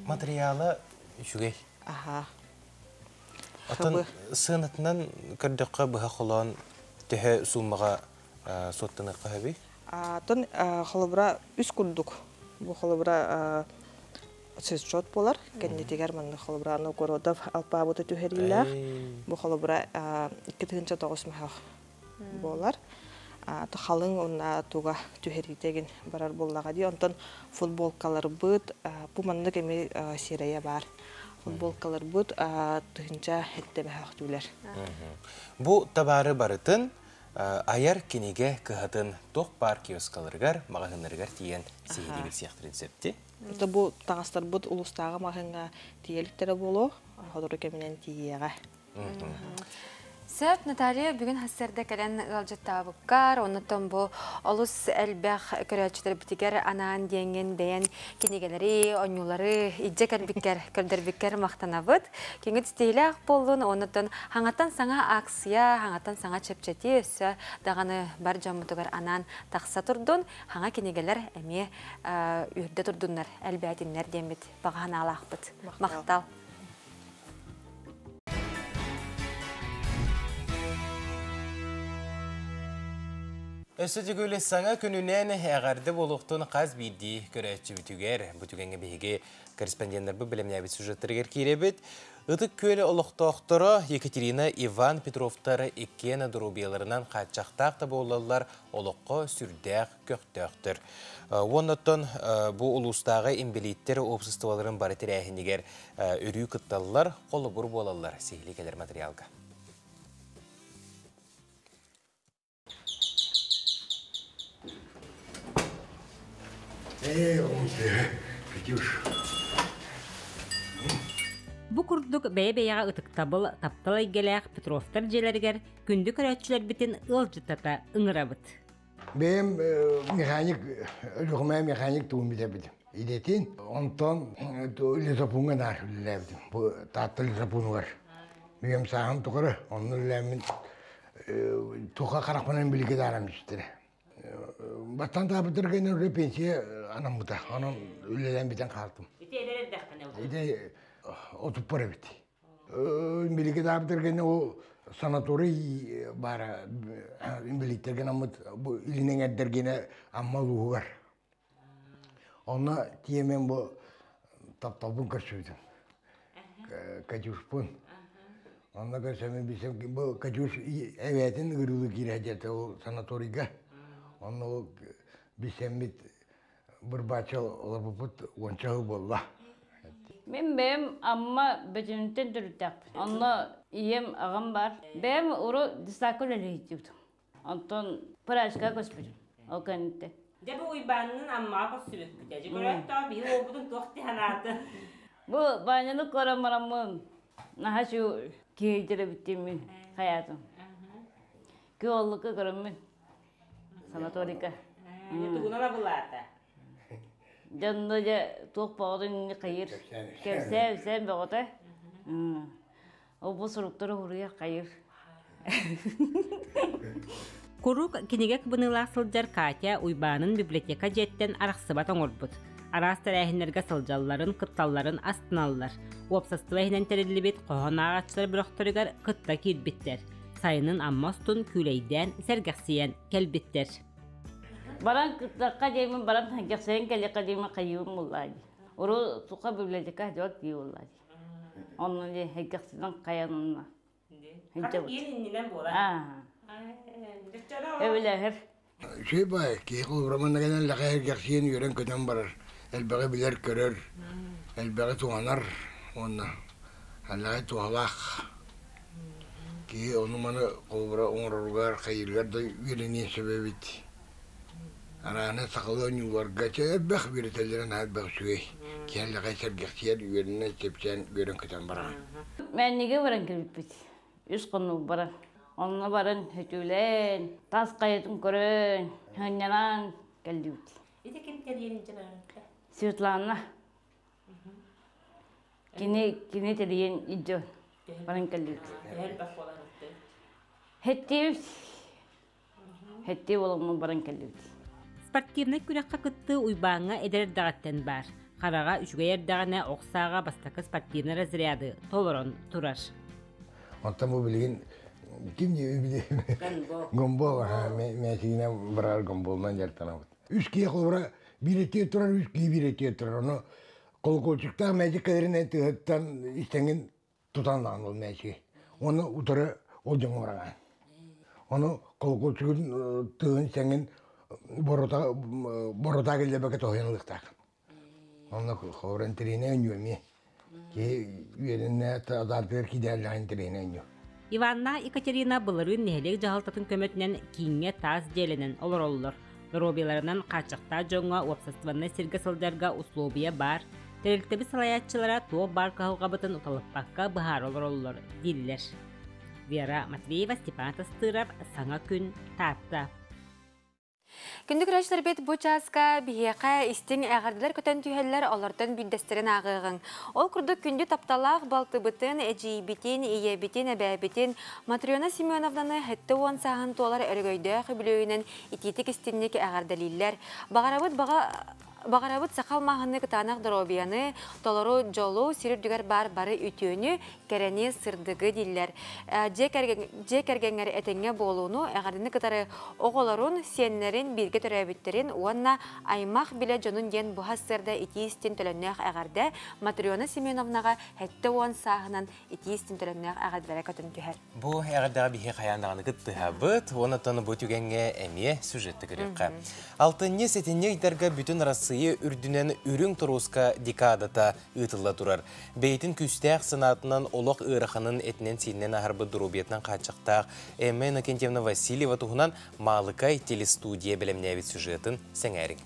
Материалы үчүгей. Атын сынатынан кырдыкка быха холон төһө суммага соттынык хаби. Атын холобра үс курдук. Бу холобра сөз жот болар. Кеннетигер мында холобраны городов алпа буту түһерилер. Бу холобра 2-9 мах болар. Халың онна туга түһеритеген барар боллага ди. Онтон футболкалар бут, бу мында кеме серия бар. Футболкалар бут, тыгынча хетте мах түлер. Бу табары барытын аяр кинеге кыһатын тох бар киоскаларгар, магазиннаргар тиен сихили бит сыяктыр рецепти. Это бу таңастар бут улустагы магазинга тиеликтери боло, ходор кеменен тиега. Сөп Наталья бүгін хассарда кәлен ғалжаттабыққар, онытын бұл олыс әлбәқ көрәтшілер бітігер анаан дейінген бәйін кенегелері, оңюлары, иджек әлбіккер, көрдербіккер мақтанабыд. Кеңі түстейлі ақ болын, онытын хаңаттан саңа аксия, хаңаттан саңа чепчеті өсі дағаны бар жамытығар анаан тақса тұрдын, хаңа кенегелер әме үрді тұрдынлар, әлбәтінлер демет, баған алақ бұд. Мақтал. Өсі түгілі саңа күнінен әғарды болуқтың қаз бейді көрәтші бүтігер. Бүтігенге бейге корреспонденттер бұл білімнәбет сюжеттергер керебет. Үтік көлі олықтақтыры Екатерина Иван Петровтары еккені дұрубияларынан қатшақтақты болалар олыққа сүрдәқ көқтөқтір. Оннаттан бұл ұлыстағы имбелиттері опсыстываларын бары тірәхінегер үрі күтталылар, қолы бұр болалар. Сейлі келер материалға. Bu kurduk beye-beyağa ıtıktабыл тапталай gelək Petrovtar jelеригер күндү көрәтчілер бітін ылжытата ыңырабыт. Benim mekanik, ölüğüme mekanik tuğum bilebildim. İdetin, ondan lisapunga naşüllebildim. Bu tatlı lisapun var. Benim saham tukarı, onun lemin tuğa karakmanan bilgi daram işte. Batan tabıtırken öyle pensiye anam bu da, onun ülelen biten kaldım. İde otup para bitti. Bilgi tabıtırken o sanatori bara birlikte ama bu ilinin edergene amma ruhu var. Ona diyemem bu taptabun kaçırdım. Kaçırpın. Ona kaçırdım bizim bu kaçır evetin gırılı girecekti o sanatoriga. Ona o bizim bir bahçel olabıt onçağı bolla. Benim amma böcünten dürütap. Onunla iyem ağam var. Benim oru distakol eleyiciyordum. Ondan pırajka koşpuyum. O kanıtte. Debi uybanının amma koşsülük bitecek. Görek tabi obudun tohti hanardı. Bu banyalık koramaramın. Naha şu giyicire bittiğimi hayatım. Kıyolluka koramın. Sanatorika. Tuğuna da bularda. Canlıca toq bağırın kayır. Sevsem bağıda. O bu sorukları huruya kayır. Kuruk kinigek bınılaq sıljar Katya uybanın biblioteka jetten araqsıbat oңorбут. Aras tarahinlerge sıljalların, kıttalların astınallar. Opsastıva hinen terillibit qoğan ağaçlar bıraktırıgar kıtta kirbitler. Sayının ammastun küleyden sergaqsiyen kelbitler. Baran kıttakka deymin, baran hangaksayan kelika deymin kayyum vallahi. Oru tuqa biblioteka jok diye vallahi. Onun diye hangaksayan kayanına. Katı yeninden bola. Öyle her. Şey bay ki kuvraman gelen lakayır gaksiyen yören köten barar. Elbette bilir körür. Elbette tuğanar ona. Allah'a tuğalak. Ki onu bana kuvra onurlar kayırlar da yüreniyen sebebit. Arana saklı oyunlar geçer bak bir tellerin her bak şuy. Ki Allah'a sergisiyer yörene sepsen yören köten barar. Ben nige varan kirpit. Üç konu baran. Onunla baran hütülen, tas kayıtın körün, hınyalan geldi. İde kim teryenin canarında? Svetlana. Kini teryen idjo. Baran geldi. Her bak olanıktı. Hetti olamı baran geldi. Sportivna kürekka kıttı uybağa eder dağıtten bar. Karaga üçge yerdağına oqsağa bastakı sportivna razryadı. Toloron turar. Hatta bu bilgin kim diye bilir? Gombo. Mesine barar gombolman yertanam. Üç kiye kobra bir etiye turar, üç kiye bir etiye turar. Onu kolçukta mecik kaderine tıhıttan istengin tutanlan ol mecik. Onu utarı olcan oragan. Onu kolçukun tığın istengin borota gelle beke tohyanlıkta. Onu kobran terine önüyor mi? Ki yerine tadartır ki derlerin terine önüyor. Ivanna Ekaterina Bılırın nehelek jahaltatın kömötünen kiinge taz jelenen olur olur. Robilarından kaçakta jonga opsastıvanna sirge sıljarga uslubiya bar. Teriltebi salayatçılara tuğ bar kahılqabıtın utalıpakka bihar olur diller. Vera Matveyeva, Stepan Tastırap, Sana Gün, Tatta. Күндік рәшілер бет бұ жазға бігеқа істің әғардылар көтен түйелер олардан бүндестерін ағығын. Ол күрді күнді тапталақ балты бұтын, әжей бітін, ие бітін, әбә бітін. Матриона Семеновнаны хетті оң сағын туалар өргөйді қыбілөйінен итетік істіннік әғардалилер. Бағарабыт сақал мағынны кытанақ дробияны, толору жолу сирүрдігер бары үтіөні кәрәне сырдығы диллер. Же кәргенер әтеңе болуыну әғардыны кытары оғыларын, сенлерін, бірге төрәбіттерін, уанна аймақ біле жонын ген бұхас сырда итиістен төліннәқ әғарды Матриона Семеновнаға әтті оң сағынан итиістен төліннәқ әғардылары көтін түхәр. Бұ әғардағы бейе қаяндағаны күттіға бұд, оны таны бұ түгенге әме сюжетті көрекқа. Алтынне сетінне идарға бүтін Россия үрдінен үрің тұруска декадата ұтылла тұрар. Бейтін күстәқ сынатынан олық ұрақының етінен сенен ағарбы дұрубетінен қатшықтақ Эмма Иннокентьевна Васильева тұғынан Малыкай телестудия білімнәвет сюжетін сәңәрің.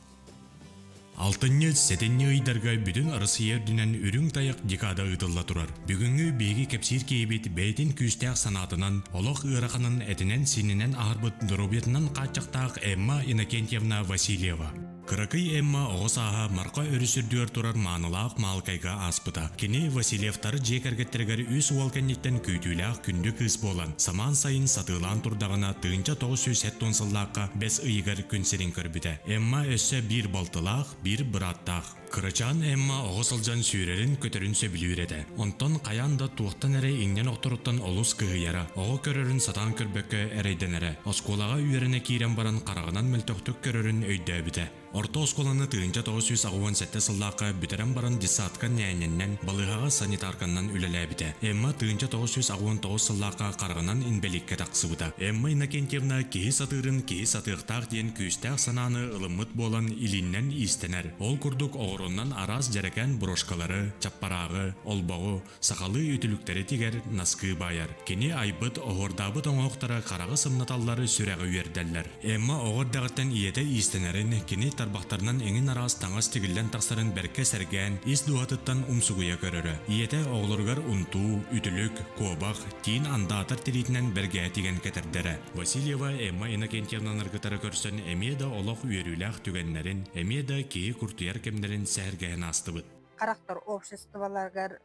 Алтынны сетенне ыйдарга бүтүн арысы ердүнен үрүң таяк декада ыдылла турар. Бүгүнгү беги кепсир кейбет бәйтин күстәк санатынан, олох ыраканын этинен сининен арбыт дробетынан качактак Эмма Иннокентьевна Васильева. Кыракый Эмма оғысаға марқа өрісірдер турар маанылақ малкайга аспыта. Кені Васильевтары жекергеттергер үс уалкеннеттен көйтүйләқ күнді кыз болан. Саман сайын сатылан турдағына тыынча 900 тонсыллаққа бес ыйгар күнсерин көрбіті. Эмма өссі бір балтылақ, бір бұраттақ. Кырачан Эмма оғысылжан сүйрерін көтерін сөбілуіреді. Онтон қаянда туақтан әрі еңнен оқтыруттан олыс кығыяра. Оғы көрерін сатан көрбөккі әрейден әрі. Осколаға үйеріне кейрен баран қарағынан мүлтөктік көрерін өйді біті. Орта осколаны тыынча 997 сыллаққа бүтерен баран диссаткан нәйненнен балығаға санитарканнан үлелі біті. Эмма тыынча 999 сыллаққа қарғынан инбеликке тақсыбыта. Эмма Иннокентьевна кейі сатырын кейі сатықтақ дейін күстәқ сананы ылымыт болан илиннен истенер. Ол күрдік оғырыннан араз жәрекен брошкалары, чаппарағы, олбағы, сақалы өтіліктері тегер наскы байар. Кені айбыт оғырдабыт оңоқтары қарағы сымнаталлары сүрәғы үйердәллер. Эмма оғырдағыттан иеті истенерін кені тарбақтарынан еңін араз таңас тегілден тақсарын бәрке сәрген, ис дуатыттан умсугуя көрірі. Иеті оғылырғар унту, үтілік, кобақ, тиін андатар тиритінен бәрге теген кетердері. Васильева Эмма Иннокентьевнан ыргытары көрсін әмеда олық үйеріләқ түгенлерін, әмеда кейі күртуяр кемдерін сәргәйін астыбыт. Характер обществоларгар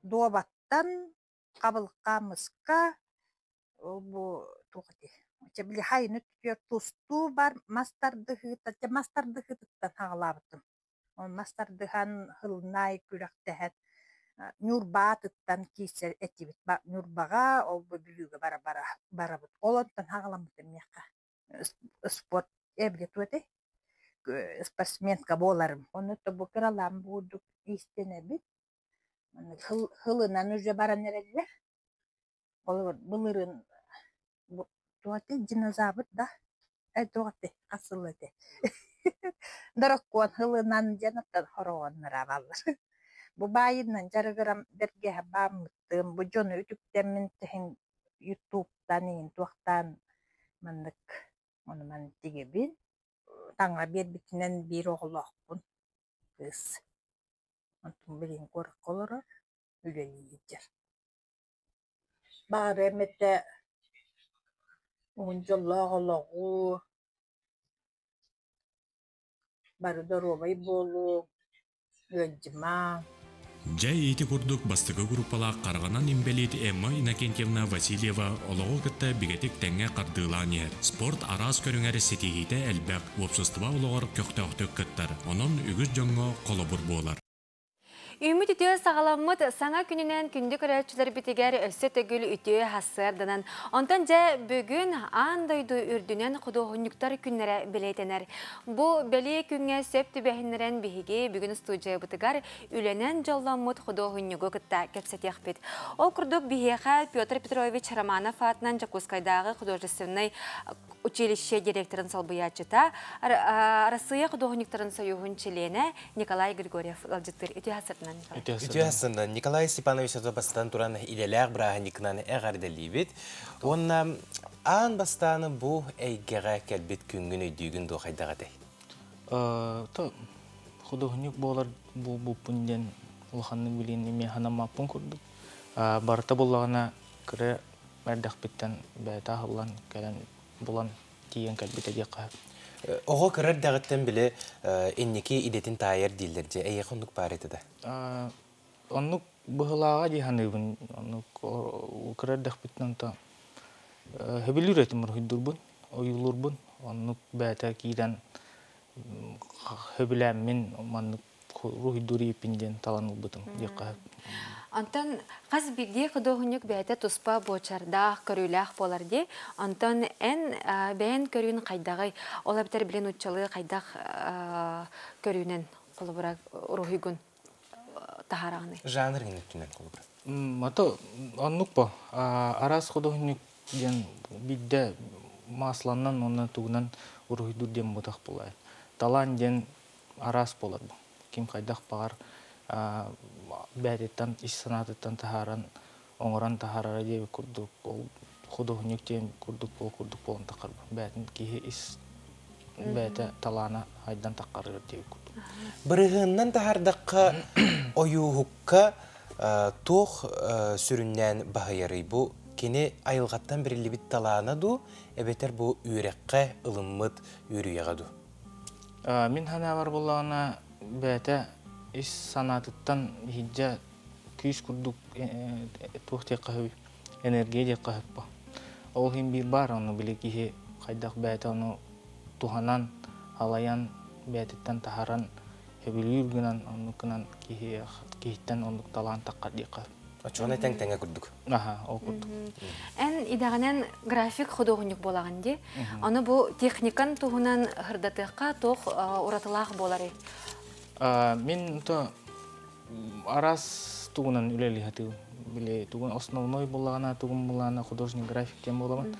добаттан қабылыққа мысқа бұл туғыды. Чебли хайны түпер тусту бар мастардыхыта, мастардыхытыттан хағалабытым. Он мастардыхан хылнай күрәктәһәт нюрбатыттан кисер этибит. Нюрбаға ол бүлүгө барабыт. Олонтан хағаламытым яққа. Спорт эблет өте. Спортсменка боларым. Оны тобу кыралам будук истене бит. Хылынан уже баран эрелер. Былырын туаты динозавр да, туаты асылы де. Дараккуан хылынан жанаттан хорогоннара баллар. Бу байынан жарыгырам берге бамыттым, бу жону үтүктемин тehen YouTube-тан ин туактан мандык, оны мен тигебин. Таңга бербитинен бир оголокпун. Кыз. Антун билин корк колорор, үлелийдер. Бары эмете Унжаллағалағу, барыдаровай болу, өджіма. Жай еті күрдік бастығы группалақ қарғанан имбелет Эмма Иннокентьевна Васильева олығы күтті бігетік тәңе қардылан ер. Спорт араз көріңәрі сетігейті әлбәк, общества олығыр көқтіқтік күттір. Onun үгіз жоңға қолыбыр болар. Үміт үтіе сағаламыд саңа күнінен күнді көрәтшілер бітігер өсі төгіл үтіе хасырдынан. Онтан жа бүгін андойду үрдінен құдуғынюктар күннері білейтенер. Бұл бәлі күнге сөп түбәхінлерін бігі бүгін студия бітігер үленен жолламыд құдуғынюгы күтті кәпсетек бет. Ол күрдік бігеға Петр Петрович Романов атынан Жакускайдағы художественный училище директорын салбыячыта, Россия құдуғынюктарын союғын члене Николай Григорьев алжыттыр. Үтіе хасырдынан. Ütühasında Nikolay Stepanoviç Azobastan turan ileler brahaniknan eğerdelibit. Ona an bastanı bu eygere kelbet küngün öydüğün doğaydağıdı. Ta художник болар bu punden ulhanı bilin ime hanama pun kurduk. Barta bulağına kire merdak bitten beta hılan gelen bulan diyen kelbete diye kahve. Oğa kırar dağıttan bile enneki idetin tayar dillerce eyyakunduk pareti de. Onluk bıhılağa dihanıbın. Onluk kırar dağıttan ta hebil üretim ruhidur bun, oyulur bun. Onluk beta kiden hebilemin manlık ruhidur ipinden talanıl bıtım diye kahve. Антон қаз биге қыдоғынық бәйті тұспа бочардақ көріләқ болар де, Антон ән бәйін көрігін қайдағай, ола бітер білен ұтчалы қайдақ көрігінен қолыбырақ рухигін тахарағыны. Жанр генеттінен қолыбырақ? Мата, аннық ба, арас қыдоғынық ден бидді масланнан, оны туғынан рухидур ден бұтақ болайын. Талан ден арас болар бұл. Кем қайдақ бағар бәдеттен, иссанатыттан тахаран, оңыран тахарара дебі күрдік, ол художник дейін күрдік болын тақыр. Бәдін кейі ис бәйті талана айдан таққарыр деп күрдік. Бұрығынан тахардаққа ойуғыққа тоқ сүріннен бағайыры бұл кені айылғаттан бірілі біт талана ду, әбетер бұл үйрекқа ылыммыт үйріяға ду. Мен хана бар болағына бәйті ес санатыттан хиджа күйіс күрдік тоқ тек қағып, энергия тек қағып ба. Ол хем бір бар, оны біле кейі қайдақ бәйті оны туғанан, алаян бәйтіттен тахаран өбілі үргінен, оны күнен кейіттен оны талан таққа дек қағып. Очуғана тәң-тәңе күрдік? Аха, ол күрдік. Ән идағынан график құдоғынық болағынде, оны бұл техникан туғынан ғырдатыққа тоқ ұратылақ болары? Мен арас туғынан үлелі хатығы. Біле туғын основной болағына, туғын болағына художник графиктен боламын.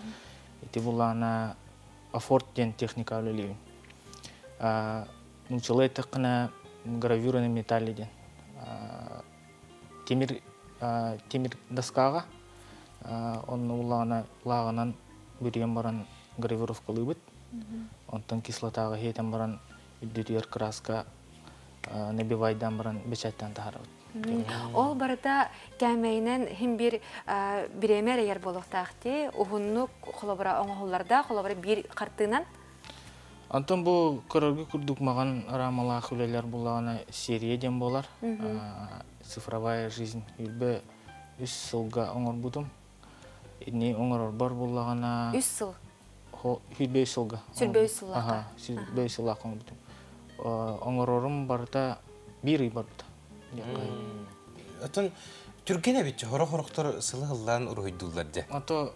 Еті болағына афорттен техника үлелейін. Нучылы тақына гравюра на металледен. Темір доскаға, оның лағынан бүрген баран гравировкалы бұд. Онтан кислотаға хейтен баран үддетер краска набивайдан баран бечаттан тағары бұд. Ол барыта кәмейінен хем бір біремер ер болуқтақты, ұғынны қолабыра оңғыларда, қолабыра бір қартынан? Антон бұл көріргі күрдік маған рамалақ үлелер болағына сериеден болар. Цифровая жизнь. Үлбі 3 сылға оңыр бұдым. Едіне оңыр бар болағына... 3 сыл? Үлбі сылға. Сүлбі сылға? Аха, сүлбі сылға оңыр бұдым. Оңыр орым барыта бір үй бар бұды. Атын түрген әбетчі, хорақ-хорақтар сылы ғылдан ұрғыйдыларды? Ато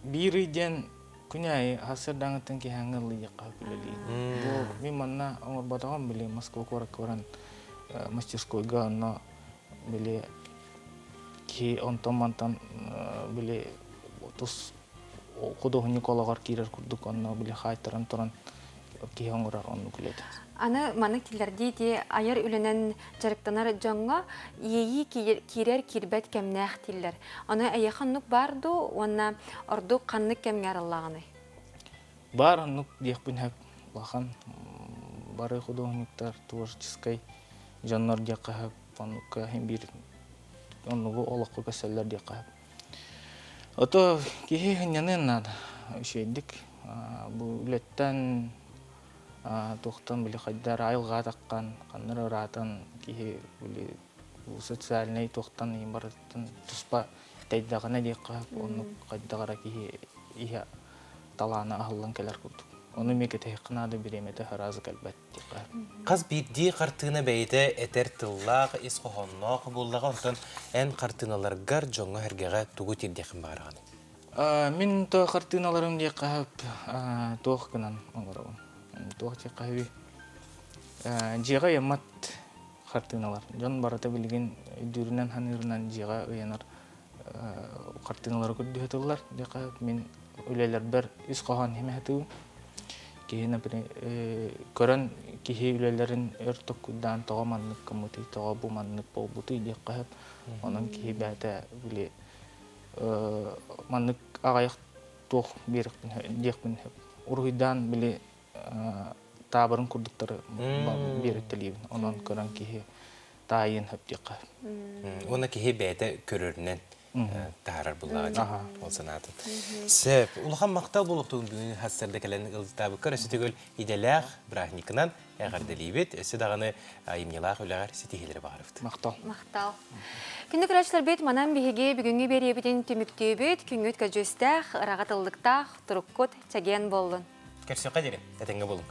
бір үйден күнәйі ғасырдаңыттың кейхаңғылы еққа күлелейін. Мен манна оңыр батаған біле Москва көрі мастерскойға онна біле ки онтан-мантан біле тұс құдығы Николағар кейрер күрдік онна біле қайтырын тұрын кей оңырар онны күледі. Аны манық тілдерде де айыр үленен жарықтанар жаңға ейі кейрер кирбет кәмнәқ тілдер. Аны әйеқаннық барду, онна орду қаннық кәмгер Аллағаны? Бар аннық дейқпін әп лақан. Бары художниктар творческой жаннар дейққа әп. Онныққа хем бір оннығы олыққа көсәлер дейққа әп. Ото кейі ғынянын нады үшейдік. Бұл үлеттен тоқтан білі қайдар айылға таққан, қаныр ұратын кейі бұл социаліней тоқтан ең бараттын тұспа тәйдағына дейққа әп. Оны қайдағара кейі ия таланы ағылын кәлер күрдік. Оны мекеті қынады біреметі ғаразы кәлбәт дейққа әп. Қаз бірді қартығына бәйді әтер тыллақ, есқоғаннақ болдаға онтан ән қартығыналарғар жоңға әргеға тұғы тердеқін бағырған? Мен тоғы қартығыналарым дейққа әп тоғы күнан оңырауын. Тоғы дейққа әбі жеға емат қартығыналар. Жон барата білген үйдерінен ханырынан жеға өйенар қартығыналары күрді өтілілер дейққа әп. Мен өлелер бір үз қоған хеме әтуым. Кейі көрін кейі үлелерін өртік күддан тоға маннық кымыты, тоға бұл маннық бол бұты дейк қағып. Оның кейі бәді біле маннық ағайық тоқ дейкпін әп. Ұрғыдан біле табырын күрдіктері береттілейбін. Оның көрін кейі тайын әп дейк қағып. Оны кейі бәді көрірінен тағарар бұллағы ол санатын. Сөп, ұлған мақтал болуқтығын бүгін хастарда кәләнің ұлтабы көр, өсі түгіл иделәқ бірахникынан әғардалейбет, өсі дағаны айымнелақ өліғар сетігелері бағарыфты. Мақтал. Күнді күрәшілер бет, манан бігеге бүгінгі беребетін түмікті бет, күнгіт көжөстәқ, рағатылдықтақ, тұрыққыт, чәген болын. Көрсеуқа дерем, әтенге болың.